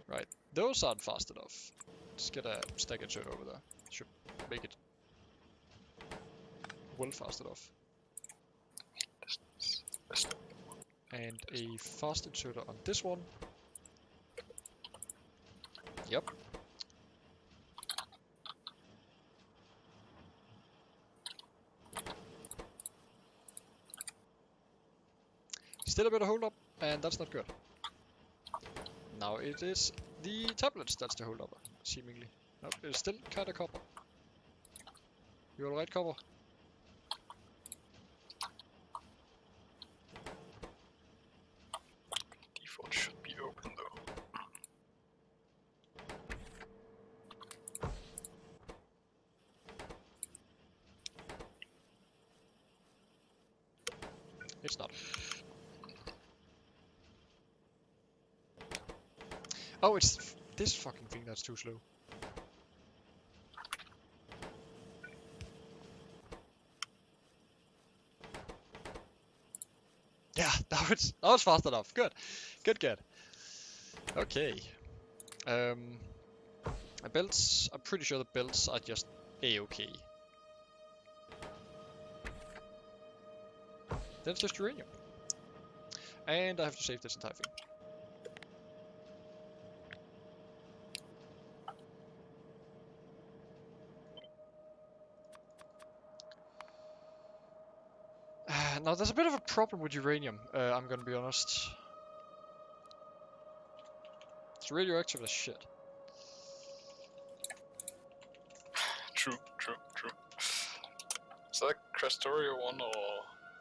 Right, those aren't fast enough. Let's get a stack insert over there. Should make it well fast enough. And a fast inserter on this one. Yep. Still a bit of hold up, and that's not good. Now it is the tablets that's the hold up, seemingly. Nope, it's still kinda copper. You alright, copper? Default should be open though. It's not. Oh, it's this fucking thing that's too slow. that was fast enough. Good. Good. Okay. The belts, I'm pretty sure the belts are just A-okay. Then it's just uranium. And I have to save this entire thing. Now there's a bit of a problem with uranium, I'm gonna be honest. It's radioactive as shit. True. Is that Krastorio one or?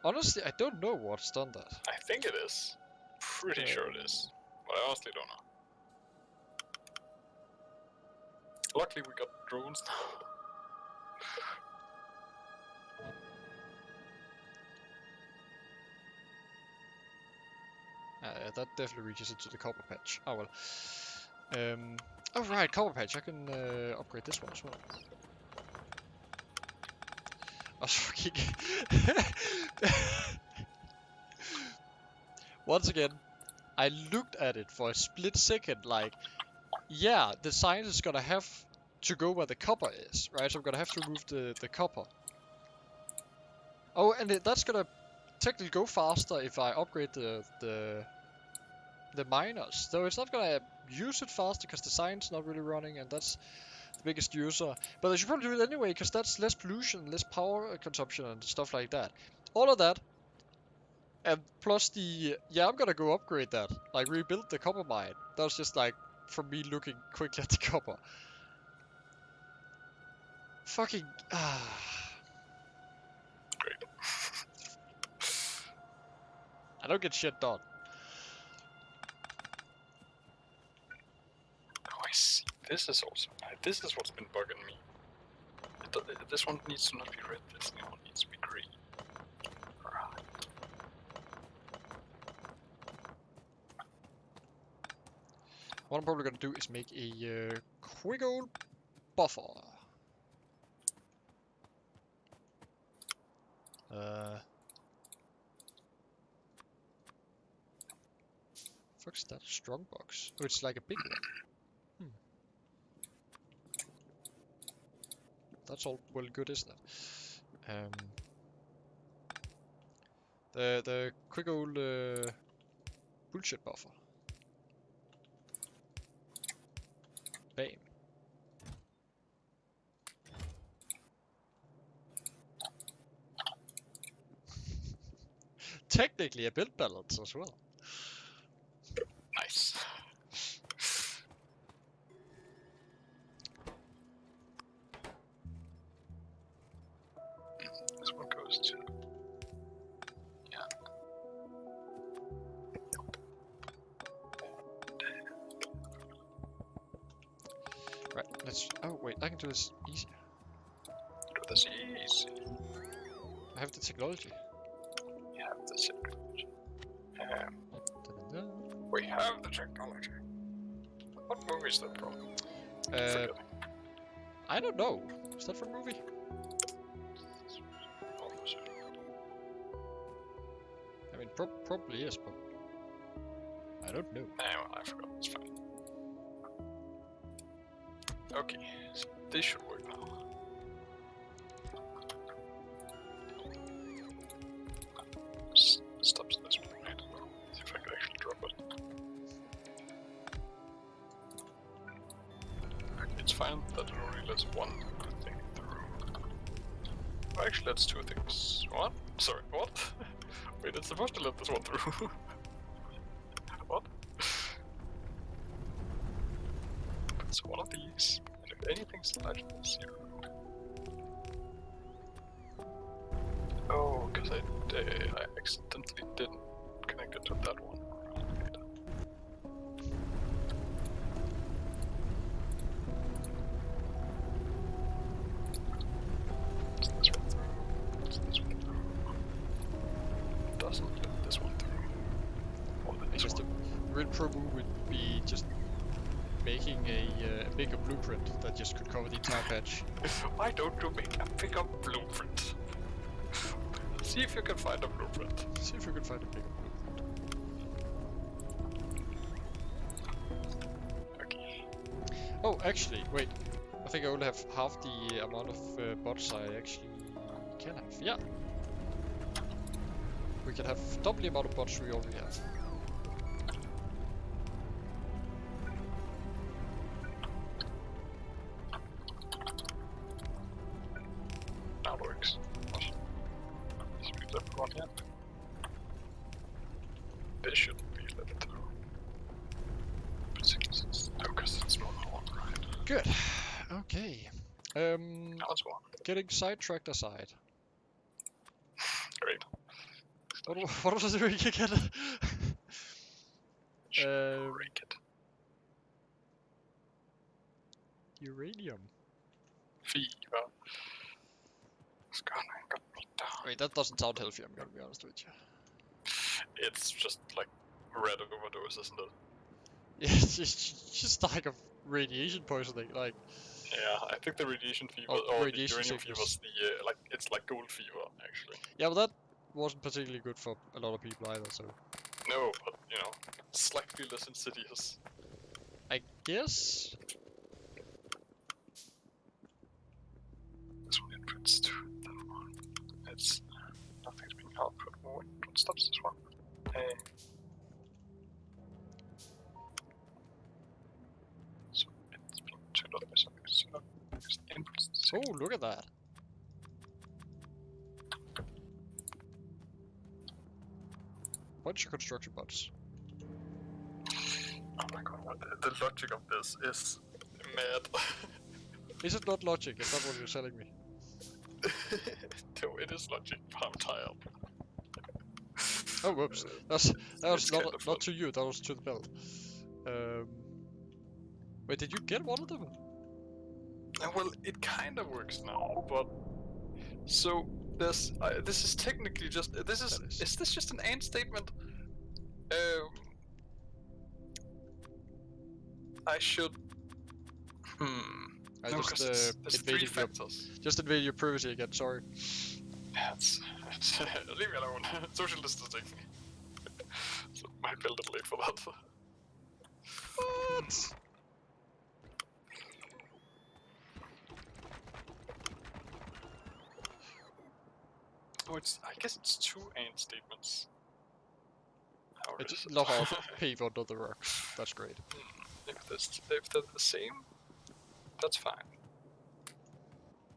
Honestly, I don't know what's done that. I think it is. Pretty sure it is, but I honestly don't know. Luckily, we got drones now. That definitely reaches into the copper patch. Oh well. Oh right, copper patch. I can upgrade this one as well. I was fucking. Once again, I looked at it for a split second, like, yeah, the science is gonna have to go where the copper is, right? So I'm gonna have to remove the copper. Oh, and that's gonna technically go faster if I upgrade the miners. So it's not gonna use it faster because the science not really running, and that's the biggest user. But I should probably do it anyway because that's less pollution, less power consumption, and stuff like that. All of that. And plus the, yeah, I'm gonna go upgrade that, like rebuild the copper mine. That was just like, from me looking quickly at the copper. Fucking, Great. I don't get shit done. Oh, I see. This is also, this is what's been bugging me. This one needs to not be red, this one needs to be green. Right. What I'm probably gonna do is make a quick old buffer. Fuck's that? Strong box. Oh, it's like a big one. That's all well good, isn't it? The quick old bullshit buffer. Bam. Technically a build balance as well. Nice. This one goes to... Yeah. Right, let's... Oh, wait, I can do this easier. Do this easy. I have the technology. You have the technology. Da-da-da. We have the technology. What movie is that from? I don't know. Is that from a movie? I mean, probably is, but I don't know. Anyway, I forgot. It's fine. Okay, so this should work now. Stops this one, right? See if I can actually drop it. It's fine that it only lets one thing through. Oh, actually, that's two things. What? Sorry, what? Wait, it's supposed to let this one through. What? It's one of these. And if anything's larger than 0. Oh, because I accidentally didn't connect it to that one. Is this one through? Is this one through? Doesn't let this one through. Or this Just one. a real pro move would be just making a bigger blueprint that just could cover the entire patch. Why don't you make a bigger blueprint? See if you can find a blueprint. See if you can find a bigger blueprint. Oh, actually, wait. I think I only have half the amount of bots I actually can have. Yeah. We can have double the amount of bots we already have. Now it works. Speed up one here. This shouldn't be lit through. But no, because it's more than one, right? Good. Okay. Now it's one. Getting sidetracked aside. Great. What was it again? Break it. Uranium. Fever. It's gonna got me down. Wait, that doesn't sound healthy, I'm gonna be honest with you. It's just like red overdose, isn't it? Yeah, it's just like of radiation poisoning, like... Yeah, I think the radiation fever Oh, or radiation the uranium sickness. fever is the like it's like gold fever actually. Yeah, but that wasn't particularly good for a lot of people either, so... No, but you know, slightly less insidious. I guess... This one inputs to that one. It's nothing's being output. What stops this one? So it's being turned on by something. So it's the inputs. Oh, look at that. Bunch of construction bots. Oh my god, the logic of this is mad. Is it not logic? Is that what you're telling me? No, it is logic, but I'm tired. Oh, whoops. That was not to to you, that was to the belt. Wait, did you get one of them? well, it kind of works now, but so this is technically just is this just an AND statement? I should. I No, just 'cause there's three invaded your factors. invaded your privacy again. Sorry. Yeah, leave me alone. Social distancing. So might be a little late for that. What? Oh, I guess it's two AND statements. How I is just it? love how pave under the rock. That's great. If they're the same, that's fine.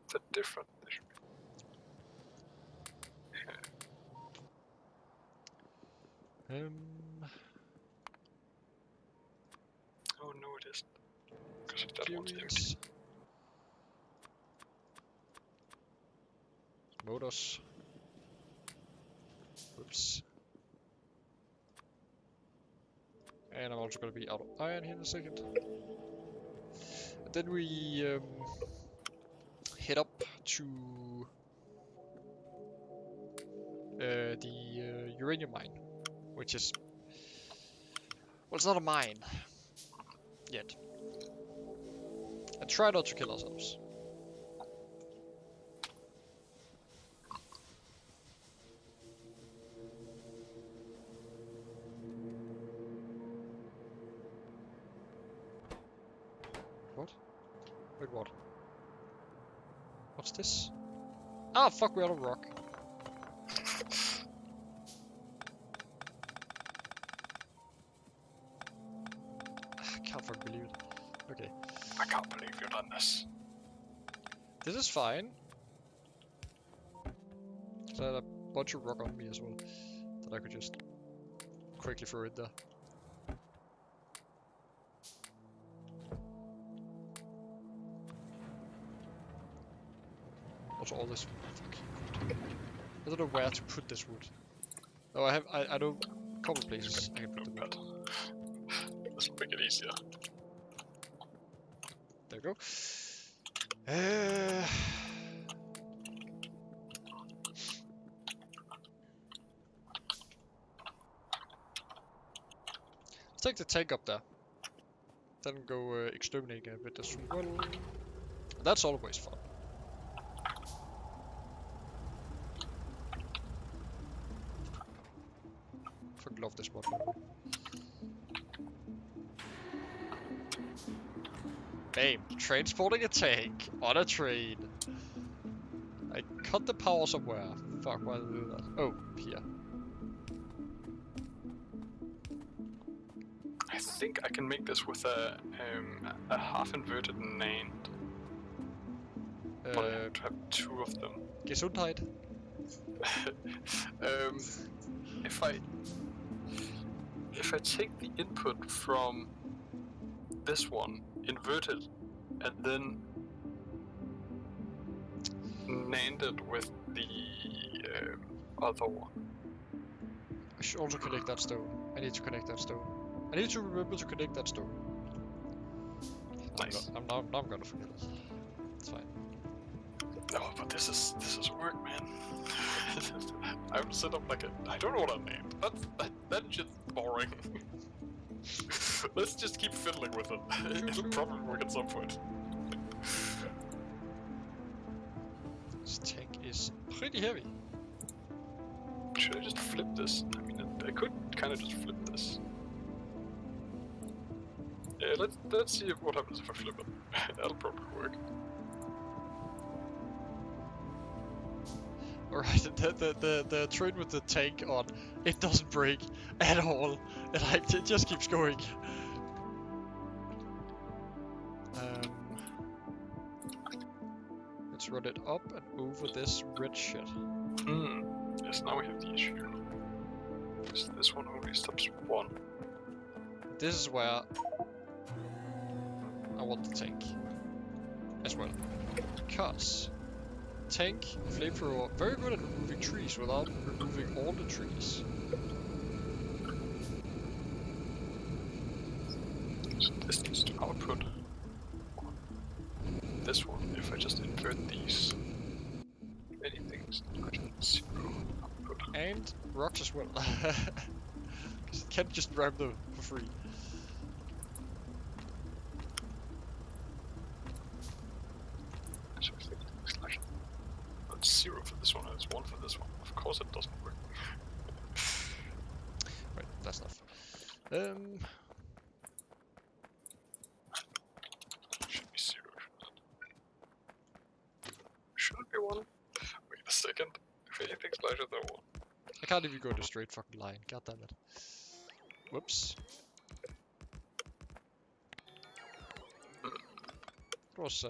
If they're different, they should be. Oh no, it isn't. Because if that one's empty. Curious. Motors. Oops. And I'm also gonna be out of iron here in a second. And then we head up to the uranium mine, which is, well, it's not a mine yet. And try not to kill ourselves. What? Wait, what? What's this? Ah, fuck, we're out of rock. I can't fucking believe it. Okay. I can't believe you've done this. This is fine. So I had a bunch of rock on me as well that I could just quickly throw in there. Also all this fucking wood. I don't know where to put this wood. Oh, I know a couple places I can put the wood. This will make it easier. There we go. Let's take the tank up there. Then go exterminating a bit as well. That's always fun. Fucking love this mod. Bam. Transporting a tank on a train. I cut the power somewhere. Fuck, why did I do that? Oh, here. I think I can make this with a half-inverted NAND. But I have to have 2 of them. Gesundheit. If I take the input from this one, invert it, and then NAND it with the other one. I should also connect that stone. I need to connect that stone. I need to remember to connect that stone. Nice. I'm gonna forget it. It's fine. No, but this is work, man. I'm set up like I don't know what I named. That's just boring. Let's just keep fiddling with it. It'll probably work at some point. This tank is pretty heavy. Should I just flip this? I mean, I could kind of just flip this. Yeah, let's see what happens if I flip it. That'll probably work. Alright, the train with the tank on, it doesn't break at all. It just keeps going. Let's run it up and over this red shit. Yes, now we have the issue. This one only stops 1. This is where I want the tank as well. Because tank, flamethrower, very good at removing trees without removing all the trees. So this needs to output this one. If I just invert these, many things I 0 output. And rocks as well. Because it can't just grab them for free. So I think it's like that's 0 for this one and it's 1 for this one. Of course it doesn't work. Right, that's enough. Should be 0, shouldn't it? Should it be 1? Wait a second. If anything's larger than 1. I can't even go in a straight fucking line. God damn it. Whoops. It was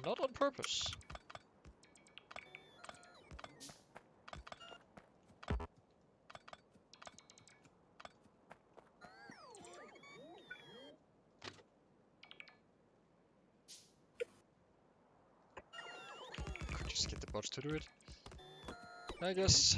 not on purpose. Could just get the bots to do it. I guess.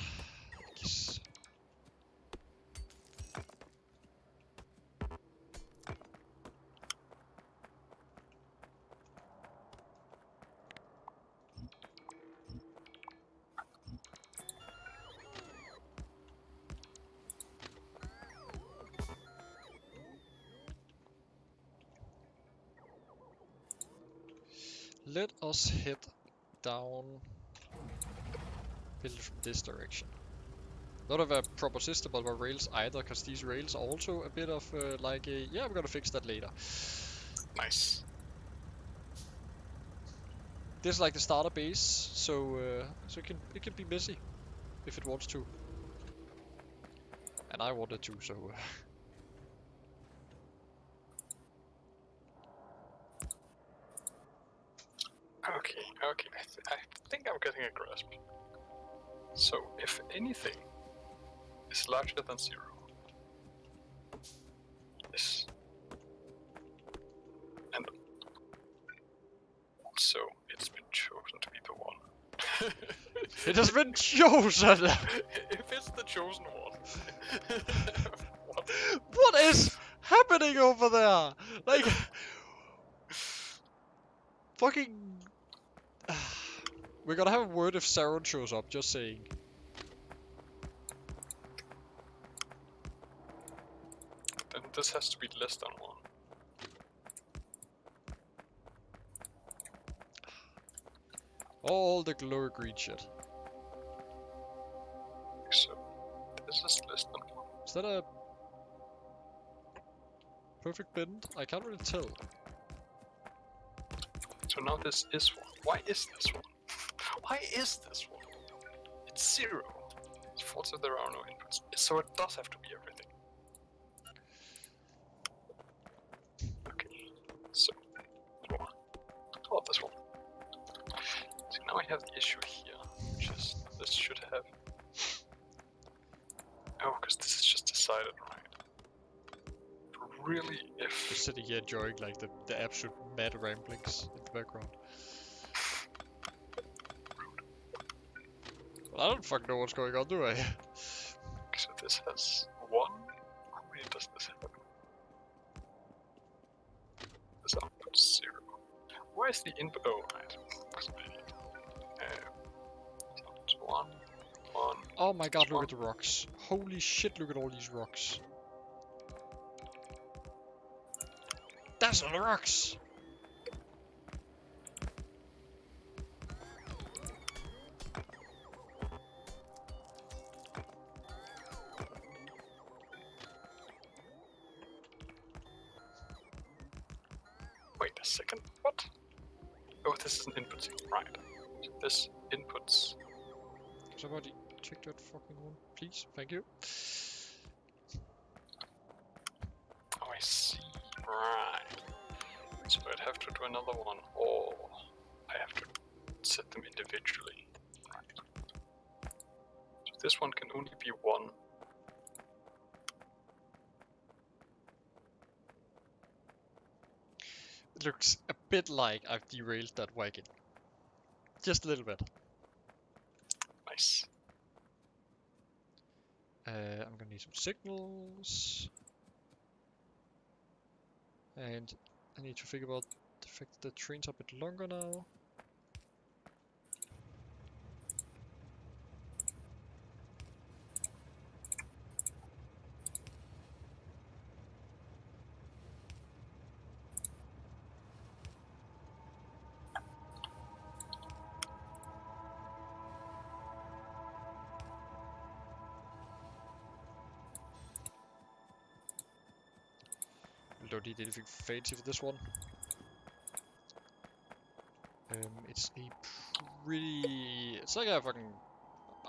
Let us head down, build from this direction. Not of a proper system of rails either, because these rails are also a bit of like a, yeah, we're gonna fix that later. Nice. This is like the starter base, so it can be messy if it wants to, and I want it to, so. Okay. I think I'm getting a grasp. So, if anything is larger than 0, this, and so it's been chosen to be the one. It has been chosen! If it's the chosen one. What is happening over there? Like, fucking. We're gonna have a word if Sauron shows up, just saying. Then this has to be less than 1. All the glory green shit. So, this is less than 1. Is that a perfect bend? I can't really tell. So now this is one. Why is this one? Why is this one? It's 0. It's false if there are no inputs. So it does have to be everything. Okay, so one. Oh, this one. So now I have the issue here, which is this should have. Oh, because this is just decided, right? Really, if Just sitting here enjoying like the absolute mad ramblings in the background. Well, I don't fucking know what's going on, do I? so this has 1. How many does this have? This output 0. Why is the input? Oh, right. So it's 1, 1. Oh my god, look at the rocks. Holy shit, look at all these rocks. That's all the rocks! Wait a second. What? Oh, this is an input signal. Right. So this inputs. Somebody check that fucking one, please. Thank you. Oh, I see. Right. So I'd have to do another one, or I have to set them individually. Right. So this one can only be 1. It looks a bit like I've derailed that wagon. Just a little bit. Nice. I'm gonna need some signals. And I need to figure out the fact that the trains are a bit longer now. We don't need anything fancy for this one. It's a pretty... It's like a fucking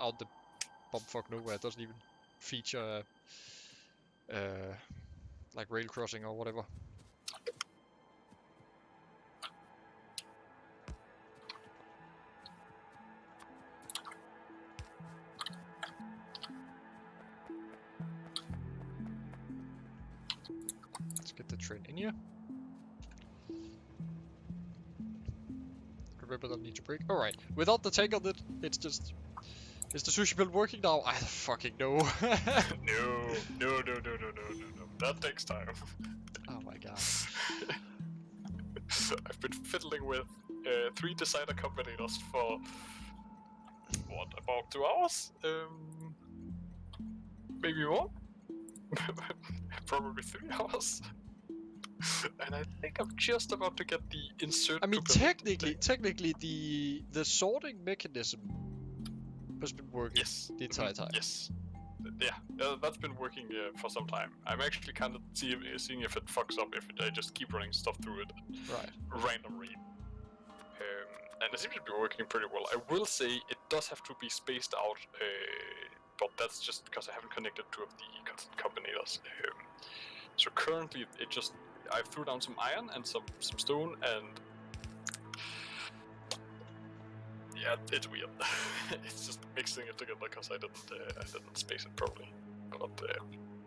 out the bumfuck nowhere. It doesn't even feature like rail crossing or whatever. Let's get the train in here. Remember that I need to brake. Alright, without the tank on it, it's just... Is the sushi build working now? I don't fucking know. No. That takes time. Oh my god. I've been fiddling with 3 decider combinators for what, about 2 hours? Maybe more? Probably 3 hours. And I think I'm just about to get the insert. I mean, technically, the sorting mechanism has been working the entire time. Yes. Yeah, that's been working for some time. I'm actually kind of seeing if it fucks up if I just keep running stuff through it. Right. Randomly. And it seems to be working pretty well. I will say it does have to be spaced out, but that's just because I haven't connected 2 of the combinators. So currently it just... I threw down some iron and some stone, and yeah, it's weird. It's just mixing it together because I didn't space it properly. But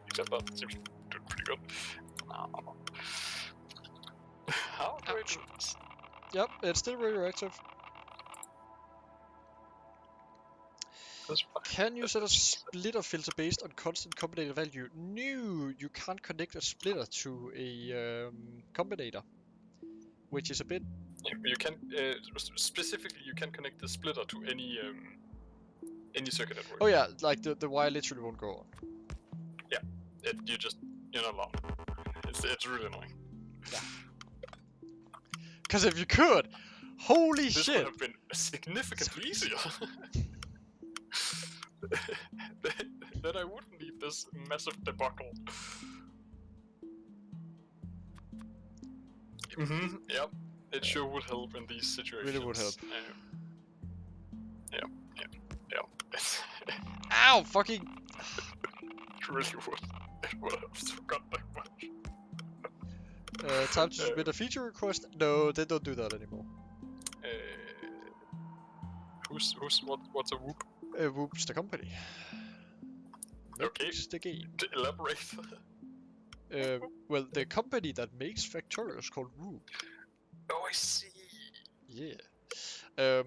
except that it seems to do pretty good. How do I do this? Yep, it's still radioactive. Can you set a splitter filter based on constant combinator value? No, you can't connect a splitter to a combinator, which is a bit... You can specifically you can connect the splitter to any circuit network. Oh yeah, like the wire literally won't go on. Yeah, you're not allowed. It's really annoying. Yeah. Because if you could, holy this shit! Would have been significantly easier. Then I wouldn't need this massive debacle. Yep. It sure would help in these situations. Really would help. Yeah. Ow! Fucking. It really would. It would have so goddamn much. Time to submit a feature request. No, they don't do that anymore. What's a whoop? Whoops, the company. Okay. Makes the game. To elaborate. Well, the company that makes Factorio is called Whoop. Oh, I see. Yeah. Oh,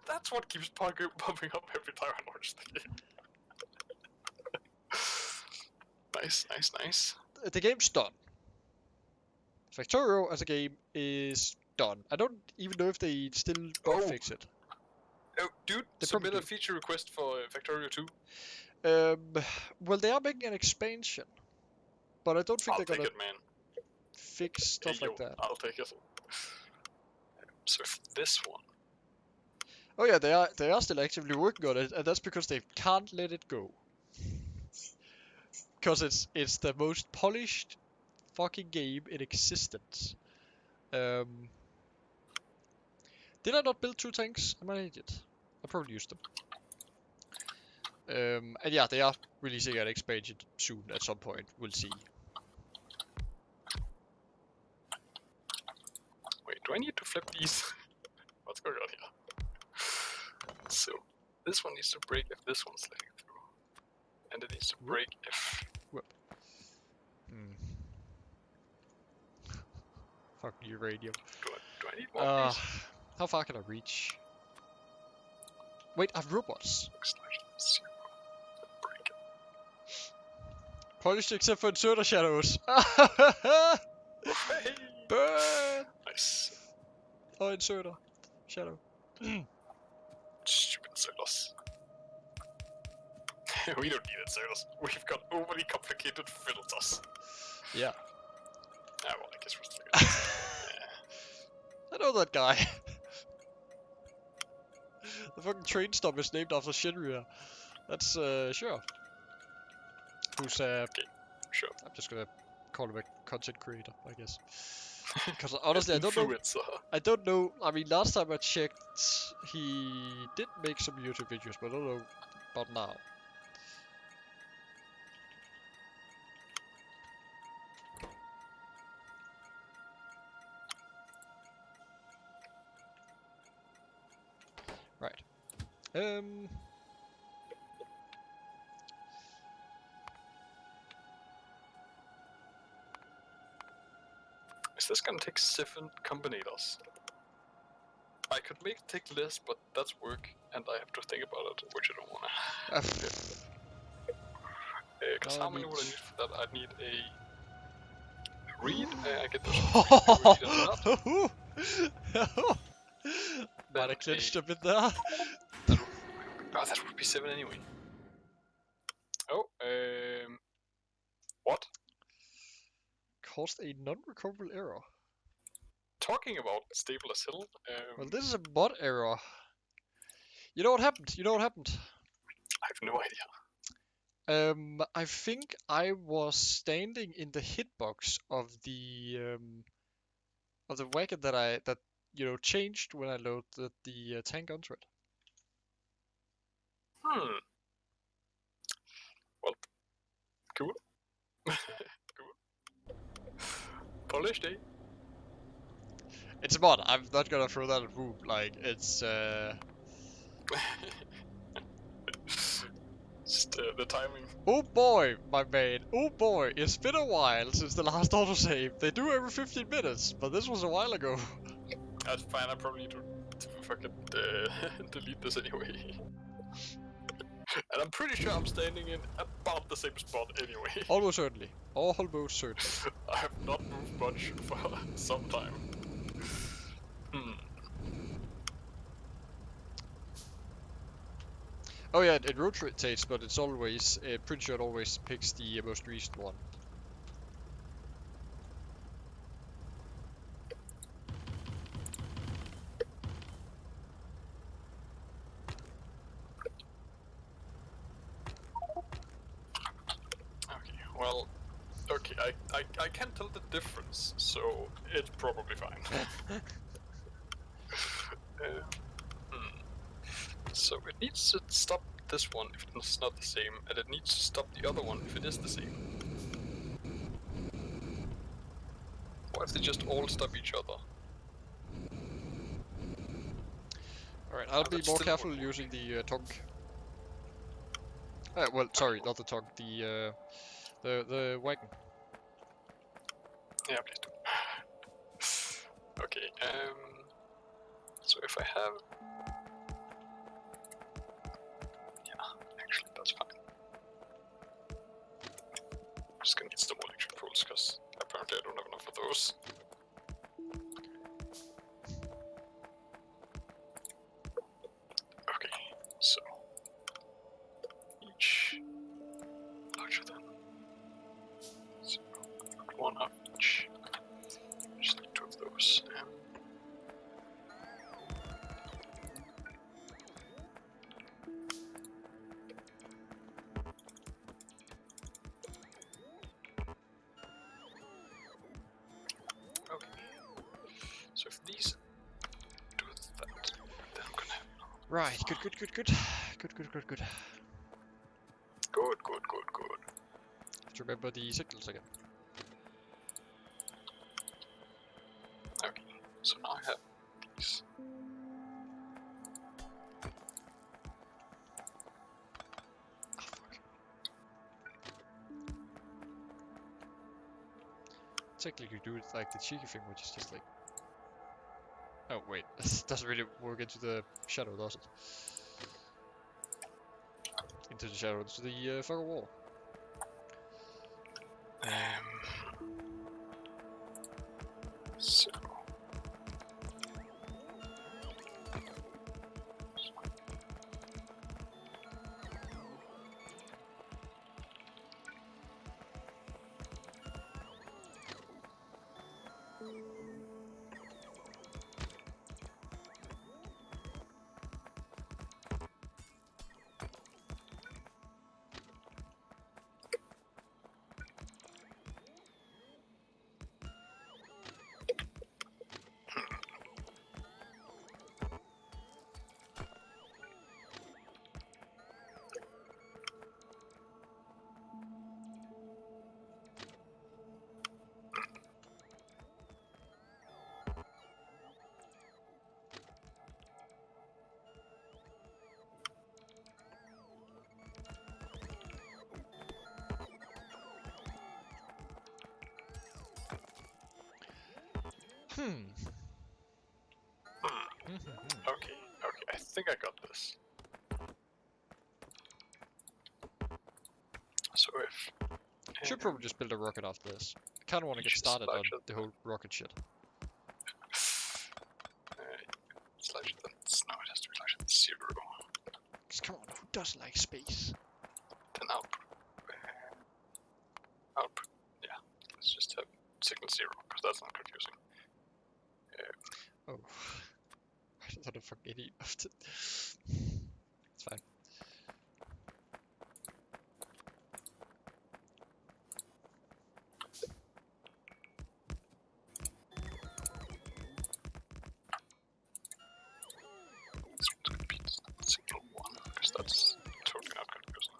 that's what keeps popping up every time I launch the game. Nice. The game's done. Factorio as a game is done. I don't even know if they still bug fix it. Oh, dude, They submit probably a do. feature request for Factorio 2. Well, they are making an expansion, but I don't think I'll they're take gonna it, man. fix stuff like that. I'll take it. So if this one. Oh yeah, they are still actively working on it, and that's because they can't let it go. Because it's the most polished fucking game in existence. Did I not build 2 tanks? Am I an idiot? I probably used them. And yeah, they are releasing an expansion soon at some point. We'll see. Wait, do I need to flip these? What's going on here? So, this one needs to break if this one's letting through. And it needs to break if... Fucking uranium. Do I need more of these? How far can I reach? Wait, I have robots. Looks like zero. Break it. Polished except for inserter shadows. Hey! Burn! Nice. Oh, inserter. Shadow. Stupid inserters. We don't need inserters. We've got overly complicated filters. Yeah. Ah, well, I guess we're still good. I know that guy. The fucking train stop is named after Shinria. That's, sure. Who's, Okay, sure. I'm just gonna call him a content creator, I guess. Because honestly, I don't know. I don't know. I mean, last time I checked, he did make some YouTube videos, but I don't know about now. Right. Is this gonna take 7 combinators? I could take less, but that's work, and I have to think about it, which I don't wanna. Because how many would I need for that? I'd need a read. I get those. Might have clinched a bit there. That would be 7 anyway. Oh, what? Caused a non-recoverable error. Talking about stable as hell. Well, this is a mod error. You know what happened? I have no idea. I think I was standing in the hitbox of the wagon that changed when I loaded the tank onto it. Well, cool. Cool. Polished, eh? It's a mod. I'm not gonna throw that at Whoop. Like, it's Just the timing. Oh boy, my man. Oh boy, it's been a while since the last autosave. They do every 15 minutes, but this was a while ago. That's fine, I probably need to fucking delete this anyway. And I'm pretty sure I'm standing in about the same spot anyway. Almost certainly. Almost certainly. I have not moved much for some time. Oh yeah, it rotates, but it's always, pretty sure it always picks the most recent one. Okay, well, okay, I can't tell the difference, so it's probably fine. So it needs to stop this one if it's not the same, and it needs to stop the other one if it is the same. Or if they just all stop each other. Alright, I'll be that's more still careful one. using the tonk. Well, sorry, not the tonk, the wagon. Yeah, please do. Okay, so if I have... Yeah, actually that's fine. I'm just gonna need some more electric poles, because apparently I don't have enough of those. Okay, so... Each... larger than... So, one of each. Just need two of those. Okay. So if these do that, then I'm gonna have... Right, good. Good. Good. Have to remember the signals again. Okay, so now I have these. Oh, fuck. Technically you do it like the cheeky thing, which is just like... Oh wait, this doesn't really work into the shadow, does it? Into the shadow, into the fucking wall. So... Okay, I think I got this. So if... Should probably just build a rocket after this. I kinda wanna get Each started on slasher. the whole rocket shit. Slash then... No, it has to be slash then 0. Cause come on, who does like space? Then output. Yeah, let's just have signal 0, because that's not confusing. Oh. I don't know fucking any of it. It's fine. This one's gonna be signal 1, because that's totally not confusing.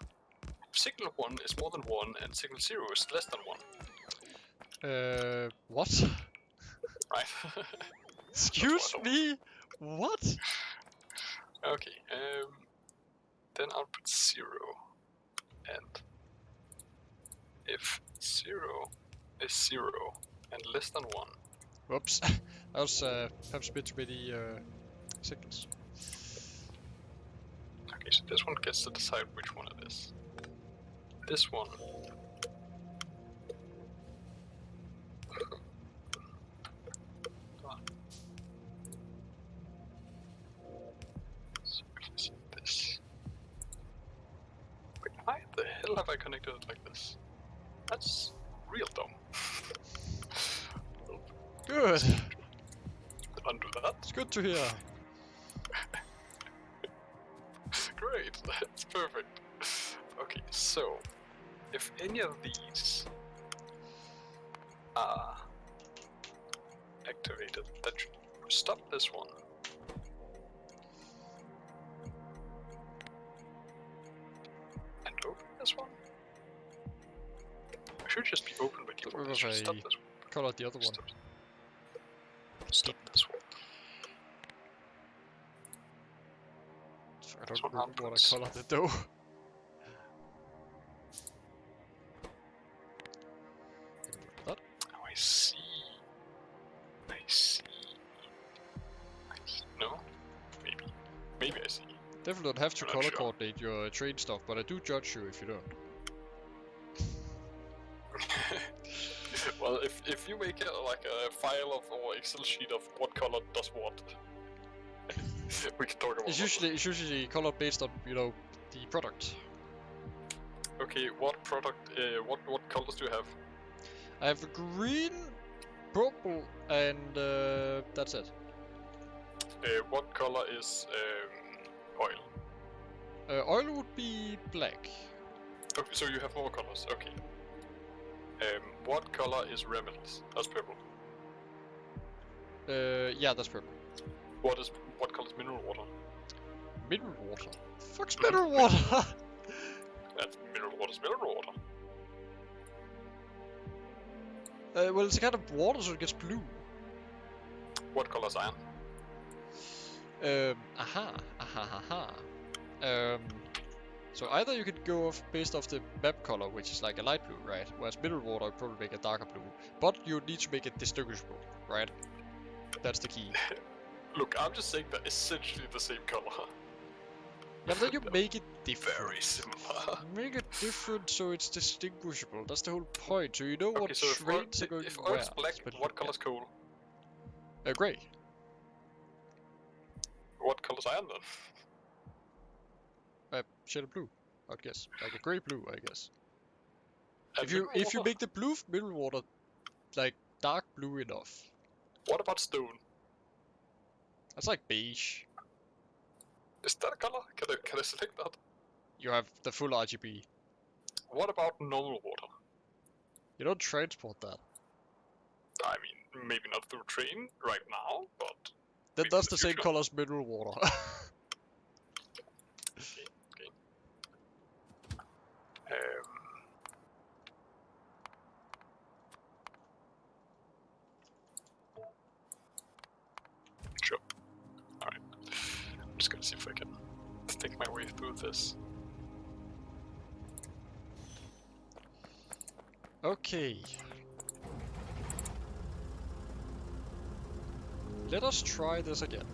If signal 1 is more than 1 and signal 0 is less than 1. What? Right? Excuse me? What? Okay, then output 0. And if 0 is 0 and less than 1. Whoops. That was perhaps a bit too many signals. Okay, so this one gets to decide which one it is. This one. So if I see this. Wait, why the hell have I connected it like this? That's real dumb. Good. Undo that. It's good to hear. Great, that's perfect. Okay, so if any of these are activated, that should stop this one. What if I color the other one? Stop this one. I don't remember what I colored it though. That? Oh, I see. I see. No? Maybe. Maybe I see. Definitely don't have to I'm not color sure. coordinate your train stuff, but I do judge you if you don't. Well, if you make like a file of or Excel sheet of what color does what, we can talk about It's that. usually colored based on, you know, the product. Okay, what product? What colors do you have? I have green, purple, and that's it. What color is oil? Oil would be black. Okay, so you have more colors. Okay. What color is remedies? That's purple. Yeah, that's purple. What color is mineral water? Mineral water. Fuck's mineral water? That's mineral water. Mineral water. Well, it's a kind of water, so it gets blue. What color is iron? So either you could go off based off the map color, which is like a light blue, right? Whereas mineral water would probably make a darker blue. But you need to make it distinguishable, right? That's the key. Look, I'm just saying they're essentially the same color. Yeah, but then you make it different. Very similar. Make it different so it's distinguishable. That's the whole point. So you know what so trains are going if to wear. oil's black, what color's coal? Grey. What color's iron then? Shade of blue, I'd guess. Like a grey blue, I guess. And If you make the blue mineral water like dark blue enough. What about stone? That's like beige. Is that a color? Can I select that? You have the full RGB. What about normal water? You don't transport that. I mean, maybe not through train right now, but... Then that's the same color as mineral water. Okay. Sure. Alright. I'm just gonna see if I can think my way through this. Okay. Let us try this again.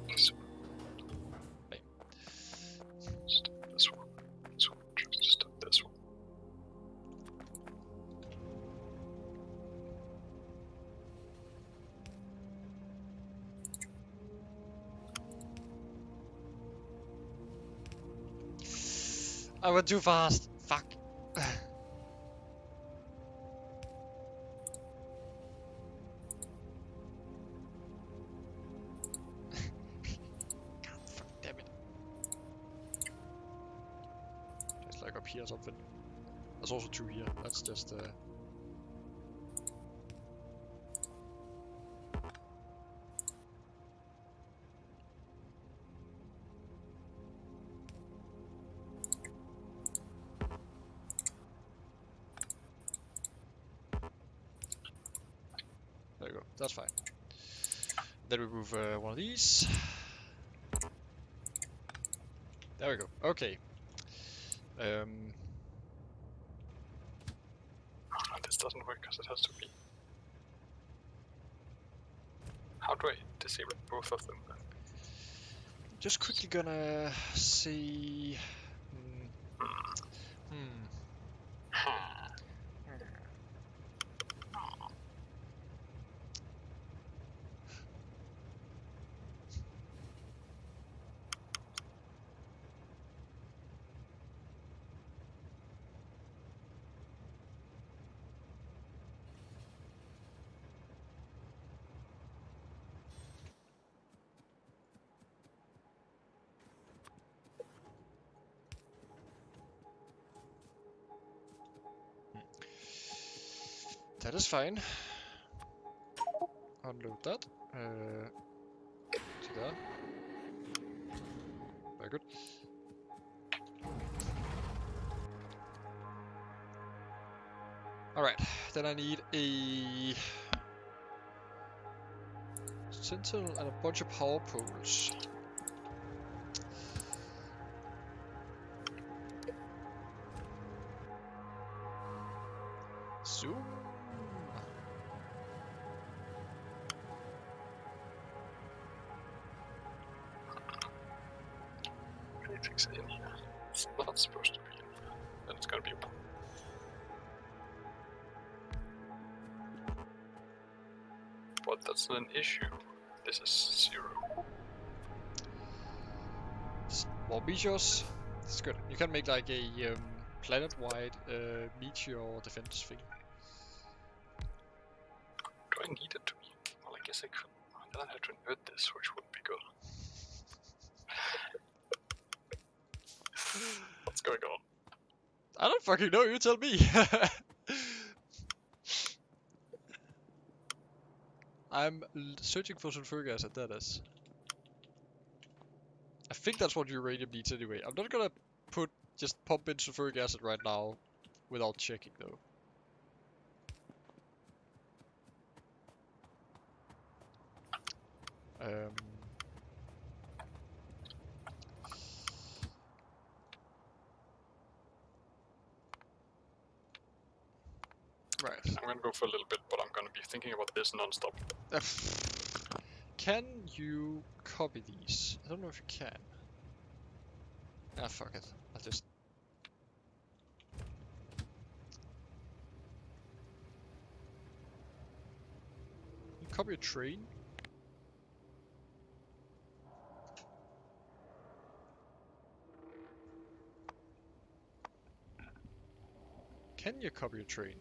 This one. This one. Just this one. I went too fast. Fuck. God, fuck, damn it. Just like up here or something. There's also two here. That's just There you go. That's fine. Then we move one of these. There we go. Okay. Oh, this doesn't work because it has to be. How do I disable both of them then? Just quickly gonna see. That is fine. Unload that. So Nothing there. Very good. Alright, then I need a sentinel and a bunch of power poles. Zoom. Anything's in here. It's not supposed to be in here. And it's gonna be one. But that's not an issue. This is 0. More meteors. It's good. You can make like a planet-wide meteor defense thing. Do I need it to be? Well, I guess I could. Then I have to invert this, which wouldn't be good. What's going on? I don't fucking know, you tell me. I'm searching for sulfuric acid, that is. I think that's what uranium needs anyway. I'm not gonna just pump in sulfuric acid right now without checking though. Right. I'm gonna go for a little bit, but I'm gonna be thinking about this non-stop. Can you copy these? I don't know if you can. Ah, fuck it. I'll just... You copy a train? Can you copy a train?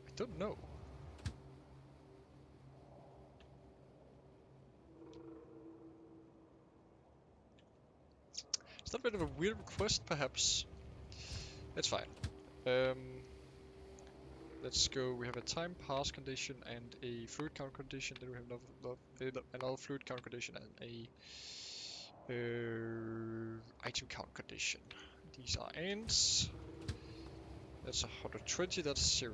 I don't know. Is that a bit of a weird request, perhaps? It's fine. Let's go. We have a time pass condition and a fluid count condition. Then we have another fluid count condition and a item count condition. These are ants. That's 120. That's 0.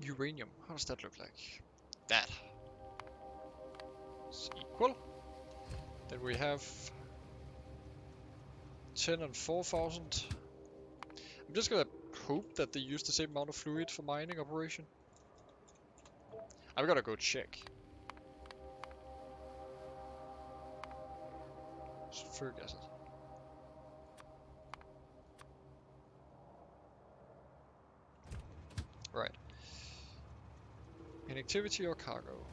Uranium. How does that look like? That. It's equal. Then we have 10 and 4,000. I'm just gonna hope that they use the same amount of fluid for mining operation. I'm gonna go check. Sulfuric acid. Right. Inactivity or cargo?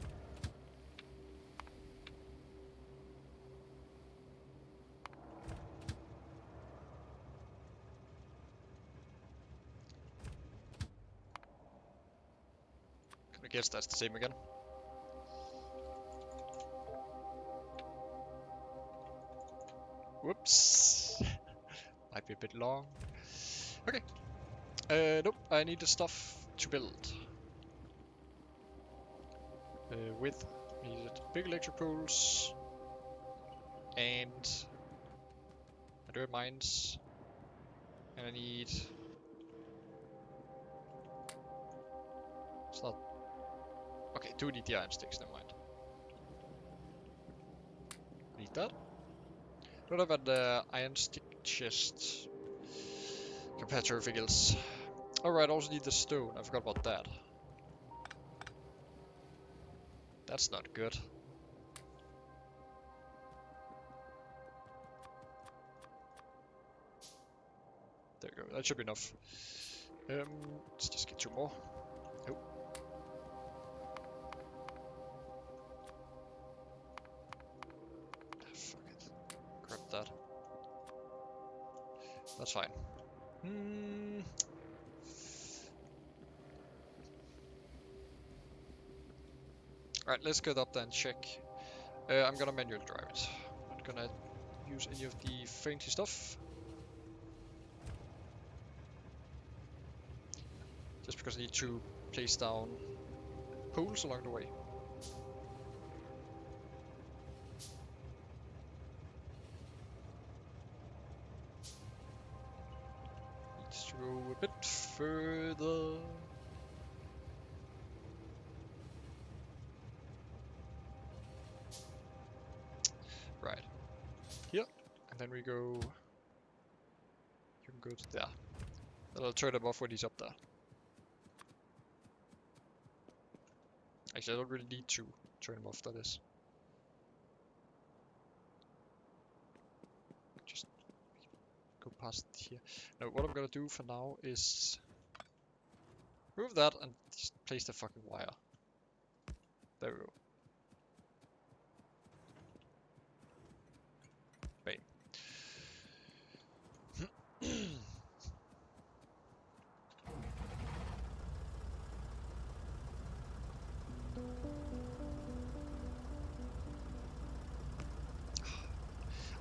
I guess that's the same again. Whoops. Might be a bit long. Okay. Nope. I need the stuff to build. With needed big electric poles and dirt mines, and I need. It's not. Okay, do need the iron sticks. Never mind. Need that. Don't have an iron stick chest compared to everything else. Alright, also need the stone. I forgot about that. That's not good. There you go. That should be enough. Let's just get 2 more. Oh. Fuck it. Grab that. That's fine. Alright, let's get up there and check. I'm gonna manual drive it. Not gonna use any of the fancy stuff. because I need to place down poles along the way. Needs to go a bit further. Right. Here. And then we go... You can go to there. And I'll turn them off when he's up there. Actually, I don't really need to turn him off, that is. Just go past here. Now, what I'm gonna do for now is move that and just place the fucking wire. There we go. Bang.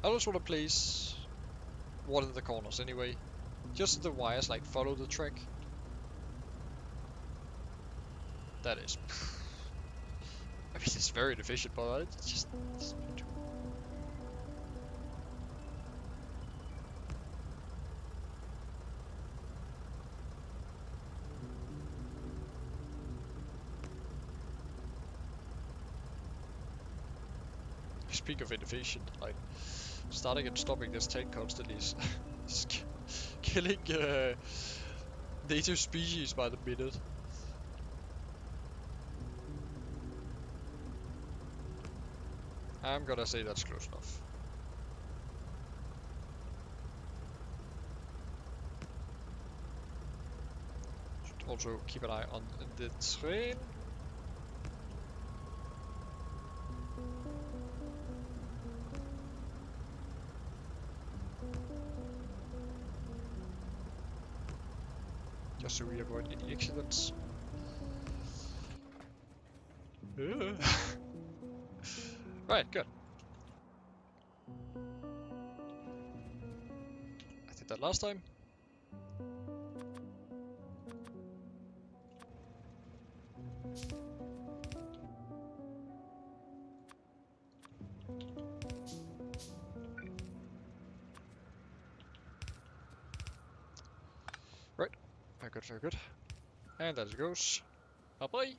I just want to place one in the corners anyway. Just so the wires like follow the track. That is. I mean, it's very inefficient, but it's just. Speak of inefficient, like starting and stopping this tank constantly is killing native species by the minute. I'm gonna say that's close enough. Should also keep an eye on the train. Just so we avoid any accidents. Right, good. I did that last time. Right, very good, very good. And there it goes. Bye-bye.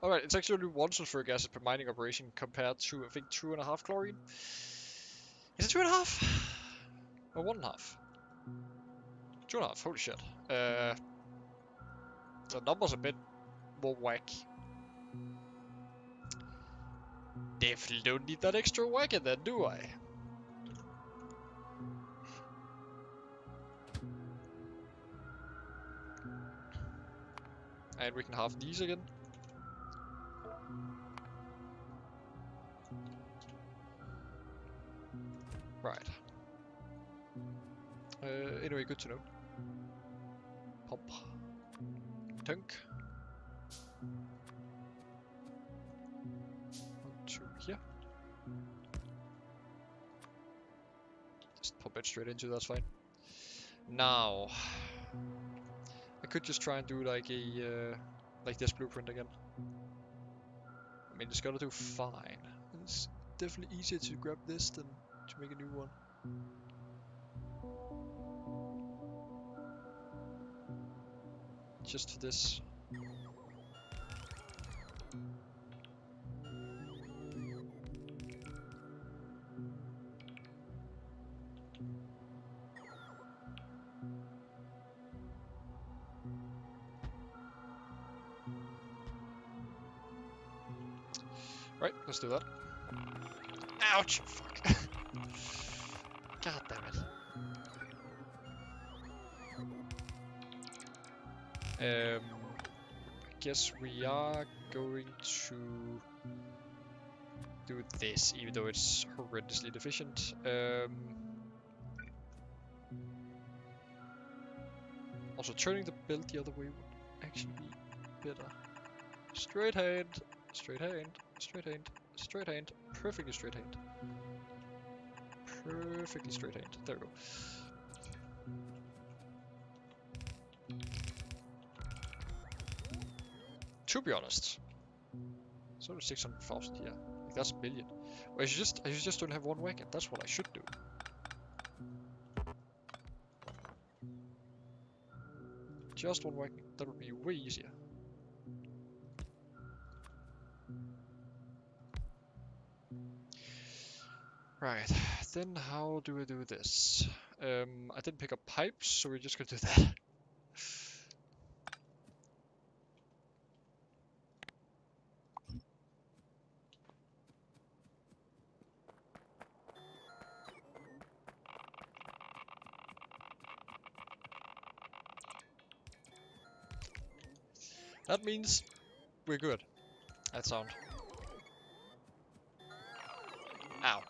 Alright, it's actually only 1 sulfuric acid per mining operation compared to, I think, 2.5 chlorine. Is it 2.5? Or 1.5? 2.5, holy shit. The number's a bit more whack. Definitely don't need that extra whack in there, do I? And we can halve these again. Right. Anyway, good to know. Pump. Tank. 1, 2 here. Just pump it straight into, that's fine. Now, I could just try and do like a like this blueprint again. I mean, it's gonna do fine. It's definitely easier to grab this than to make a new one. Just for this. Right, let's do that. Ouch! Fuck. God damn it. I guess we are going to do this, even though it's horrendously deficient. Also, turning the belt the other way would actually be better. Straight hand, straight hand, straight hand, straight hand, perfectly straight hand. Perfectly straight hand. There we go. To be honest, it's only 600,000 here. Like, that's a million. Well, I should just don't have one wagon. That's what I should do. Just one wagon. That would be way easier. Right, then how do I do this? I didn't pick up pipes, so we're just gonna do that. That means we're good. That sound. Ow.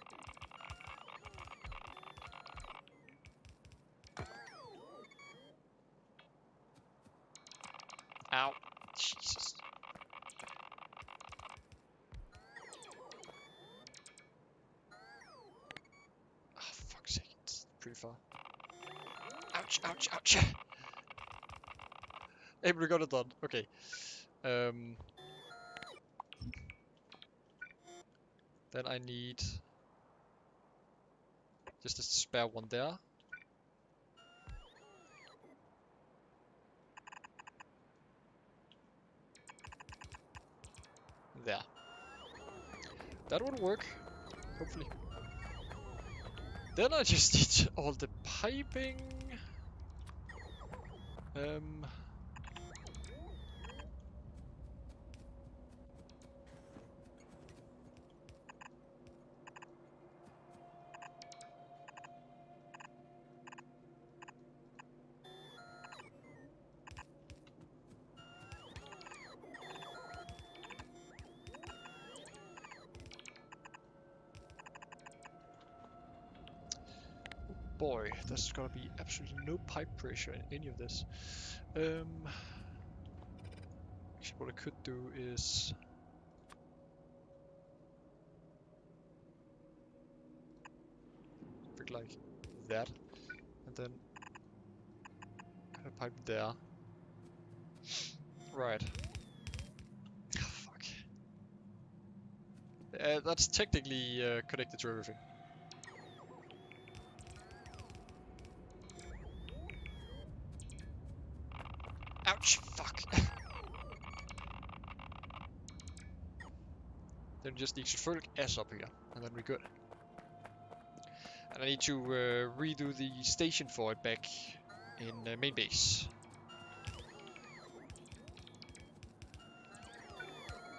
Ow. Jesus. Oh, fuck's sake. It's pretty far. Ouch, ouch, ouch. Hey, we got it done. Okay. Then I need just a spare one there. There. That would work. Hopefully. Then I just need all the piping. Boy, there's gonna be absolutely no pipe pressure in any of this. Actually, what I could do is pick like that, and then have a pipe there. Right. Fuck. That's technically connected to everything. Ouch! Fuck. Then just need to full S up here, and then we're good. And I need to redo the station for it back in main base.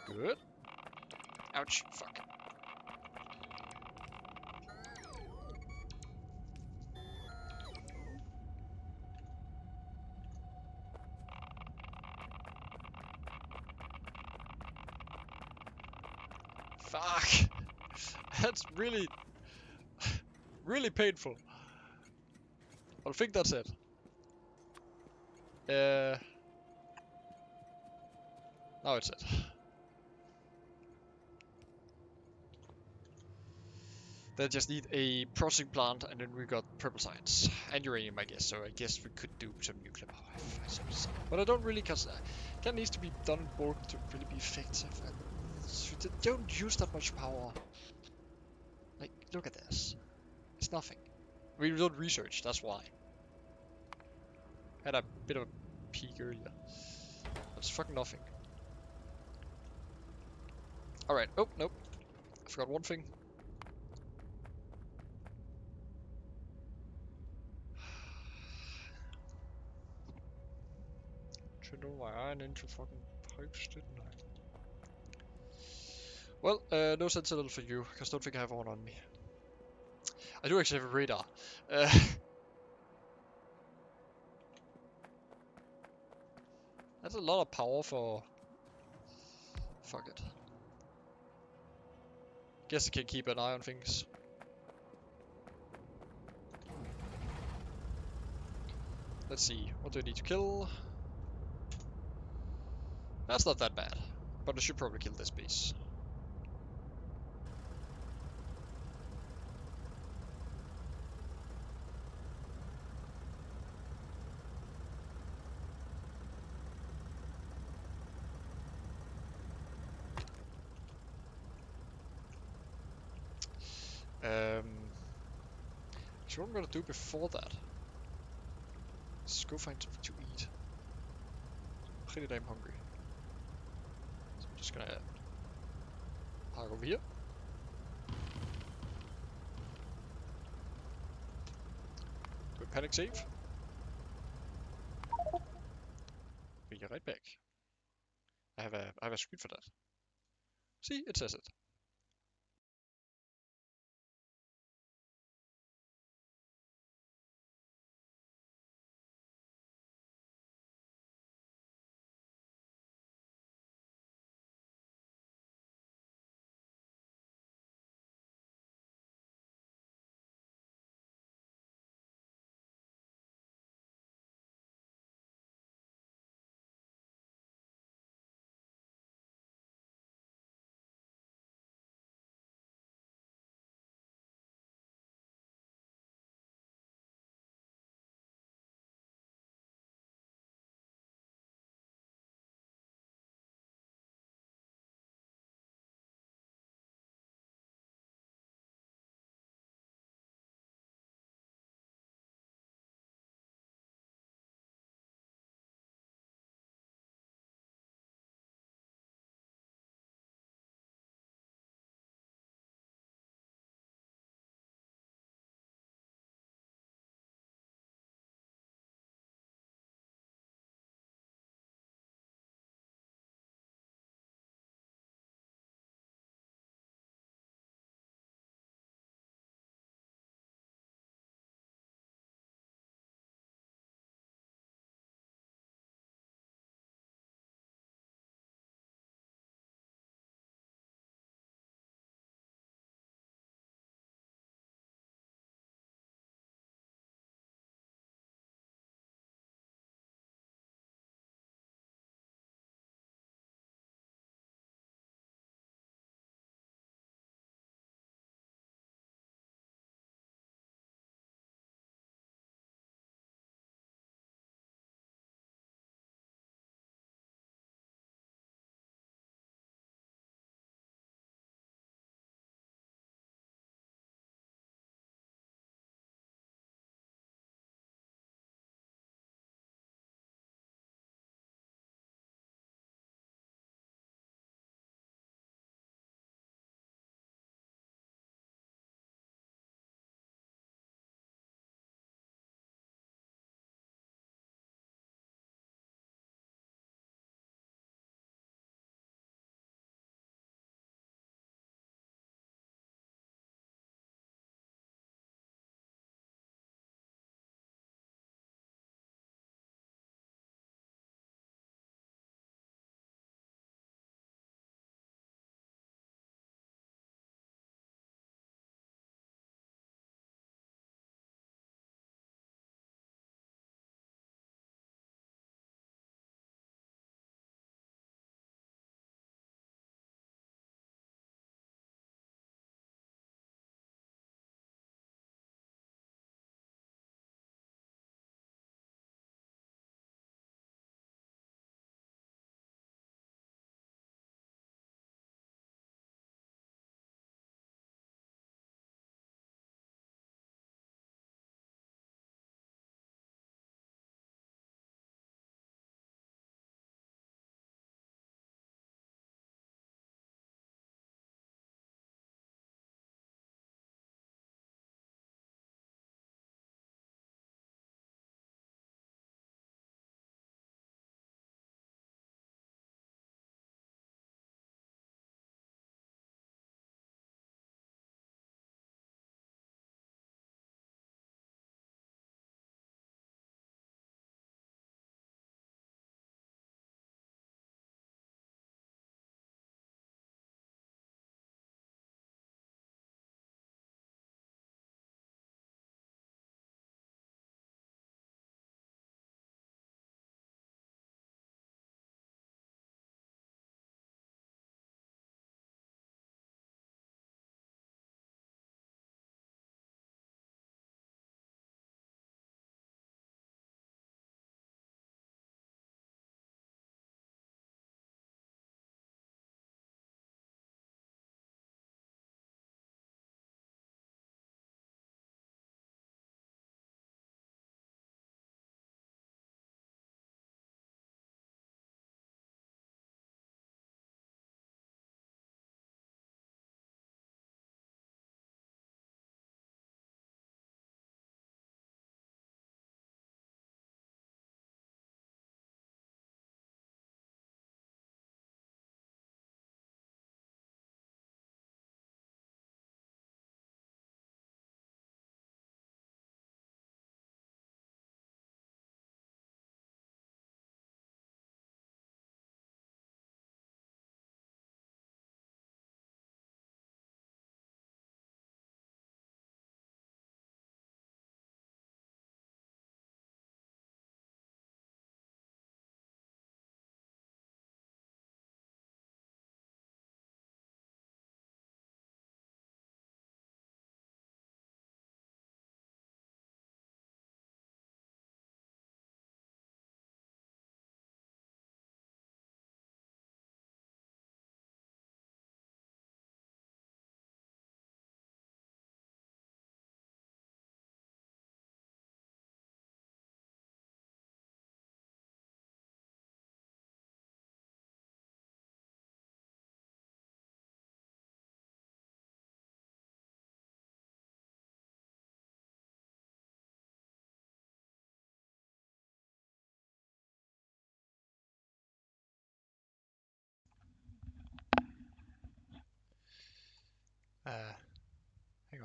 Good. Ouch. Fuck. Fuck. That's really, really painful. I think that's it. Now it's it. They just need a processing plant, and then we got purple science and uranium, I guess. So I guess we could do some nuclear power, but I don't really, cause that needs to be done in bulk to really be effective. And so they don't use that much power. Like, look at this. It's nothing. We don't research. That's why. Had a bit of a peek earlier. That's fucking nothing. All right. Oh nope. I forgot one thing. Turned all my iron into fucking pipes, didn't I? Well, no sentinel for you, because I don't think I have one on me. I do actually have a radar. That's a lot of power for... Fuck it. Guess I can keep an eye on things. Let's see, what do I need to kill? That's not that bad, but I should probably kill this beast. So what I'm gonna do before that is go find something to eat. I'm pretty damn hungry. So I'm just gonna park over here. Do a panic save. Be right back. I have a screen for that. See, it says it.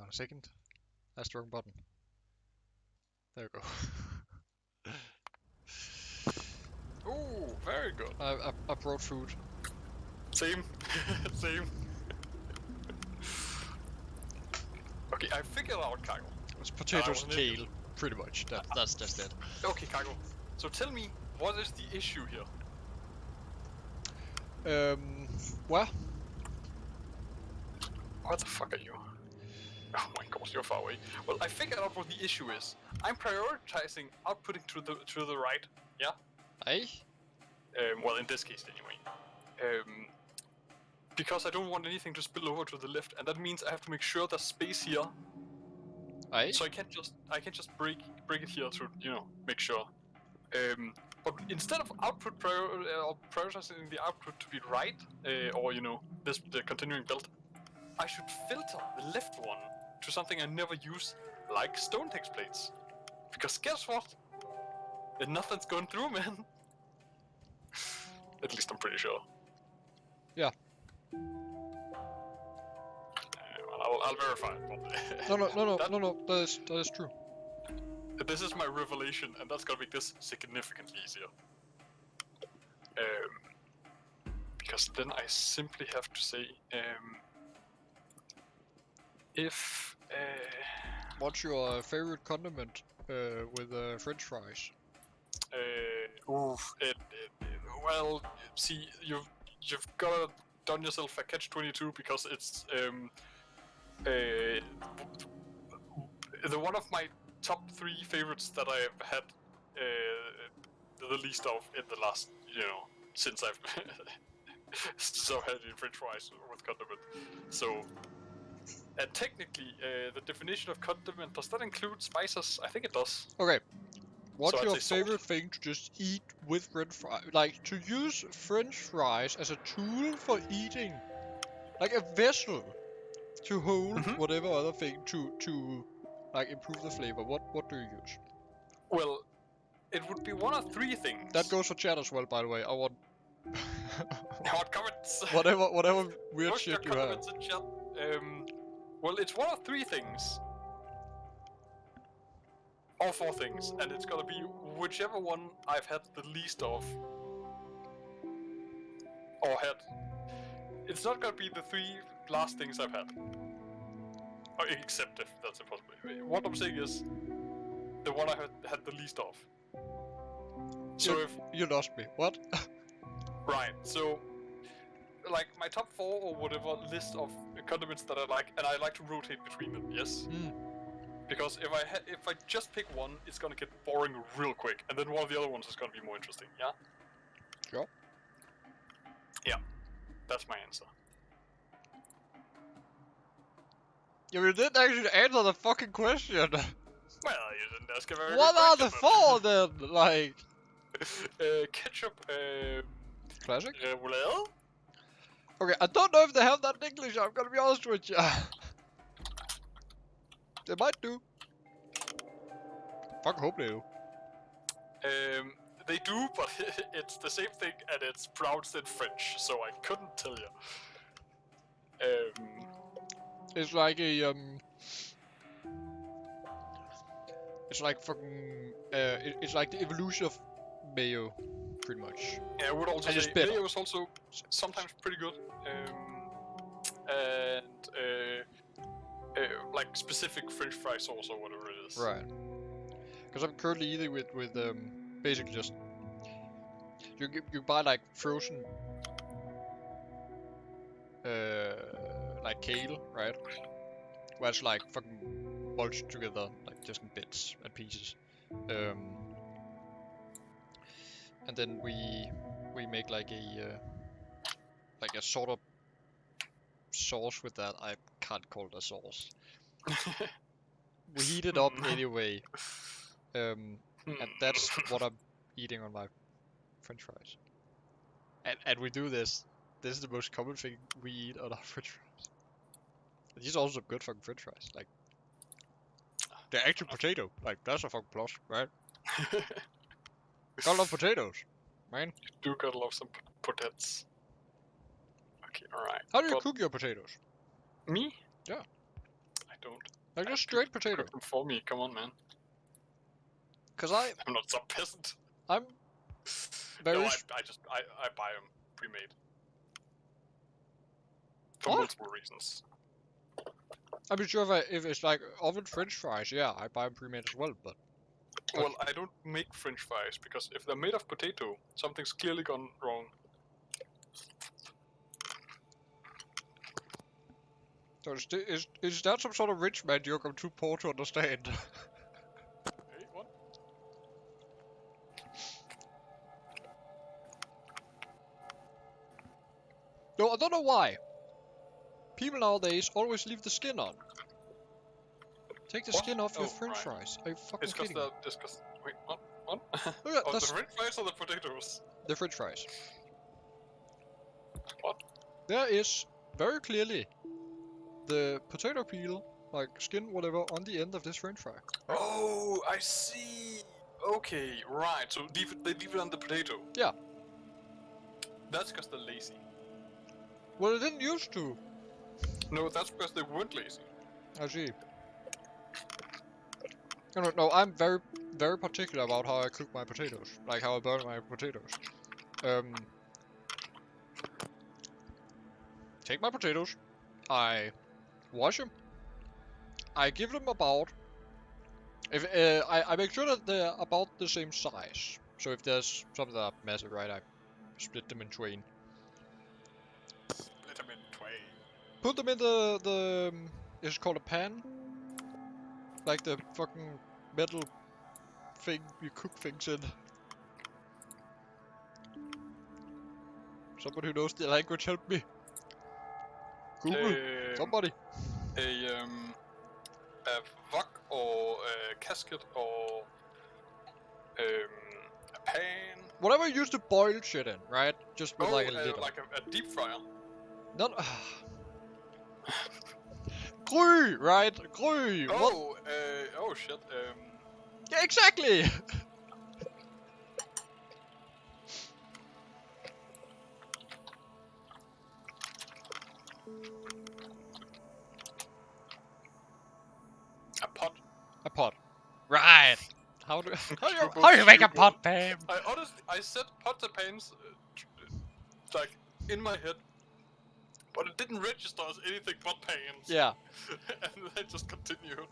on a second. That's the wrong button. There we go. Ooh, very good. I brought food. Same. Same. Okay, I figured out, Kago. It's potatoes and an idiot. kale, pretty much. That's just it. Okay, Kago. So tell me, what is the issue here? Well, What the fuck are you? Oh my god, you're far away. Well, I figured out what the issue is. I'm prioritizing outputting to the right. Yeah. aye. Well, in this case, anyway. Because I don't want anything to spill over to the left, and that means I have to make sure there's space here. Aye. So I can't just break it here to make sure. But instead of prioritizing the output to be right, or the continuing build, I should filter the left one to something I never use, like stone text plates. Because guess what? Nothing's going through, man. At least I'm pretty sure. Yeah. Well, I'll verify it. No. That is true. This is my revelation, and that's gonna make this significantly easier. Because then I simply have to say, if What's your favorite condiment with French fries? Well, see, you've gotta done yourself a catch-22 because it's the one of my top 3 favorites that I've had the least of in the last, since I've had French fries with condiment. So, and technically, the definition of condiment, does that include spices? I think it does. Okay. What's So your I'd say favorite thing to just eat with French fries? Like, to use French fries as a tool for eating? Like a vessel to hold whatever other thing to like improve the flavor. What do you use? Well, it would be one of 3 things. That goes for chat as well, by the way. I want Hot comments. whatever weird Post your shit you have. comments in chat. Well, it's one of 3 things. Or 4 things, and it's gonna be whichever one I've had the least of. Or had. It's not gonna be the 3 last things I've had. Except if that's impossible. What I'm saying is, the one I had the least of. So You lost me. What? Right, so like my top 4 or whatever list of condiments that I like, and I like to rotate between them, yes? Because if I just pick one, it's gonna get boring real quick, and then one of the other ones is gonna be more interesting, yeah? Sure. Yeah, that's my answer. You didn't actually answer the fucking question. Well, you didn't ask a very What good are the question, 4 then? Like ketchup, classic? Roalf? Okay, I don't know if they have that in English. I'm gonna be honest with you. They might do. Fuck, hope they do. They do, but it's the same thing, and it's pronounced in French, so I couldn't tell you. It's like a It's like fucking. It's like the evolution of mayo, pretty much. Yeah, I would also And it's say better. mayo is also sometimes pretty good. And like specific French fry sauce or whatever it is. Right. Because I'm currently eating with basically just you buy like frozen like kale, right? Where it's like fucking mulched together, like just in bits and pieces. And then we make like a sort of sauce with that. I can't call it a sauce. We heat it up anyway. And that's what I'm eating on my French fries. And we do this. This is the most common thing we eat on our French fries. And these are also good fucking French fries. Like, they're actually potato. Like, that's a fucking plus, right? Gotta love potatoes, man. You do gotta love some potatoes. Okay, alright. How do you cook your potatoes? Me? Yeah. I don't. Like just straight potato. Cook them for me, come on, man. Cause I'm not some peasant. I'm very. No, I buy them pre-made. For What? multiple reasons. I'm sure if it's like oven French fries, yeah, I buy them pre-made as well. But Well, I don't make French fries because if they're made of potato, something's clearly gone wrong. so is that some sort of rich man joke I'm too poor to understand? Hey, what? No, I don't know why. People nowadays always leave the skin on. Take the What? skin off your Oh, French right. fries. Are you fucking It's because kidding me? the wait, what? What? Look at Oh, the that's French fries or the potatoes? the French fries. What? There is very clearly the potato peel, like skin, whatever, on the end of this French fry. Right? Oh, I see. Okay, right. So they leave it on the potato. Yeah. That's because they're lazy. Well, it didn't used to. No, that's because they weren't lazy. I see. No, I'm very, very particular about how I cook my potatoes, like how I burn my potatoes. Take my potatoes, I wash them, I give them about. If I make sure that they're about the same size. So if there's some that are massive, right, I split them in twain. Split them in twain. Put them in the it's called a pan, like the fucking metal thing you cook things in. Somebody who knows the language, help me. Google, somebody. A wok or a casket or a pan. Whatever you use to boil shit in, right? Just with like a lid on. Like a deep fryer. Not. Gry, right? Gry. What? Oh shit. Yeah, exactly. A pot. A pot. Right. How do You're both how do you make a stupid. pot, Pam? I said pots and pans, like in my head, but it didn't register as anything but pans. Yeah. And then I just continued.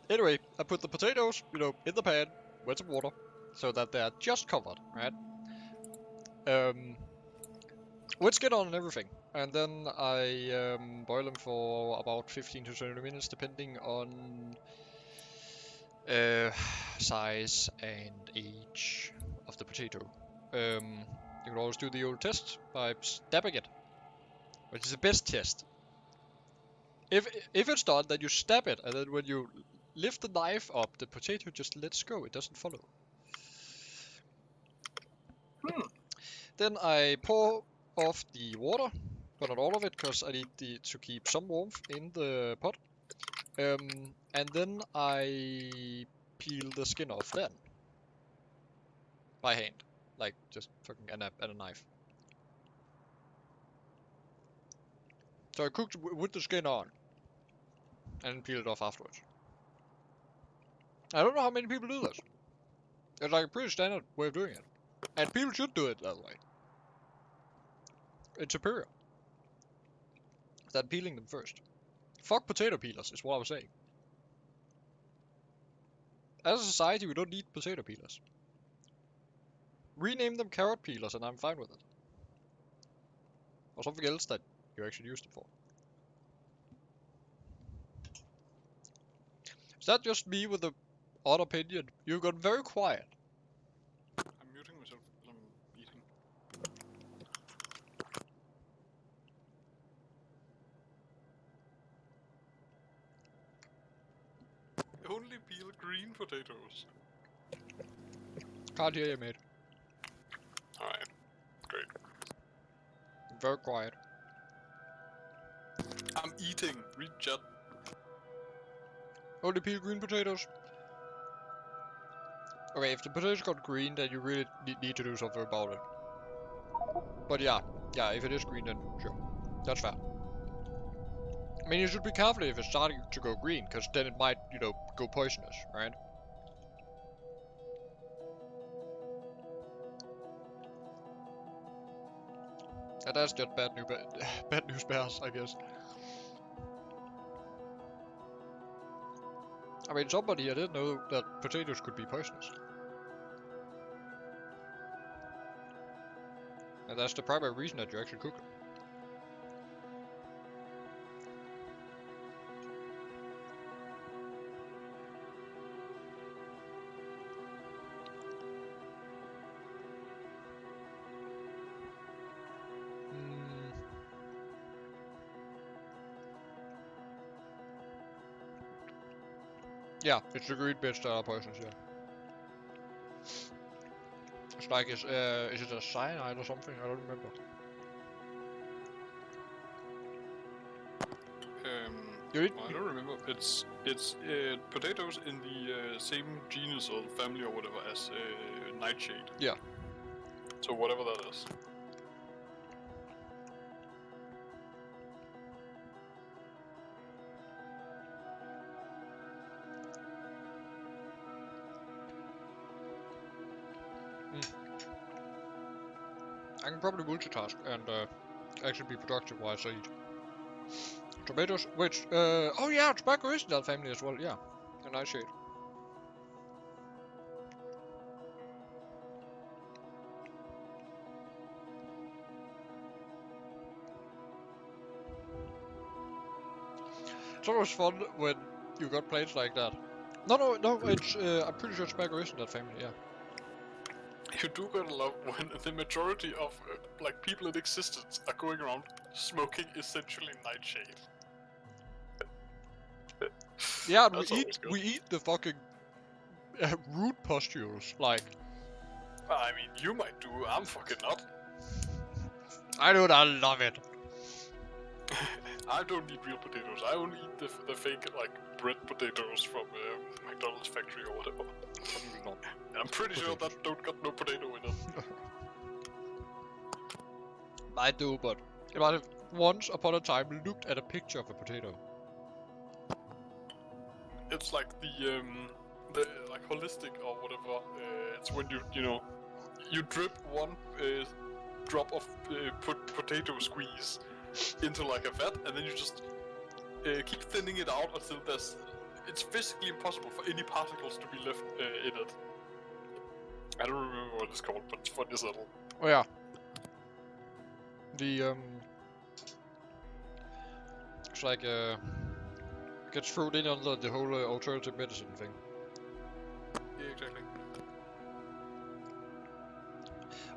Anyway, I put the potatoes, in the pan with some water, so that they're just covered, right? With skin on and everything, and then I boil them for about 15 to 20 minutes, depending on size and age of the potato. You can always do the old test by stabbing it, which is the best test. If it's done, then you stab it, and then when you lift the knife up, the potato just lets go. It doesn't follow. Then I pour off the water, but not all of it, because I need to keep some warmth in the pot. And then I peel the skin off then. By hand. Like, just fucking and a knife. So I cooked with the skin on. And peel it off afterwards. I don't know how many people do this. It's like a pretty standard way of doing it. And people should do it that way. It's superior than peeling them first. Fuck potato peelers, is what I was saying. As a society, we don't need potato peelers. Rename them carrot peelers and I'm fine with it. Or something else that you actually use them for. Is that just me with an odd opinion? You got very quiet. I'm muting myself because I'm eating. Only peel green potatoes. Can't hear you, mate. Alright, great. Very quiet. I'm eating. Read chat. Only peel green potatoes. Okay, if the potatoes got green, then you really need to do something about it. But yeah, if it is green, then sure. That's fair. I mean, you should be careful if it's starting to go green, because then it might, you know, go poisonous, right? And that's just bad news, bad news bears, I guess. I mean, somebody here didn't know that potatoes could be poisonous. And that's the primary reason that you actually cook them. Yeah, it's the green bits that are poisonous, yeah. It's like, is it a cyanide or something? I don't remember. Well, I don't remember. It's potatoes in the same genus or family or whatever as nightshade. Yeah. So whatever that is. I can probably multitask and actually be productive while I eat. Tomatoes, which, oh yeah, tobacco is in that family as well, yeah. A nightshade. It's always fun when you got planes like that. No, it's, I'm pretty sure tobacco is in that family, yeah. You do gotta love when the majority of like people in existence are going around smoking essentially nightshade. Yeah, and we eat the fucking root pustules, like. I mean, you might do, I'm fucking not. I love it. I don't eat real potatoes, I only eat the fake, like, bread potatoes from McDonald's factory or whatever. I'm pretty sure that don't got no potato in it. I do, but I might have once upon a time looked at a picture of a potato. It's like the like holistic or whatever. It's when you know you drip one drop of potato squeeze into like a vat, and then you just keep thinning it out until it's physically impossible for any particles to be left in it. I don't remember what it's called, but it's funny as hell. Oh yeah. The it's like gets thrown in under the whole alternative medicine thing. Yeah, exactly.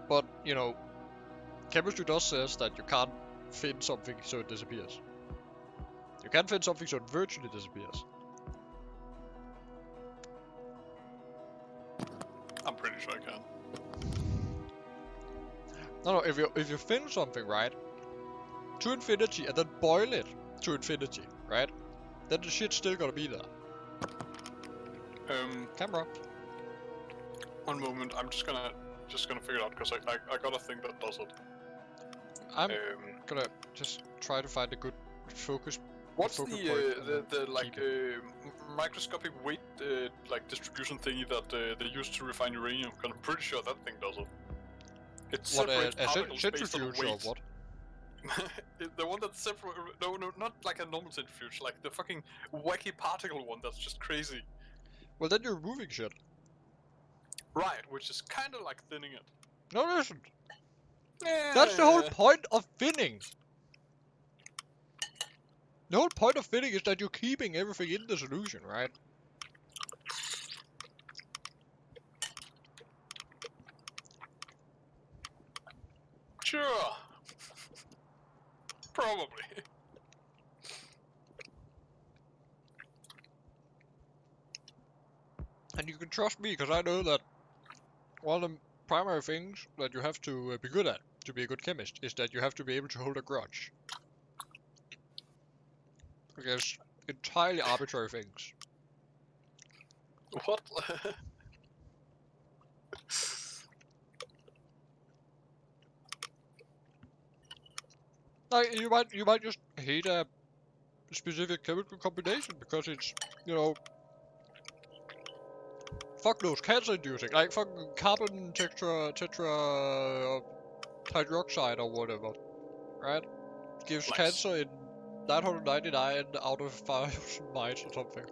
But you know, chemistry does says that you can't thin something so it disappears. You can thin something so it virtually disappears. I'm pretty sure I can. No, if you thin something, right, to infinity and then boil it to infinity, right, then the shit's still gonna be there. Camera. One moment, I'm just gonna figure it out because I got a thing that does it. I'm gonna just try to find a good focus. What's the like microscopic weight like distribution thingy that they use to refine uranium? Because I'm pretty sure that thing does it. It separates particles based on centrifuge or weight. what? The one that's separate? No, not like a normal centrifuge. Like the fucking wacky particle one. That's just crazy. Well, then you're removing shit. Right, which is kind of like thinning it. No, it isn't. That's the whole point of thinning. The whole point of thinning is that you're keeping everything in the solution, right? Sure. Probably. And you can trust me, because I know that one of the primary things that you have to be good at to be a good chemist is that you have to be able to hold a grudge against entirely arbitrary things. What? Like you might just hate a specific chemical combination because it's, you know, fuck those cancer-inducing, like fucking carbon tetra hydroxide or whatever, right? Gives Nice. cancer in 999 out of 1,000 mites or something.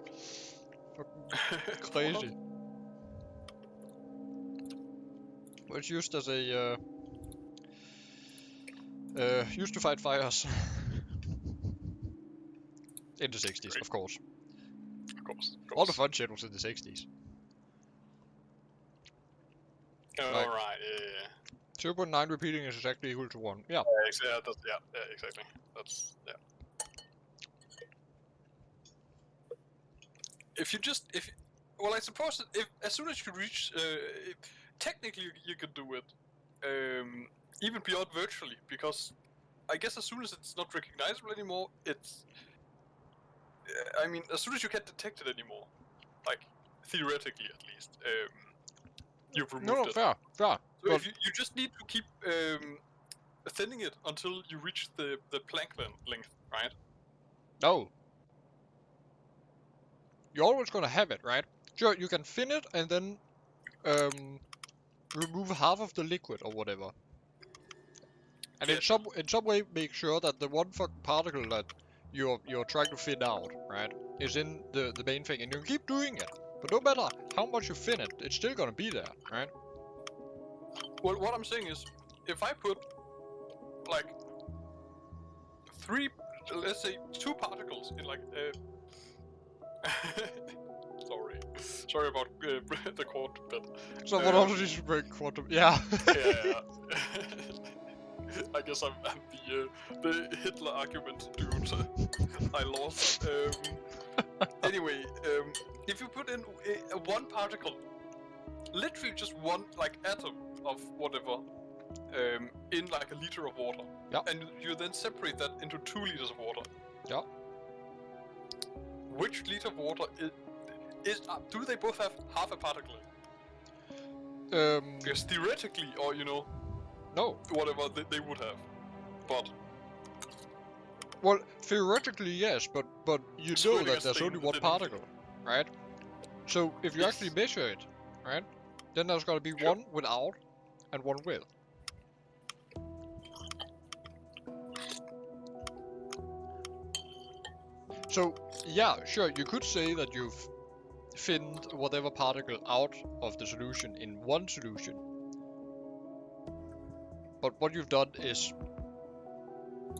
Fucking crazy. Well, it's used as a used to fight fires. In the 60s, Great. of course. Of course. All the fun shit was in the 60s. Like, Alright, yeah. 0.9 repeating is exactly equal to 1. Yeah. Yeah, exactly. That's, yeah. Well, I suppose that if as soon as you reach, technically you could do it, even beyond virtually, because I guess as soon as it's not recognizable anymore, it's, I mean, as soon as you can't detect it anymore, like theoretically at least, you've removed it. Fair. So But if you just need to keep thinning it until you reach the Planck length, right? no. You're always gonna have it, right? Sure, you can thin it and then remove half of the liquid or whatever. And Yeah. in some way make sure that the one fucking particle that you're trying to thin out, right, is in the main thing, and you can keep doing it. But no matter how much you thin it, it's still gonna be there, right? Well, what I'm saying is, if I put like let's say 2 particles in like sorry about the quantum bit. Someone also needs to break quantum. Yeah. Yeah. I guess I'm the Hitler argument dude. I lost. Anyway, if you put in one particle, literally just one like atom of whatever, in like a liter of water, and you then separate that into 2 liters of water. Yeah. Which liter of water is do they both have half a particle in? Because theoretically, or you know, no, whatever they would have, but well, theoretically yes, but you know that there's only one particle, right? So if you actually measure it, right, then there's gotta be one without and one with. So yeah, sure, you could say that you've thinned whatever particle out of the solution in one solution. But what you've done is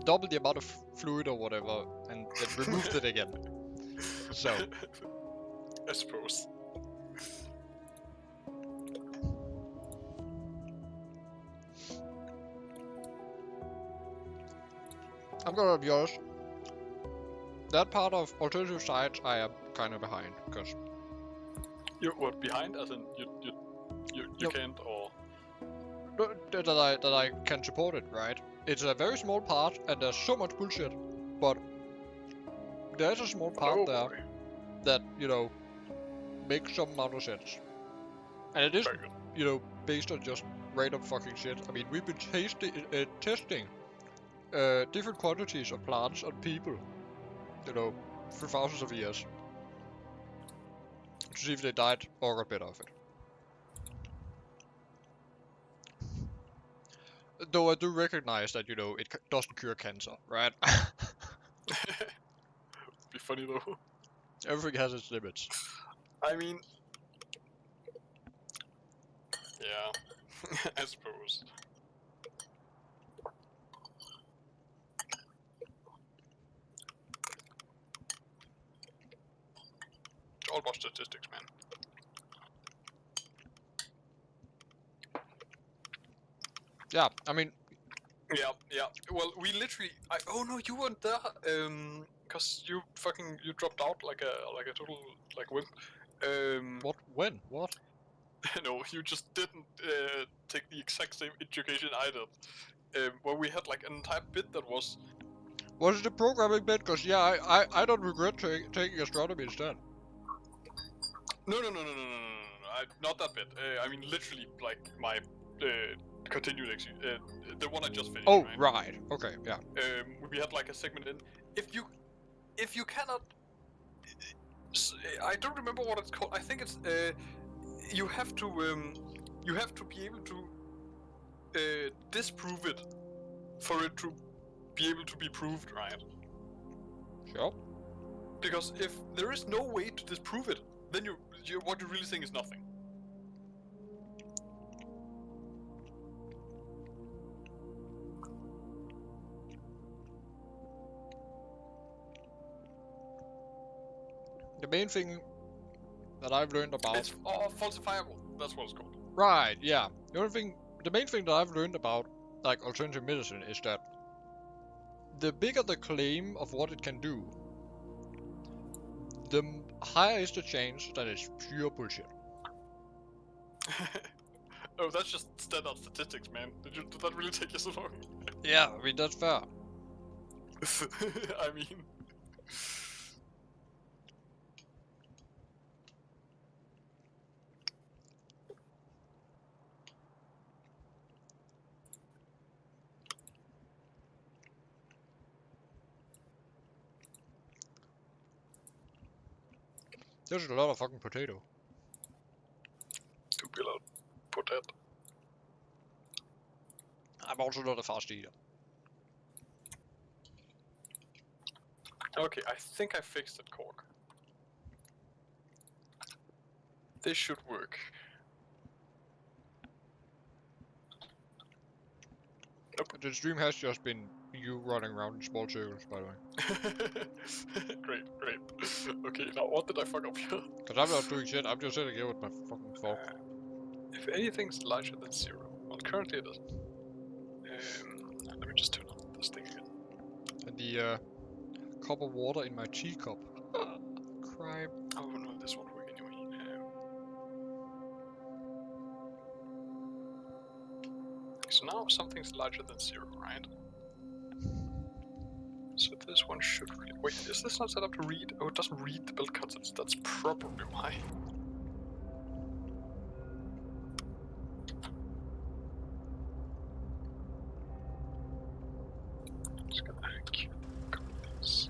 double the amount of fluid or whatever and then removed it again. So I suppose. I'm gonna be honest. That part of alternative science I am kind of behind, because You're what, behind, as in you can't, or that I can support it, right? It's a very small part, and there's so much bullshit, but there's a small part there that, you know, makes some amount of sense. And it is, you know, based on just random fucking shit. I mean, we've been testing different quantities of plants on people, you know, for thousands of years, to see if they died or got better of it. Though I do recognize that, you know, it doesn't cure cancer, right? be funny though. Everything has its limits. I mean, yeah, I suppose. It's all about statistics, man. Yeah, I mean. Yeah. Well, we literally. Oh no, you weren't there. Cause you dropped out like a total like wimp. What? When? What? No, you just didn't take the exact same education I did. Where we had like an entire bit that was. Was it the programming bit? Cause yeah, I don't regret taking astronomy instead. No. Not that bit. I mean, literally, like my continued the one I just finished. Oh, right. Okay, yeah. We had like a segment in. If you if you cannot, I don't remember what it's called. I think it's you have to be able to disprove it for it to be able to be proved, right? Sure. Because if there is no way to disprove it, then what you're really saying is nothing. The main thing that I've learned about... It's falsifiable. That's what it's called. Right, yeah. The main thing that I've learned about, like, alternative medicine is that the bigger the claim of what it can do, the higher is the chance that it's pure bullshit. Oh, that's just standard statistics, man. Did that really take you so long? Yeah, I mean, that's fair. I mean... There's a lot of fucking potato. To be allowed potato. I'm also not a fast eater. Okay, I think I fixed it, Cork. This should work. Nope. The stream has just been you running around in small circles, by the way. Great. Okay, now what did I fuck up here? Cause I'm not doing shit, I'm just sitting here with my fucking fork. If anything's larger than 0, well, currently it isn't. Let me just turn on this thing again. And the cup of water in my teacup. Crime. Oh no, this won't work anyway. So now something's larger than 0, right? So this one should really... Wait, is this not set up to read? Oh, it doesn't read the build cuts. That's probably why. Just gonna copy this.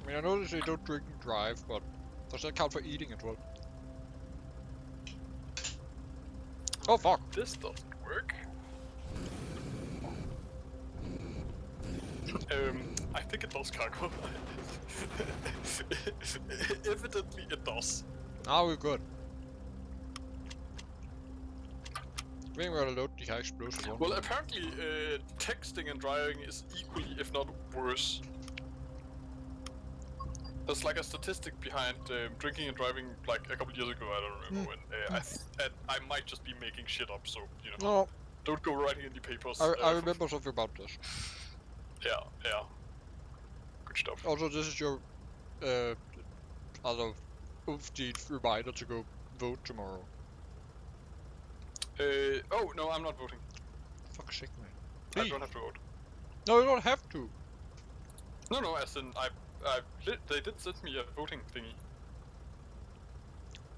I mean, I know they don't drink and drive, but does that count for eating as well? Oh fuck! This doesn't work. I think it does, Cargo. Evidently it does. Now we're good. I think we're gonna load the explosive one. Well, apparently texting and driving is equally, if not worse. There's like a statistic behind drinking and driving like a couple years ago, I don't remember when. I might just be making shit up, so, you know. No, Don't go writing in the papers. I remember something about this. Yeah. Good stuff. Also, this is your other off-deed reminder to go vote tomorrow. Oh, no, I'm not voting. Fuck's sake, man. I Please. don't have to vote. No, you don't have to. No, as in, they did send me a voting thingy.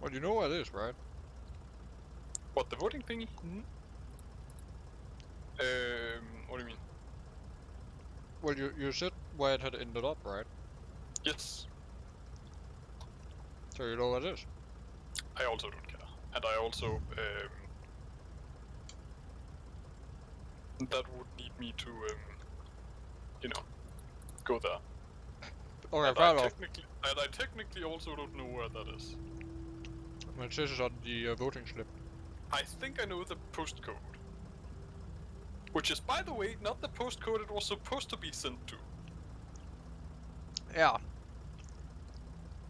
Well, you know what it is, right? What, the voting thingy? Mhm. What do you mean? Well, you said where it had ended up, right? Yes. So you know what it is. I also don't care. And I also, that would need me to, you know, go there. Okay, And fair enough. I technically also don't know where that is. It says on the voting slip. I think I know the postcode. Which is, by the way, not the postcode it was supposed to be sent to. Yeah.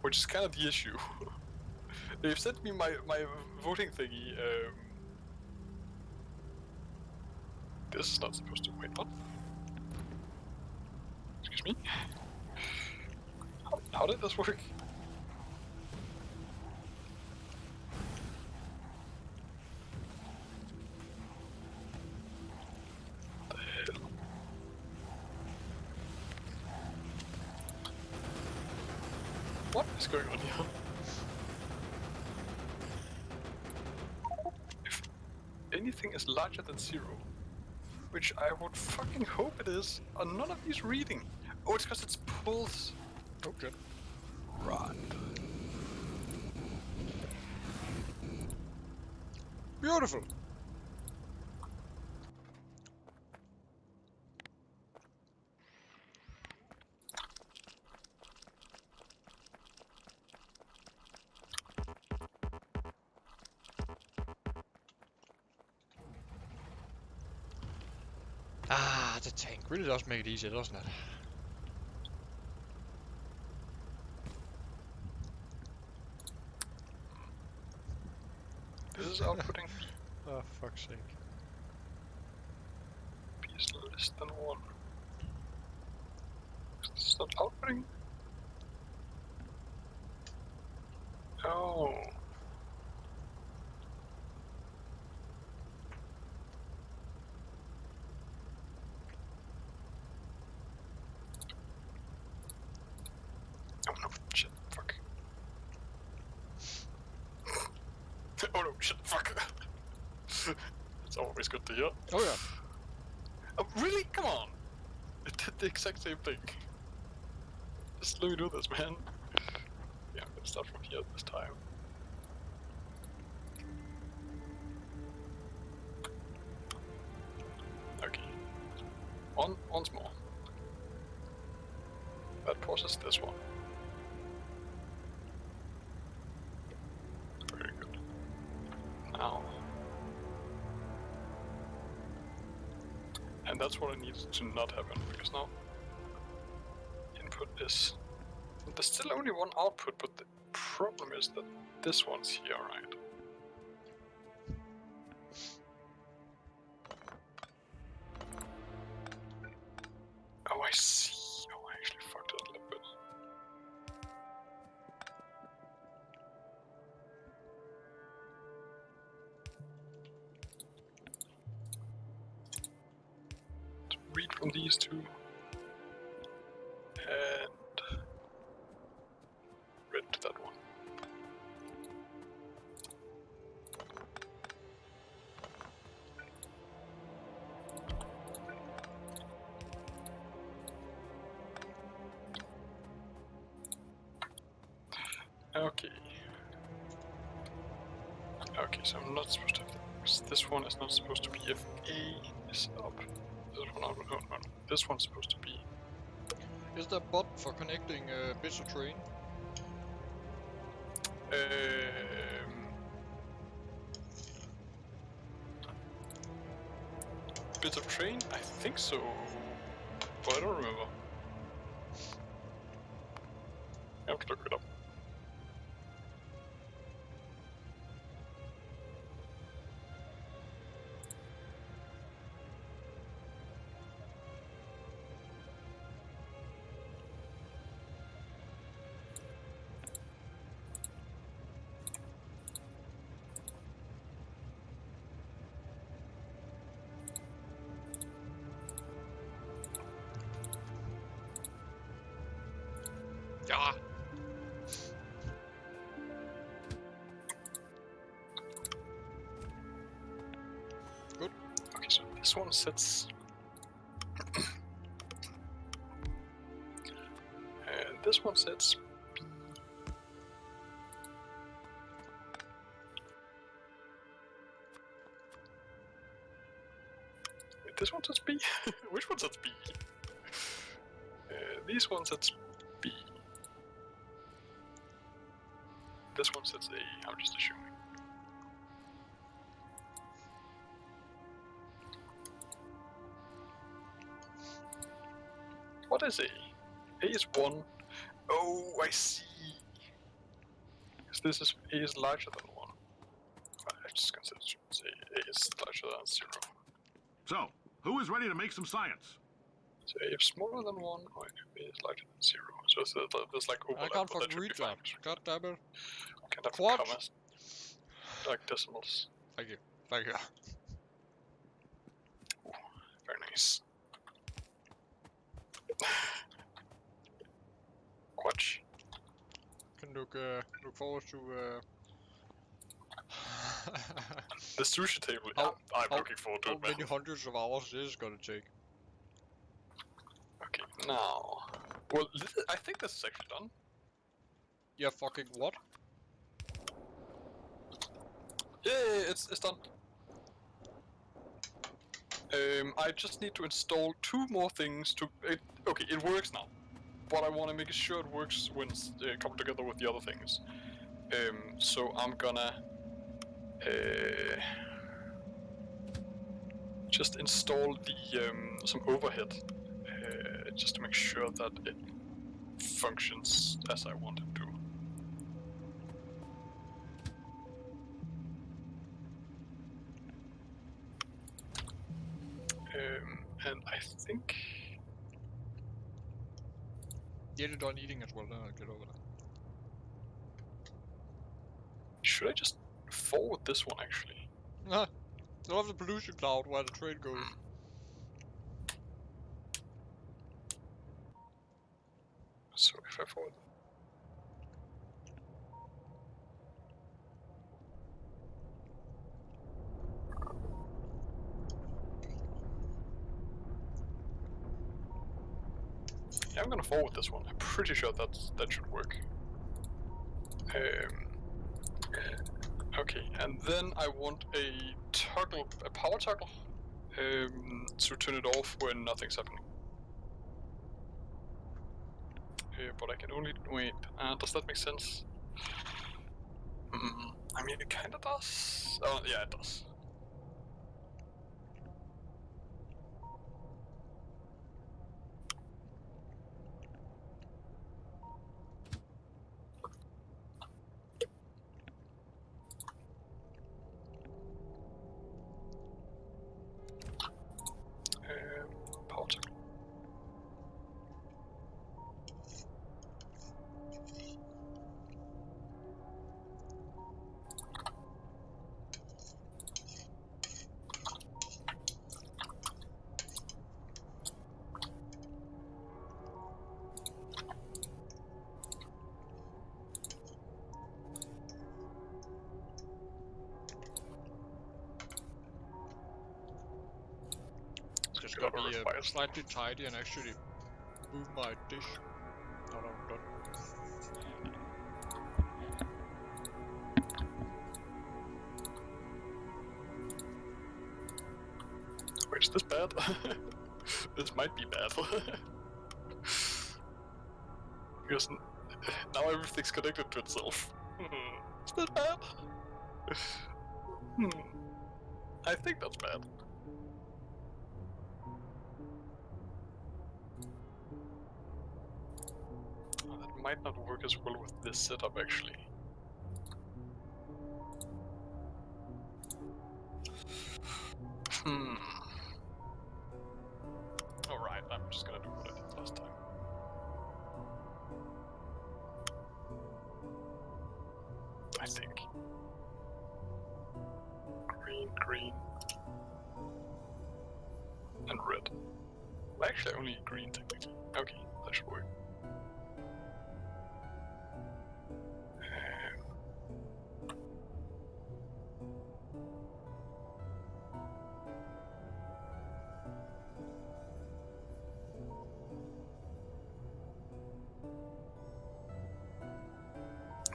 Which is kind of the issue. They've sent me my voting thingy. This is not supposed to... Wait, what? Excuse me? How did this work? The hell? What is going on here? anything is larger than 0. Which I would fucking hope it is. Are none of these reading? Oh, it's because it's pulse. Okay. Right. Beautiful. Ah, the tank really does make it easier, doesn't it? This is outputting B. Oh, fuck's sake. B is less than 1. Is this not outputting? Oh. Oh no, shit, fuck. Oh no, shit, fuck. It's always good to hear. Oh yeah. Oh, really? Come on! It did the exact same thing. Just let me do this, man. Yeah, I'm gonna start from here this time. Okay. Once more. That pauses this one. Very good. Now. And that's what I needed to not happen, because now input is... There's still only one output, but the problem is that this one's here, right? Oh, I see. Oh, I actually fucked it a little bit. To read from these two. And read that one. Okay. Okay, so I'm not supposed to have that. This one is not supposed to be if A is up. This one, no. This one's supposed to be. Is there a bot for connecting bits of train? Bits of train? I think so. But I don't remember. I have to look it up. Yeah. Good. Okay, so this one sets. And this one sets B. Wait, this one sets B? Which one sets B? These ones sets B. This one sets A, I'm just assuming. What is A? A is 1. Oh, I see. Because this is A is larger than 1. I just consider say A is larger than 0. So, who is ready to make some science? So A is smaller than 1, or A is larger than 0. So there's like I overlap, can't but that fucking should read be fine. that. God damn it. Can have Quad. commas. Like decimals. Thank you. Thank you. Ooh, very nice. Quatch. Can look forward to The sushi table. How- I'm how- looking forward to How it, man. many hundreds of hours this is gonna take? Okay, now. Well, I think this is actually done. Yeah, fucking what? Yeah, it's done. I just need to install 2 more things to. Okay, it works now, but I want to make sure it works when it's come together with the other things. So I'm gonna just install the some overhead, just to make sure that it functions as I want it to. And I think. Get it done eating as well, then I'll get over there. Should I just forward this one actually? I love the pollution cloud where the train goes. So if I forward. Yeah, I'm gonna forward this one. I'm pretty sure that should work. Okay, and then I want a power toggle, to turn it off when nothing's happening. But I can only wait. Does that make sense? I mean, it kind of does. Oh, yeah, it does. Power toggle. Just Got gotta a be required. slightly tidy and actually move my dish. Now that I'm done. Wait, is this bad? This might be bad. Because now everything's connected to itself. Is that bad? I think that's bad. Oh, that might not work as well with this setup, actually. Alright, I'm just gonna do what I did last time. I think. Green, and red. Well, actually, only green, technically. Okay, that should work.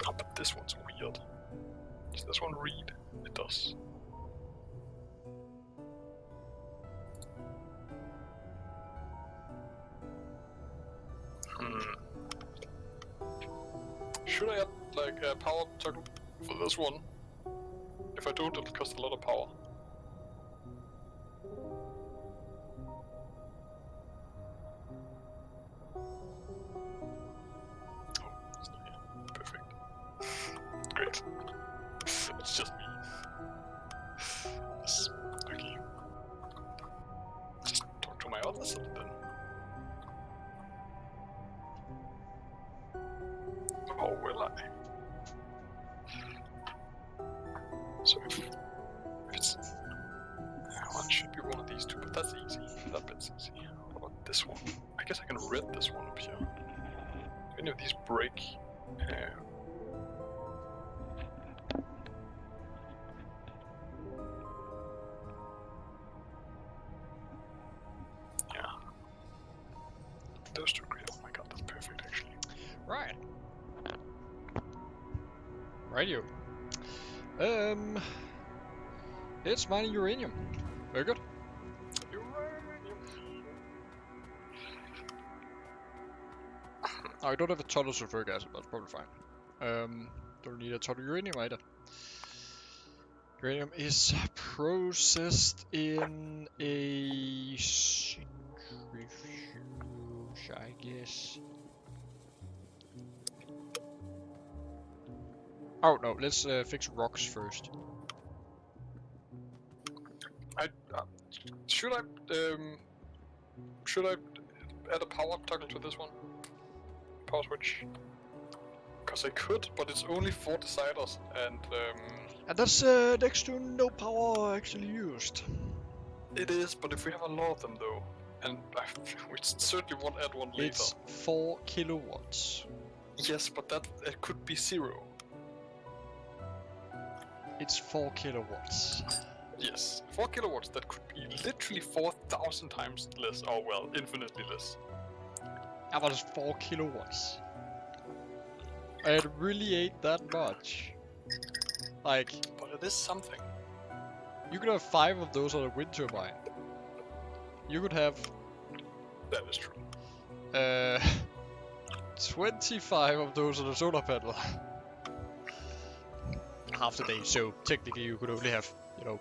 Oh, but this one's weird. Does this one read? It does. Should I add like a power toggle for this one? If I don't, it'll cost a lot of power. Oh, it's not here. Perfect. Great. It's just me. Yes. Okay. Just talk to my other son then. Or will I? So if it's... Well, it should be one of these two, but that's easy. That bit's easy. What about this one? I guess I can read this one up here. If any of these break... Radio. It's mining uranium. Very good. Uranium. I don't have a ton of sulfuric acid, but that's probably fine. Don't need a ton of uranium either. Uranium is processed in a centrifuge, I guess. Oh no, let's fix rocks first. Should I add a power toggle to this one? Power switch. Because I could, but it's only 4 deciders, and And that's next to no power actually used. it is. But if we have a lot of them, though, and we certainly won't add one later. It's 4 kilowatts. Yes, but that it could be 0. It's 4 kilowatts. Yes, 4 kilowatts. That could be literally 4,000 times less. Oh well, infinitely less. That was 4 kilowatts. It really ain't that much. Like, But it is something. you could have 5 of those on a wind turbine. You could have That is true. 25 of those on a solar panel. Half the day, so technically you could only have, 12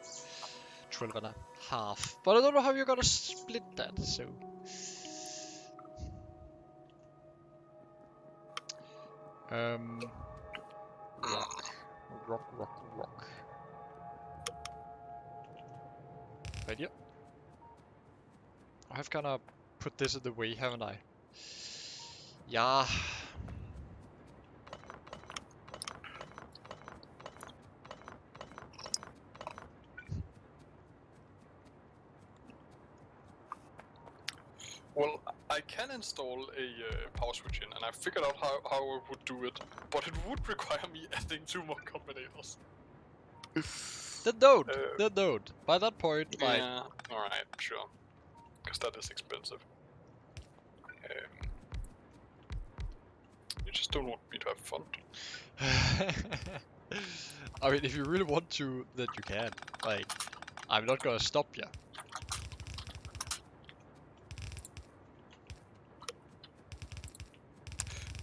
and a half. But I don't know how you're gonna split that, so... Rock. Right, yep. I've kinda put this in the way, haven't I? Yeah. Well, I can install a power switch in, and I figured out how I would do it, but it would require me adding 2 more combinators. The node. By that point, like... Yeah, alright, sure. Because that is expensive. You just don't want me to have fun. I mean, if you really want to, then you can. Like, I'm not gonna stop you.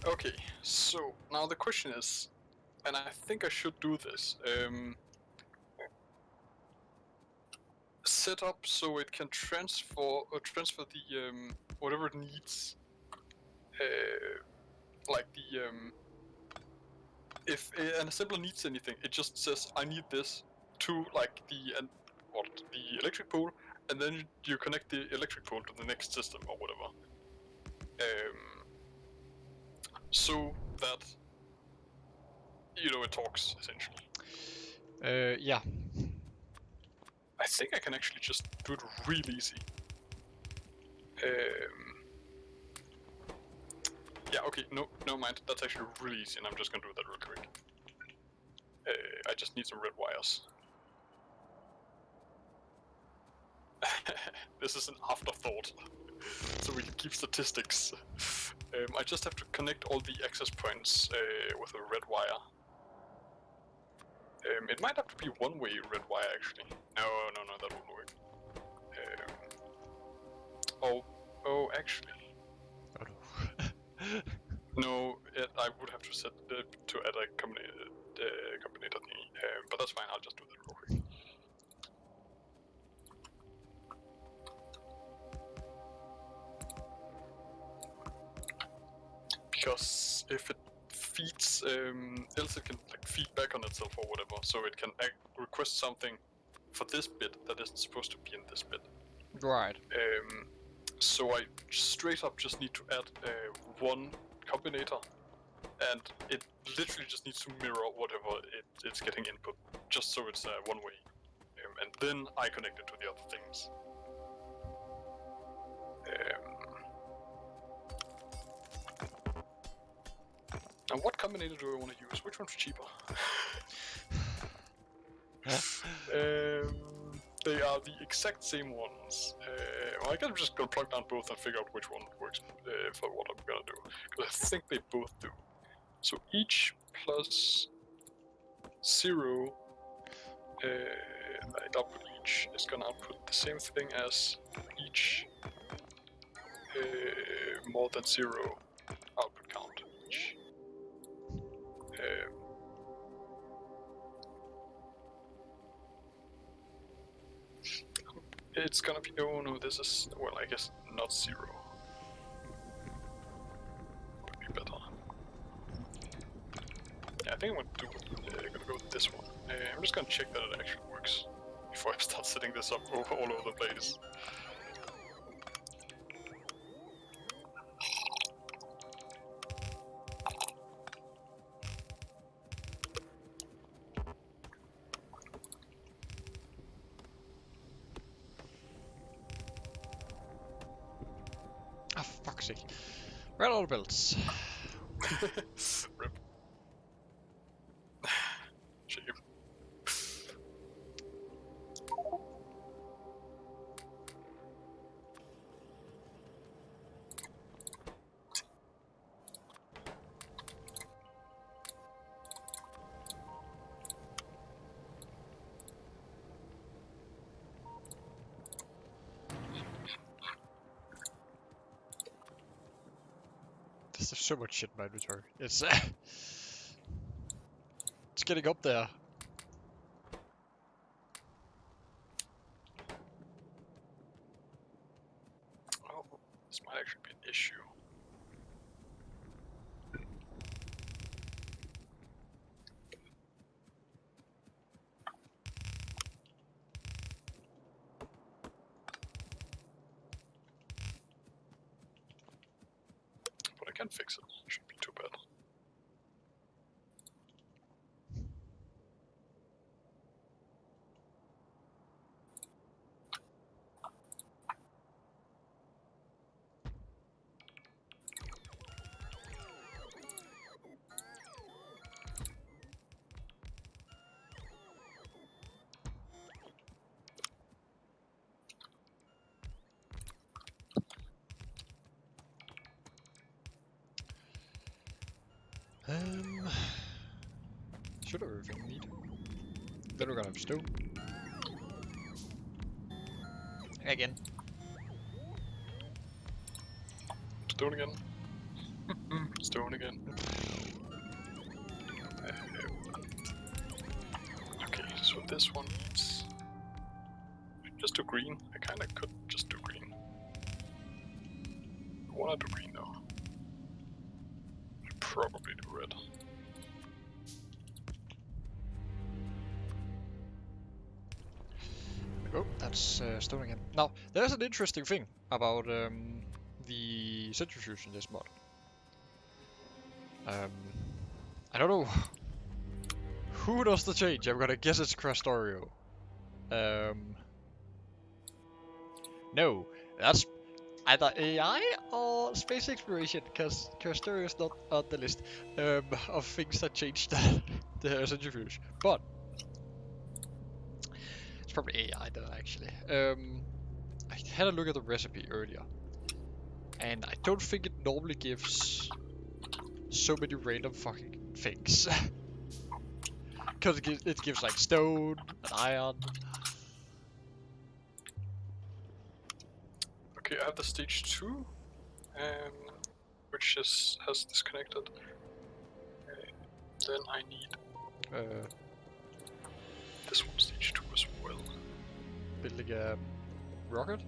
Okay, so now the question is, and I think I should do this, set up so it can transfer the whatever it needs, like the if an assembler needs anything, it just says I need this to like the electric pole, and then you connect the electric pole to the next system or whatever. So that it talks essentially. Yeah. I think I can actually just do it real easy. Yeah, okay, no mind, that's actually really easy, and I'm just gonna do that real quick. I just need some red wires. This is an afterthought, so we can keep statistics. I just have to connect all the access points with a red wire. It might have to be one-way red wire, actually. No, that won't work. Oh, actually. Oh no. No, I would have to set to add a combinator thingy. But that's fine, I'll just do that real quick. Because if it feeds, else it can like feed back on itself or whatever, so it can request something for this bit that isn't supposed to be in this bit. Right. So I straight up just need to add one combinator, and it literally just needs to mirror whatever it's getting input, just so it's one way, and then I connect it to the other things. Now, what combinator do I want to use? Which one's cheaper? They are the exact same ones. Well, I guess I'm just gonna plug down both and figure out which one works for what I'm gonna do. Because I think they both do. So each plus 0 like output each is gonna output the same thing as each more than 0 output count each. It's gonna be, oh no, this is, well, I guess not 0. Would be better. Yeah, I think I'm gonna go with this one. I'm just gonna check that it actually works before I start setting this up all over the place. Ah, fuck's sake. Ran out of builds. Rip. Shame. There's so much shit in my inventory. It's it's getting up there. Oh, this might actually be an issue. But I can fix it. Shouldn't be too bad. Should have everything we need. Then we're gonna have stone. Again. Stone again. Stone again. Okay, so this one needs just do green. I kinda could just do green. I wanna do green though. I'd probably do red. Oh, that's stone again. Now, there's an interesting thing about the centrifuge in this mod. I don't know who does the change. I'm gonna guess it's Krastorio. No, that's either AI or space exploration, because Krastorio is not on the list of things that changed the centrifuge. But it's probably AI then, actually. I had a look at the recipe earlier, and I don't think it normally gives so many random fucking things. Because it gives like stone and iron. Okay, I have the stage 2, which has disconnected. Then I need this one, stage 2 as well. Building a rocket.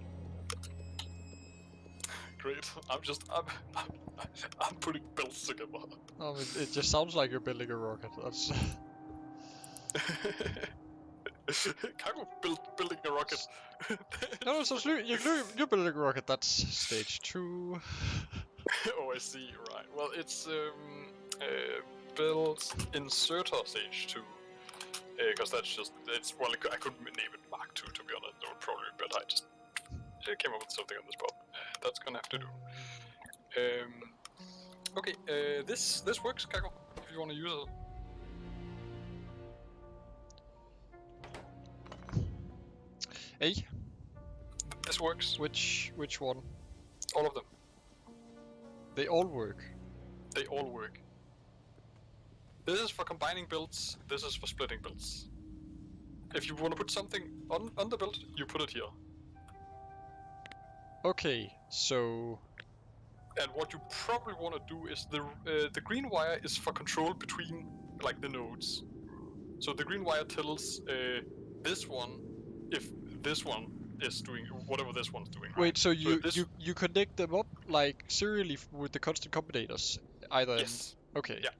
Great. I'm putting builds together. Oh, it just sounds like you're building a rocket. That's Cargo building a rocket. no, so you're building a rocket. That's stage 2. Oh, I see. Right. Well, it's build inserter stage 2. Because that's just well, I couldn't name it Mark 2 to be honest. That would probably be better. I just came up with something on the spot. That's gonna have to do. Okay. This works, Kako. If you want to use it. Hey, This works. which one? All of them. They all work. They all work. This is for combining builds. This is for splitting builds. If you want to put something on the build, you put it here. Okay, so And what you probably want to do is the green wire is for control between like the nodes. So the green wire tells this one if this one is doing whatever this one's doing. wait, right? so this, you connect them up like serially with the constant combinators, either yes, in... Okay. Yeah.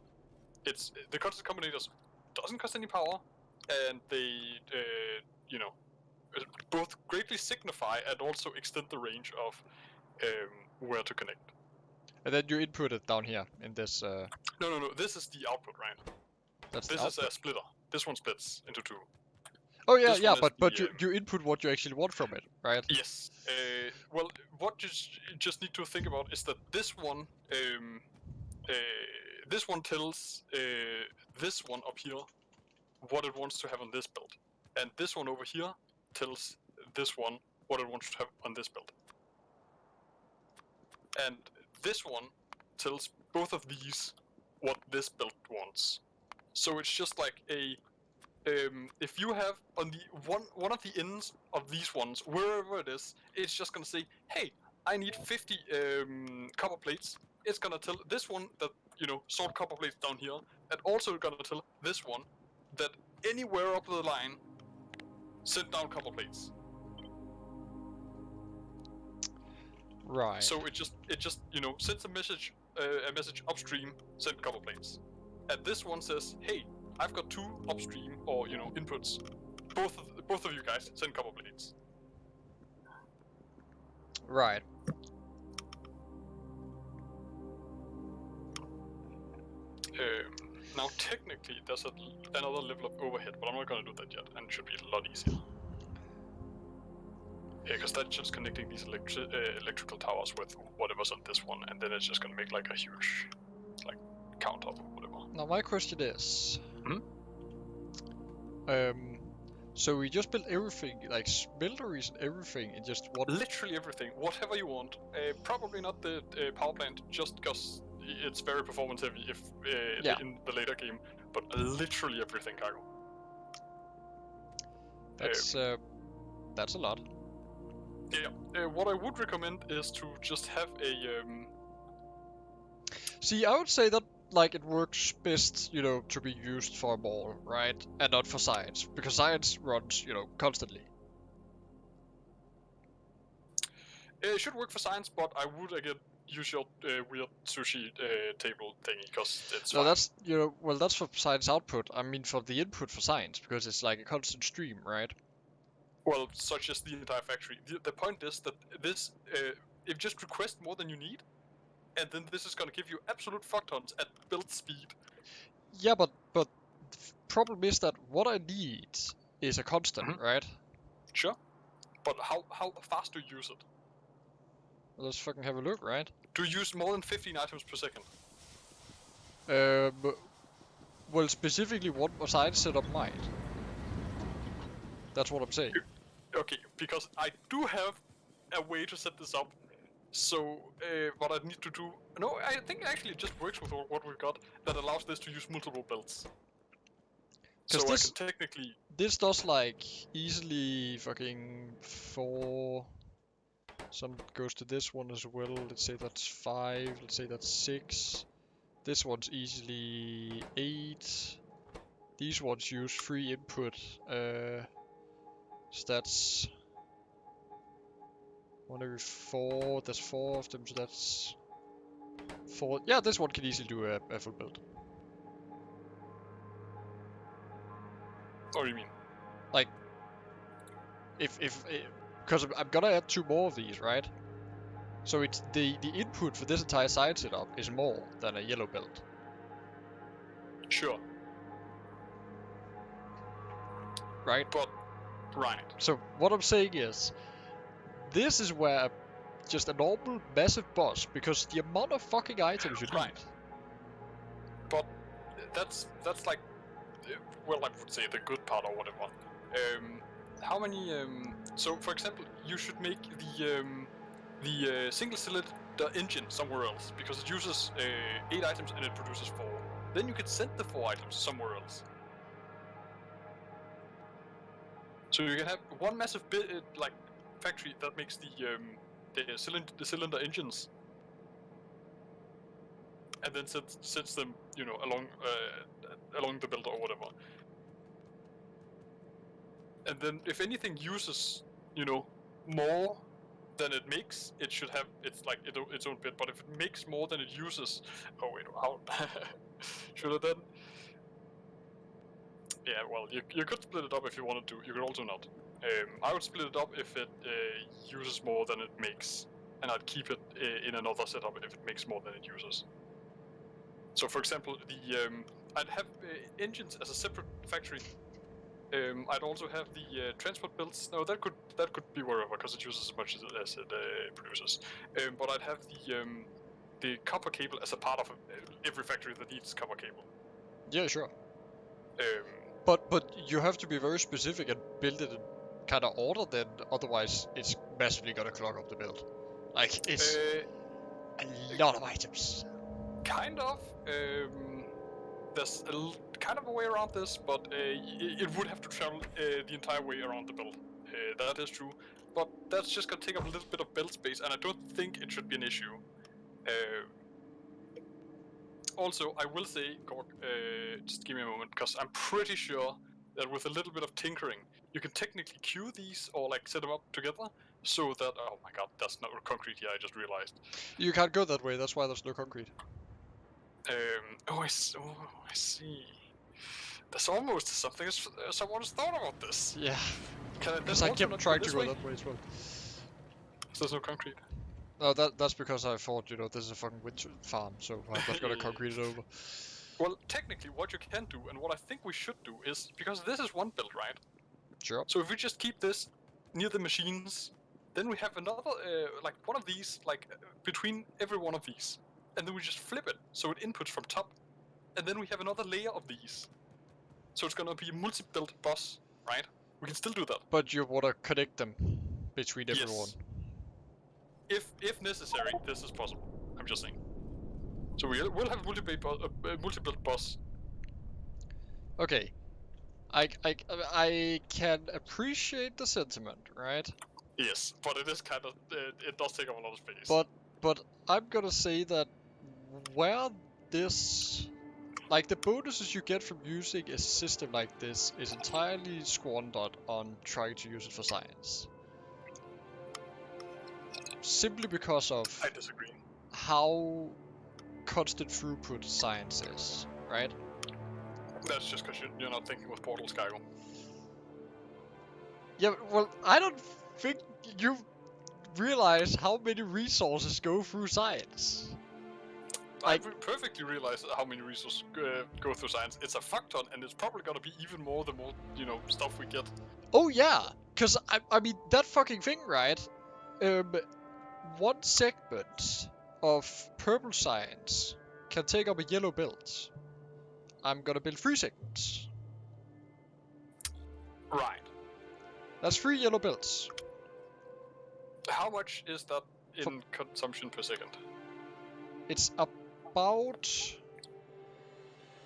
It's the constant combinators doesn't cost any power, and they both greatly signify and also extend the range of where to connect. And then you input it down here in this. No. This is the output, right? That's This the is output. a splitter. This one splits into two. Oh yeah, This yeah, one is but the, you input what you actually want from it, right? Yes. Well, what you just need to think about is that this one tells this one up here what it wants to have on this build, and this one over here tells this one what it wants to have on this build, and this one tells both of these what this build wants. So it's just like a if you have on the one of the ends of these ones, wherever it is, it's just gonna say, hey, I need 50 copper plates. It's gonna tell this one that, sort copper plates down here, and also gonna tell this one that anywhere up the line, send down copper plates. Right. So it just sends a message upstream, send copper plates, and this one says, hey, I've got 2 upstream or inputs. Both of you guys send copper plates. Right. Now technically there's another level of overhead, but I'm not gonna do that yet, and it should be a lot easier. Because that's just connecting these electrical towers with whatever's on this one, and then it's just gonna make like a huge count up or whatever. Now my question is, Hmm? so we just built everything, like smelteries and everything, in just one. Literally everything, whatever you want. Probably not the power plant, just because it's very performance heavy if in the later game, but literally everything, Cargo. That's a lot. Yeah. What I would recommend is to just have a See, I would say that like it works best, to be used for a mall, right, and not for science, because science runs, constantly. It should work for science, but I would again use your weird sushi table thingy, because it's No, fine. that's well, that's for science output. I mean, for the input for science, because it's like a constant stream, right? Well, such as the entire factory. The point is that this, if just request more than you need, and then this is gonna give you absolute fuck tons at build speed. Yeah, but the problem is that what I need is a constant, right? Sure. But how fast do you use it? Let's fucking have a look, right? Do you use more than 15 items per second? Well, specifically what science setup might. That's what I'm saying. Okay, because I do have a way to set this up. So what I need to do... No, I think actually it just works with what we've got that allows this to use multiple builds. So I can technically... This does like easily fucking 4... Some goes to this one as well. Let's say that's 5. Let's say that's 6. This one's easily 8. These ones use 3 input. Stats. 1 every 4. There's 4 of them, so that's 4. Yeah, this one can easily do a full build. What do you mean? Like, if because I'm gonna add 2 more of these, right? So it's the input for this entire side setup is more than a yellow build. Sure. Right? But, right. So what I'm saying is, this is where just a normal massive boss, because the amount of fucking items you need. But that's like, well, I would say the good part or whatever. How many? So, for example, you should make the single cylinder engine somewhere else, because it uses 8 items and it produces 4. then you could send the 4 items somewhere else. So you can have one massive factory that makes the cylinder engines, and then sends them, along the build or whatever. And then if anything uses, more than it makes, it should have its own bit. But if it makes more than it uses, oh wait, how should it then? Yeah, well, you could split it up if you wanted to. You could also not. I would split it up if it uses more than it makes, and I'd keep it in another setup if it makes more than it uses. So, for example, I'd have engines as a separate factory. I'd also have the transport builds. No, that could be wherever because it uses as much as it produces. But I'd have the copper cable as a part of every factory that needs copper cable. Yeah, sure. But you have to be very specific and build it in kind of order, then otherwise it's massively gonna clog up the build. Like it's a lot of items. Kind of. There's kind of a way around this, but it would have to travel the entire way around the build. That is true, but that's just gonna take up a little bit of build space, and I don't think it should be an issue. Also, I will say, Gork, just give me a moment, because I'm pretty sure that with a little bit of tinkering, you can technically queue these or set them up together so that. Oh my god, that's not concrete here. I just realized. You can't go that way. That's why there's no concrete. I see. That's almost something someone has thought about this. Yeah. Because I kept trying to go that way as well. So there's no concrete. No, that's because I thought, this is a fucking wind farm, so I'm not gonna concrete it over. Well, technically, what you can do, and what I think we should do, is because this is one build, right? Sure. So if we just keep this near the machines, then we have another, one of these, between every one of these, and then we just flip it so it inputs from top, and then we have another layer of these. So it's gonna be a multi-build bus, right? We can still do that. But you wanna connect them between everyone. Yes. If necessary, this is possible. I'm just saying. So we'll have a multi-build bus. Okay. I can appreciate the sentiment, right? Yes, but it is kind of it does take up a lot of space. But I'm gonna say that where this, the bonuses you get from using a system like this is entirely squandered on trying to use it for science. Simply because of I disagree. how constant throughput science is, right? That's just because you're not thinking with Portal Skyrim. Yeah, well, I don't think you realize how many resources go through science. I perfectly realize how many resources go through science. It's a fuck ton, and it's probably gonna be even more the more stuff we get. Oh yeah, cause I mean that fucking thing, right? One segment of purple science can take up a yellow build. I'm gonna build 3 segments. Right. That's 3 yellow builds. How much is that in consumption per second? It's about...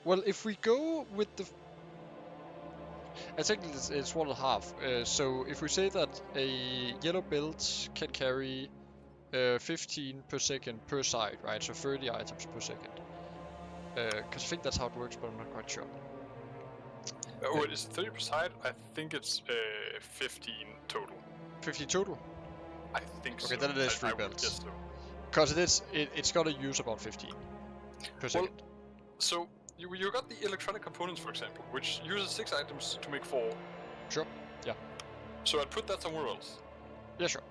Well, if we go with the... I think it's 1.5. So if we say that a yellow build can carry 15 per second per side, right? So 30 items per second. Because I think that's how it works, but I'm not quite sure. Oh, it is 30 per side? I think it's 15 total. 50 total? I think so. Okay, then it is 3 builds. Yes, so. Because it's gonna use about 15 per second. So you got the electronic components, for example, which uses 6 items to make 4. Sure. Yeah. So I'd put that somewhere else. Yeah, sure.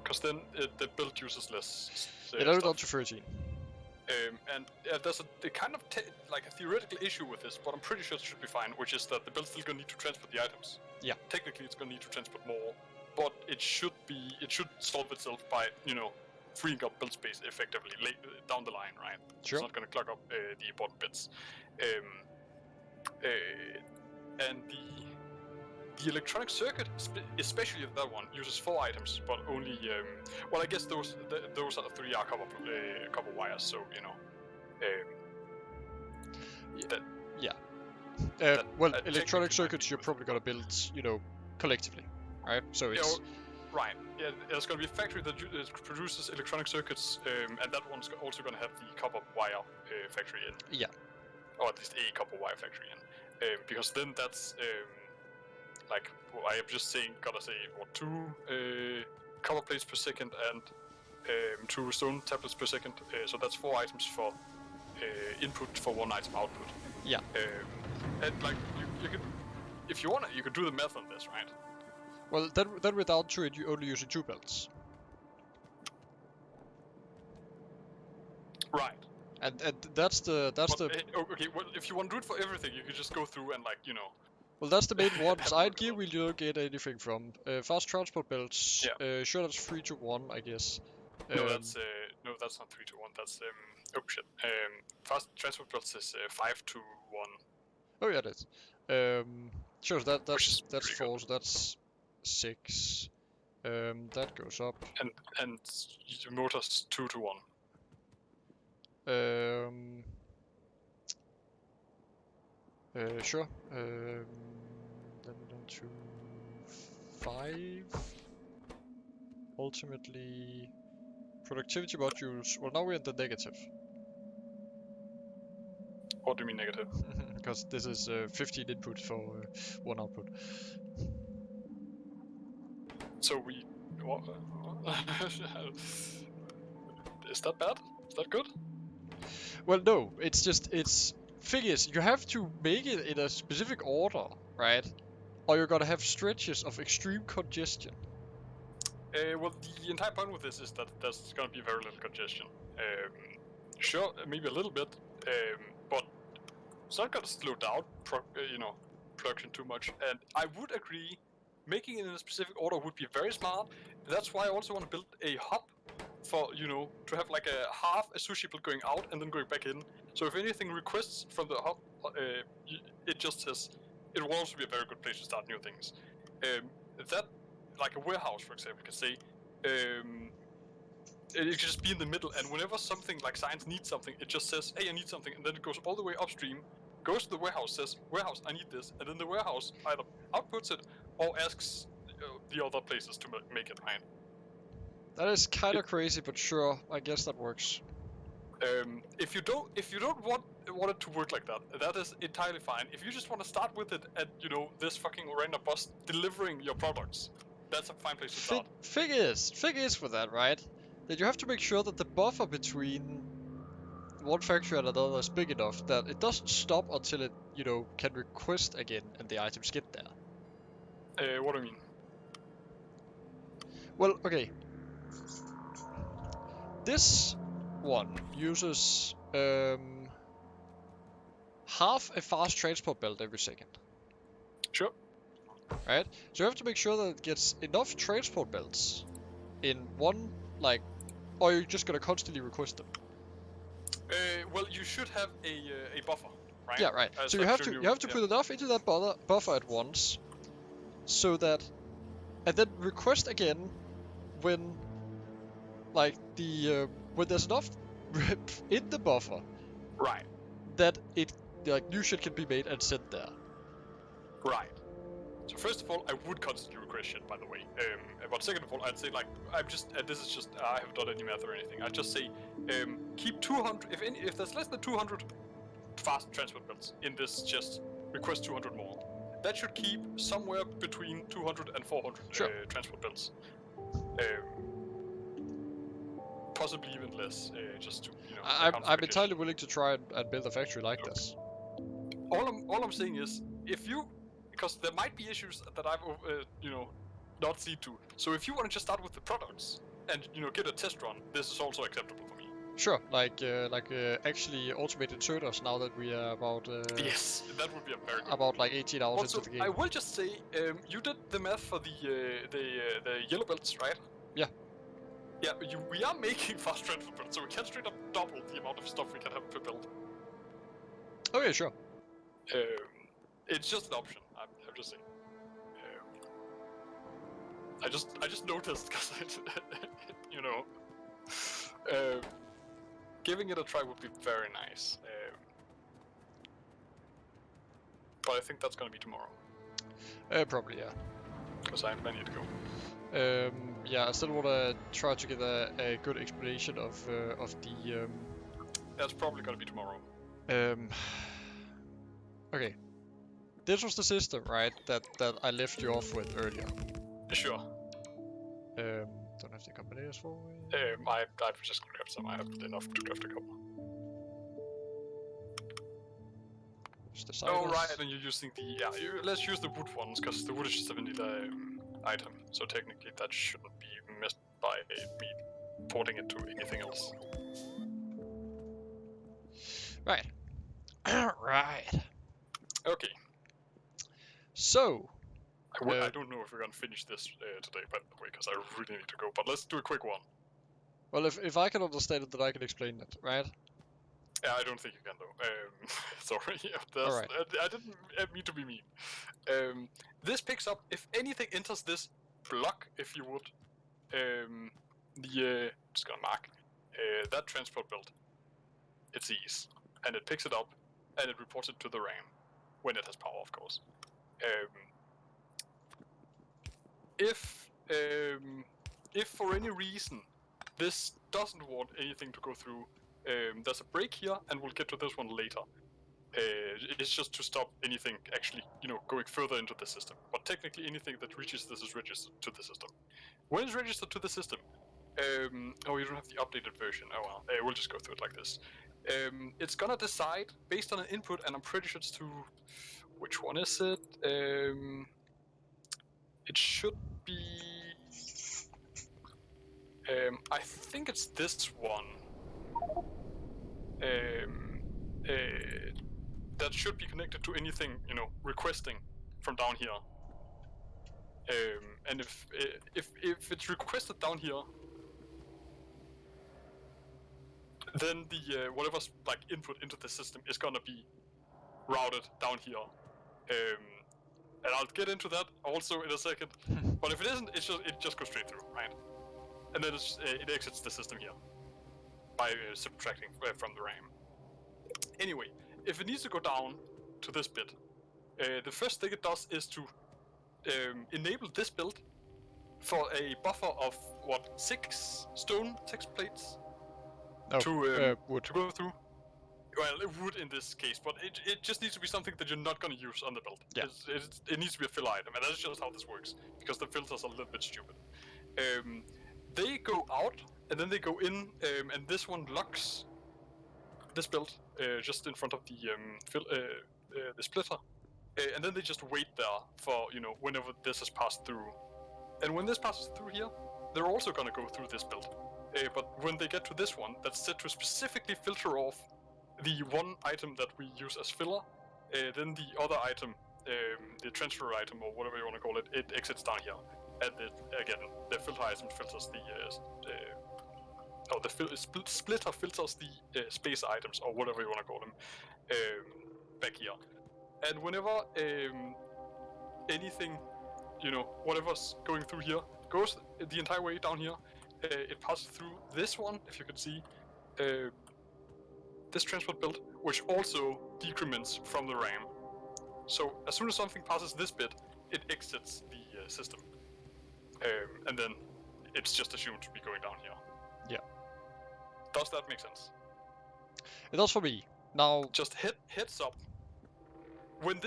Because then the build uses less. It added up to 13. And there's a kind of a theoretical issue with this, but I'm pretty sure it should be fine, which is that the build's still gonna need to transport the items. Yeah. Technically, it's gonna need to transport more, but it should solve itself by freeing up build space effectively down the line, right? Sure. It's not gonna clog up the important bits. And the electronic circuit, especially that one, uses 4 items, but only well, I guess those are 3 are copper wires, so Yeah. that Well, technically electronic might circuits be you're worth probably gonna build, collectively, right? So Yeah, it's right. Yeah, there's going to be a factory that produces electronic circuits, and that one's also going to have the copper wire factory in. Yeah. Or at least a copper wire factory in. Because then that's like I am just saying, gotta say, what, 2 copper plates per second and 2 stone tablets per second. So that's 4 items for input for 1 item output. Yeah. And like you could, if you wanna, you could do the math on this, right? Well, then without to it, you're only using 2 belts. Right. And that's the okay. Well, if you want to do it for everything, you could just go through and well, that's the main one. have a Side look gear at we don't get anything from. Fast transport belts. Sure, that's 3 to 1, I guess. No, that's not 3 to 1. That's oh shit. Fast transport belts is 5 to 1. Oh yeah, it is. Sure, Which that's is pretty 4, so that's 6. That goes up. And the motor's 2 to 1. Sure. Then down to 5. Ultimately, productivity modules. Well, now we're in the negative. What do you mean negative? Because this is 15 input for 1 output. So we. What? Is that bad? Is that good? Well, no. It's figures. You have to make it in a specific order, right? Or you're gonna have stretches of extreme congestion. Well, the entire point with this is that there's going to be very little congestion. Sure, maybe a little bit, but it's not going to slow down, production too much. And I would agree, making it in a specific order would be very smart. That's why I also want to build a hub for, to have like a half a sushi plate going out and then going back in. So if anything requests from the hub, it just says it will also be a very good place to start new things. That. Like a warehouse, for example, can say, it can just be in the middle, and whenever something like science needs something, it just says, hey, I need something, and then it goes all the way upstream, goes to the warehouse, says, warehouse, I need this, and then the warehouse either outputs it or asks the other places to make it, right? That is kind of crazy, but sure, I guess that works. If you don't want it to work like that, that is entirely fine. If you just want to start with it at this fucking random bus delivering your products, that's a fine place to start. Thing is for that, right? That you have to make sure that the buffer between one factory and another is big enough that it doesn't stop until it, can request again and the items get there. What do you mean? Well, okay. This one uses half a fast transport belt every second. Sure. Right? So you have to make sure that it gets enough transport belts in one, or you're just gonna constantly request them. Well, you should have a buffer, right? Yeah, right. So you have to put enough into that buffer at once, so that, and then request again when, when there's enough in the buffer, right, that new shit can be made and sent there. Right. So first of all, I would constantly request shit, by the way. But second of all, I'd say this is just, I haven't done any math or anything. I'd just say, keep 200, if there's less than 200 fast transport belts in this chest, request 200 more. That should keep somewhere between 200 and 400 transport belts. Possibly even less, just to, I'm entirely willing to try and build a factory like this. All I'm saying is, because there might be issues that I've, not seen to. So if you want to just start with the products and get a test run, this is also acceptable for me. Sure, actually automated inserters now that we are about yes, that would be a very good about 18 hours also, into the game. I will just say, you did the math for the yellow belts, right? Yeah. Yeah, we are making fast transport belts, so we can straight up double the amount of stuff we can have per build. Okay, sure. It's just an option. I'm just saying. I just noticed because I, giving it a try would be very nice. But I think that's gonna be tomorrow, Probably, yeah. because I have many to go. Yeah, I still wanna try to get a good explanation of the That's probably gonna be tomorrow. Okay. This was the system, right? That I left you off with earlier. Sure. Don't have the combinators for me. I've just grabbed some. I have enough to draft a couple. Just the Oh, silence. right, and you're using the... let's use the wood ones, because the wood is just a vanilla item. So technically that shouldn't be messed by me porting it to anything else. Right. Right. Okay. So, I don't know if we're gonna finish this today, by the way, because I really need to go. But let's do a quick one. well, if I can understand it, then I can explain it, right? Yeah, I don't think you can though. Sorry, All right. I didn't mean to be mean. This picks up if anything enters this block, if you would. Just gonna mark that transport belt. It sees, and it picks it up, and it reports it to the RAM when it has power, of course. If for any reason this doesn't want anything to go through, there's a break here, and we'll get to this one later. It's just to stop anything actually, going further into the system. But technically, anything that reaches this is registered to the system. When it's registered to the system, oh, you don't have the updated version. Oh well, we'll just go through it like this. It's gonna decide based on an input, and I'm pretty sure it's to which one is it? It should be. I think it's this one. That should be connected to anything, requesting from down here. And if it's requested down here, then the whatever's like input into the system is gonna be routed down here. And I'll get into that also in a second. But if it isn't, it just goes straight through, right? And then it exits the system here by subtracting from the RAM. Anyway, if it needs to go down to this bit, the first thing it does is to enable this build for a buffer of 6 stone text plates to wood. go through. Well, it would in this case, but it just needs to be something that you're not going to use on the build. Yeah. It needs to be a filler item, and that's just how this works, because the filters are a little bit stupid. They go out, and then they go in, and this one locks this build just in front of the splitter. And then they just wait there for, whenever this has passed through. And when this passes through here, they're also going to go through this build. But when they get to this one, that's set to specifically filter off the one item that we use as filler, then the other item, the transfer item or whatever you want to call it, it exits down here. And again, the filter item filters the splitter filters the space items or whatever you want to call them back here. And whenever anything, whatever's going through here goes the entire way down here, it passes through this one, if you can see, this transport build, which also decrements from the RAM. So as soon as something passes this bit, it exits the system. And then it's just assumed to be going down here. Yeah. Does that make sense? It does for me. Now, just heads up. When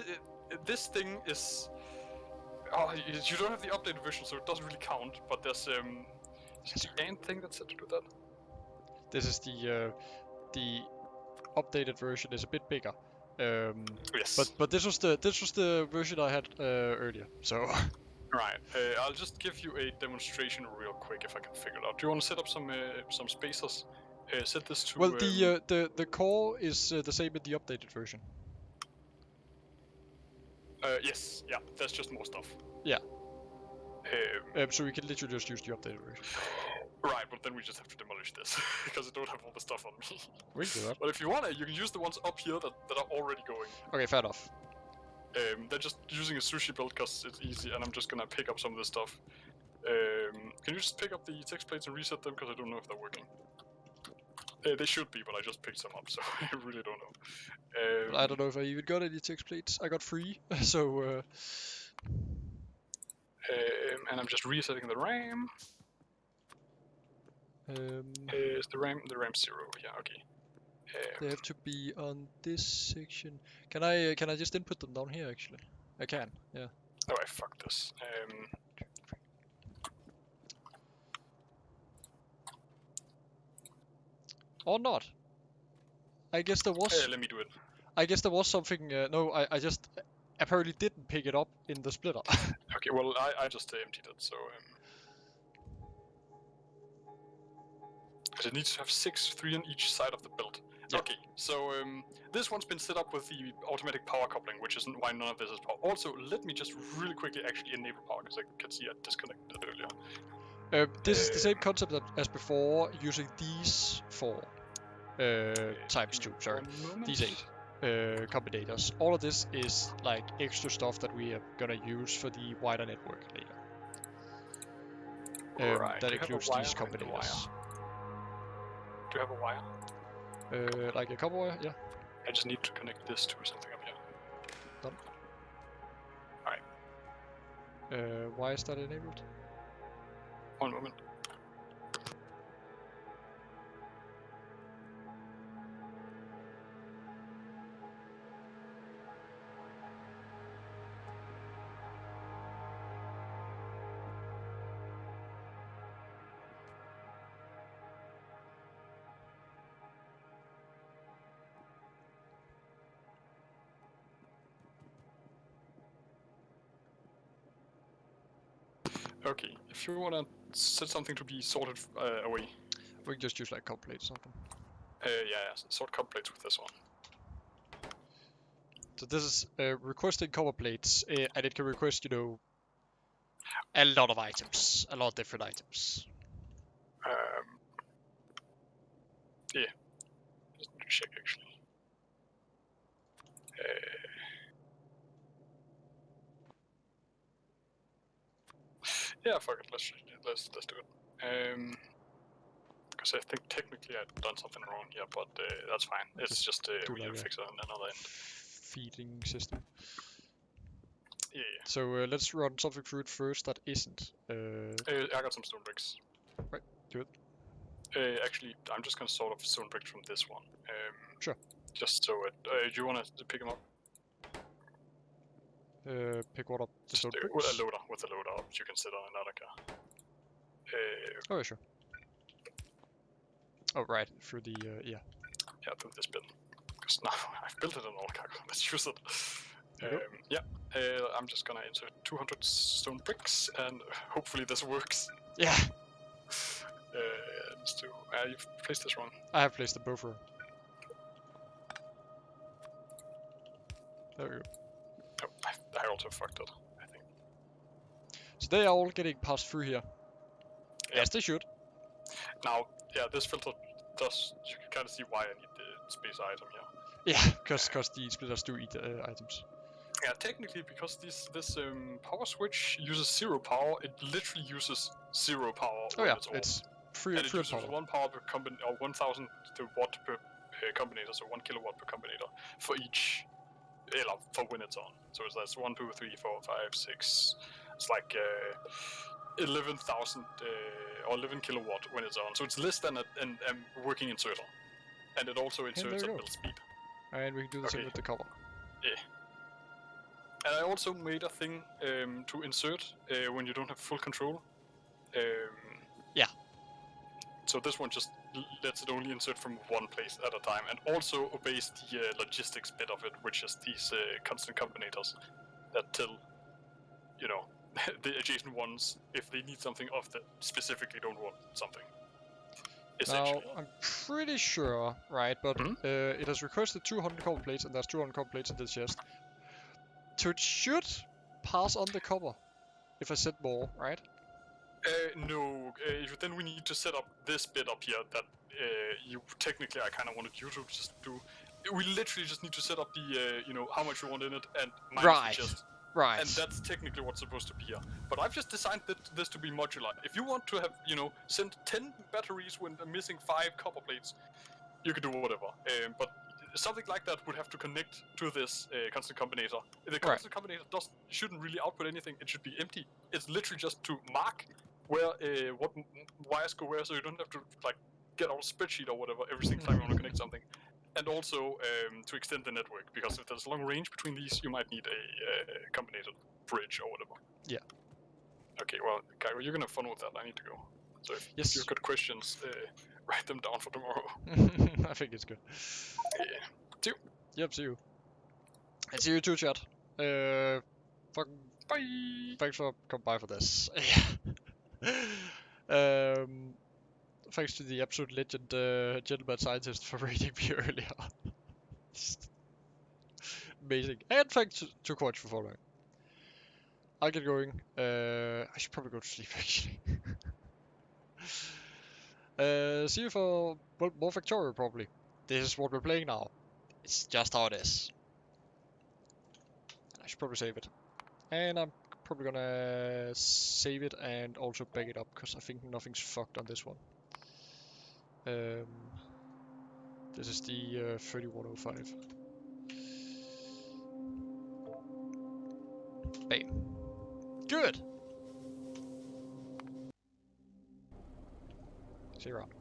this thing is, you don't have the updated version, so it doesn't really count. But there's the AND thing that's set to do that. This is the updated version is a bit bigger. Yes. But this was the version I had earlier. So. Right. I'll just give you a demonstration real quick if I can figure it out. Do you want to set up some spacers? Set this to. Well, the core is the same in the updated version. Yes. Yeah. That's just more stuff. Yeah. So we can literally just use the updated version. Right, but then we just have to demolish this because I don't have all the stuff on me. We can do that. But if you want it, you can use the ones up here that are already going. Okay, fair enough. They're just using a sushi build because it's easy, and I'm just gonna pick up some of this stuff. Can you just pick up the text plates and reset them, because I don't know if they're working. They should be, but I just picked some up, so I really don't know. But I don't know if I even got any text plates. I got 3, so and I'm just resetting the RAM. Is the RAM 0? Yeah, okay. they have to be on this section. Can I just input them down here actually? I can, yeah. Oh, I fucked this. Or not. I guess there was. Let me do it. I guess there was something. No, I just apparently didn't pick it up in the splitter. Okay, well, I just emptied it, so... Because it needs to have 3 on each side of the build. Yeah. Okay, so this one's been set up with the automatic power coupling, which isn't why none of this is power. Also, let me just really quickly actually enable power, because I can see I disconnected it earlier. This is the same concept as before, using these 4 times 2. Sorry, these 8 combinators. All of this is like extra stuff that we are gonna use for the wider network later. Right. That Do you have a includes wire these in the combinators. Do you have a wire? Like a copper wire, yeah. I just need to connect this to something up here. Done. Alright. Why is that enabled? One moment. Okay, if you wanna set something to be sorted away. We can just use like copper plate or something. Yeah, sort copper plates with this one. So this is requesting copper plates, and it can request, you know, a lot of items, a lot of different items. Yeah. Just need to check actually. Yeah, fuck it. Let's do it. Because I think technically I've done something wrong here, but that's fine. It's just we like can a fix it on another end. feeding system. Yeah. So let's run something through it first that isn't. I got some stone bricks. Right, do it. Actually, I'm just gonna sort of stone bricks from this one. Sure. Just so it. Do you wanna pick them up? Pick what up? The stone With bricks? a loader. With a loader, you can sit on another car. Oh, yeah, sure. Oh, right, through the, yeah. Yeah, through this bin. Because now I've built it in all cargo. Let's use it. Yeah. I'm just gonna insert 200 stone bricks, and hopefully this works. Yeah! Let's do. You've placed this wrong. I have placed them both wrong. There we go. Oh, I also fucked it, I think. So they are all getting passed through here. Yeah. Yes, they should. Now, yeah, this filter does. You can kind of see why I need the space item here. Yeah, because the splitters do eat items. Yeah, technically, because this power switch uses 0 power, it literally uses 0 power. Oh yeah, it's it's free and it uses power. 1 power per combinator, or 1,000 watt per combinator, so 1 kilowatt per combinator for each, for when it's on. So that's 1, 2, 3, 4, 5, 6. It's like 11,000 or 11 kilowatt when it's on. So it's less than a working inserter, and it also inserts at build speed. And we can do the same with the copper. Yeah. And I also made a thing to insert when you don't have full control. Yeah. So this one just lets it only insert from one place at a time, and also obeys the logistics bit of it, which is these constant combinators that tell, you know, the adjacent ones if they need something of that specifically don't want something. Now, I'm pretty sure, right, but it has requested 200 copper plates, and there's 200 copper plates in this chest. So it should pass on the copper, if I set more, right? No, then we need to set up this bit up here that technically I kind of wanted you to just do. We literally just need to set up the, how much you want in it and minus the chest. Right. And that's technically what's supposed to be here. But I've just designed this to be modular. If you want to have, send 10 batteries when they're missing 5 copper plates, you could do whatever. But something like that would have to connect to this constant combinator. The constant combinator shouldn't really output anything. It should be empty. It's literally just to mark where what wires go where, so you don't have to like get out a spreadsheet or whatever every single time you want to connect something. And also to extend the network, because if there's long range between these, you might need a combinator bridge or whatever. Yeah. Okay, well, Kyro, you're gonna have fun with that. I need to go. So if you've got questions, write them down for tomorrow. I think it's good. See you. Yep, see you. And see you too, chat. Fucking Bye. thanks for coming by for this. Thanks to the absolute legend, gentleman scientist, for reading me earlier. Amazing. And thanks to Coach for following. I'll get going. I should probably go to sleep, actually. See you for more Factorio, probably. This is what we're playing now. It's just how it is. I should probably save it. And I'm probably gonna save it and also back it up, because I think nothing's fucked on this one. This is the 3105. Bam. Good! See you around.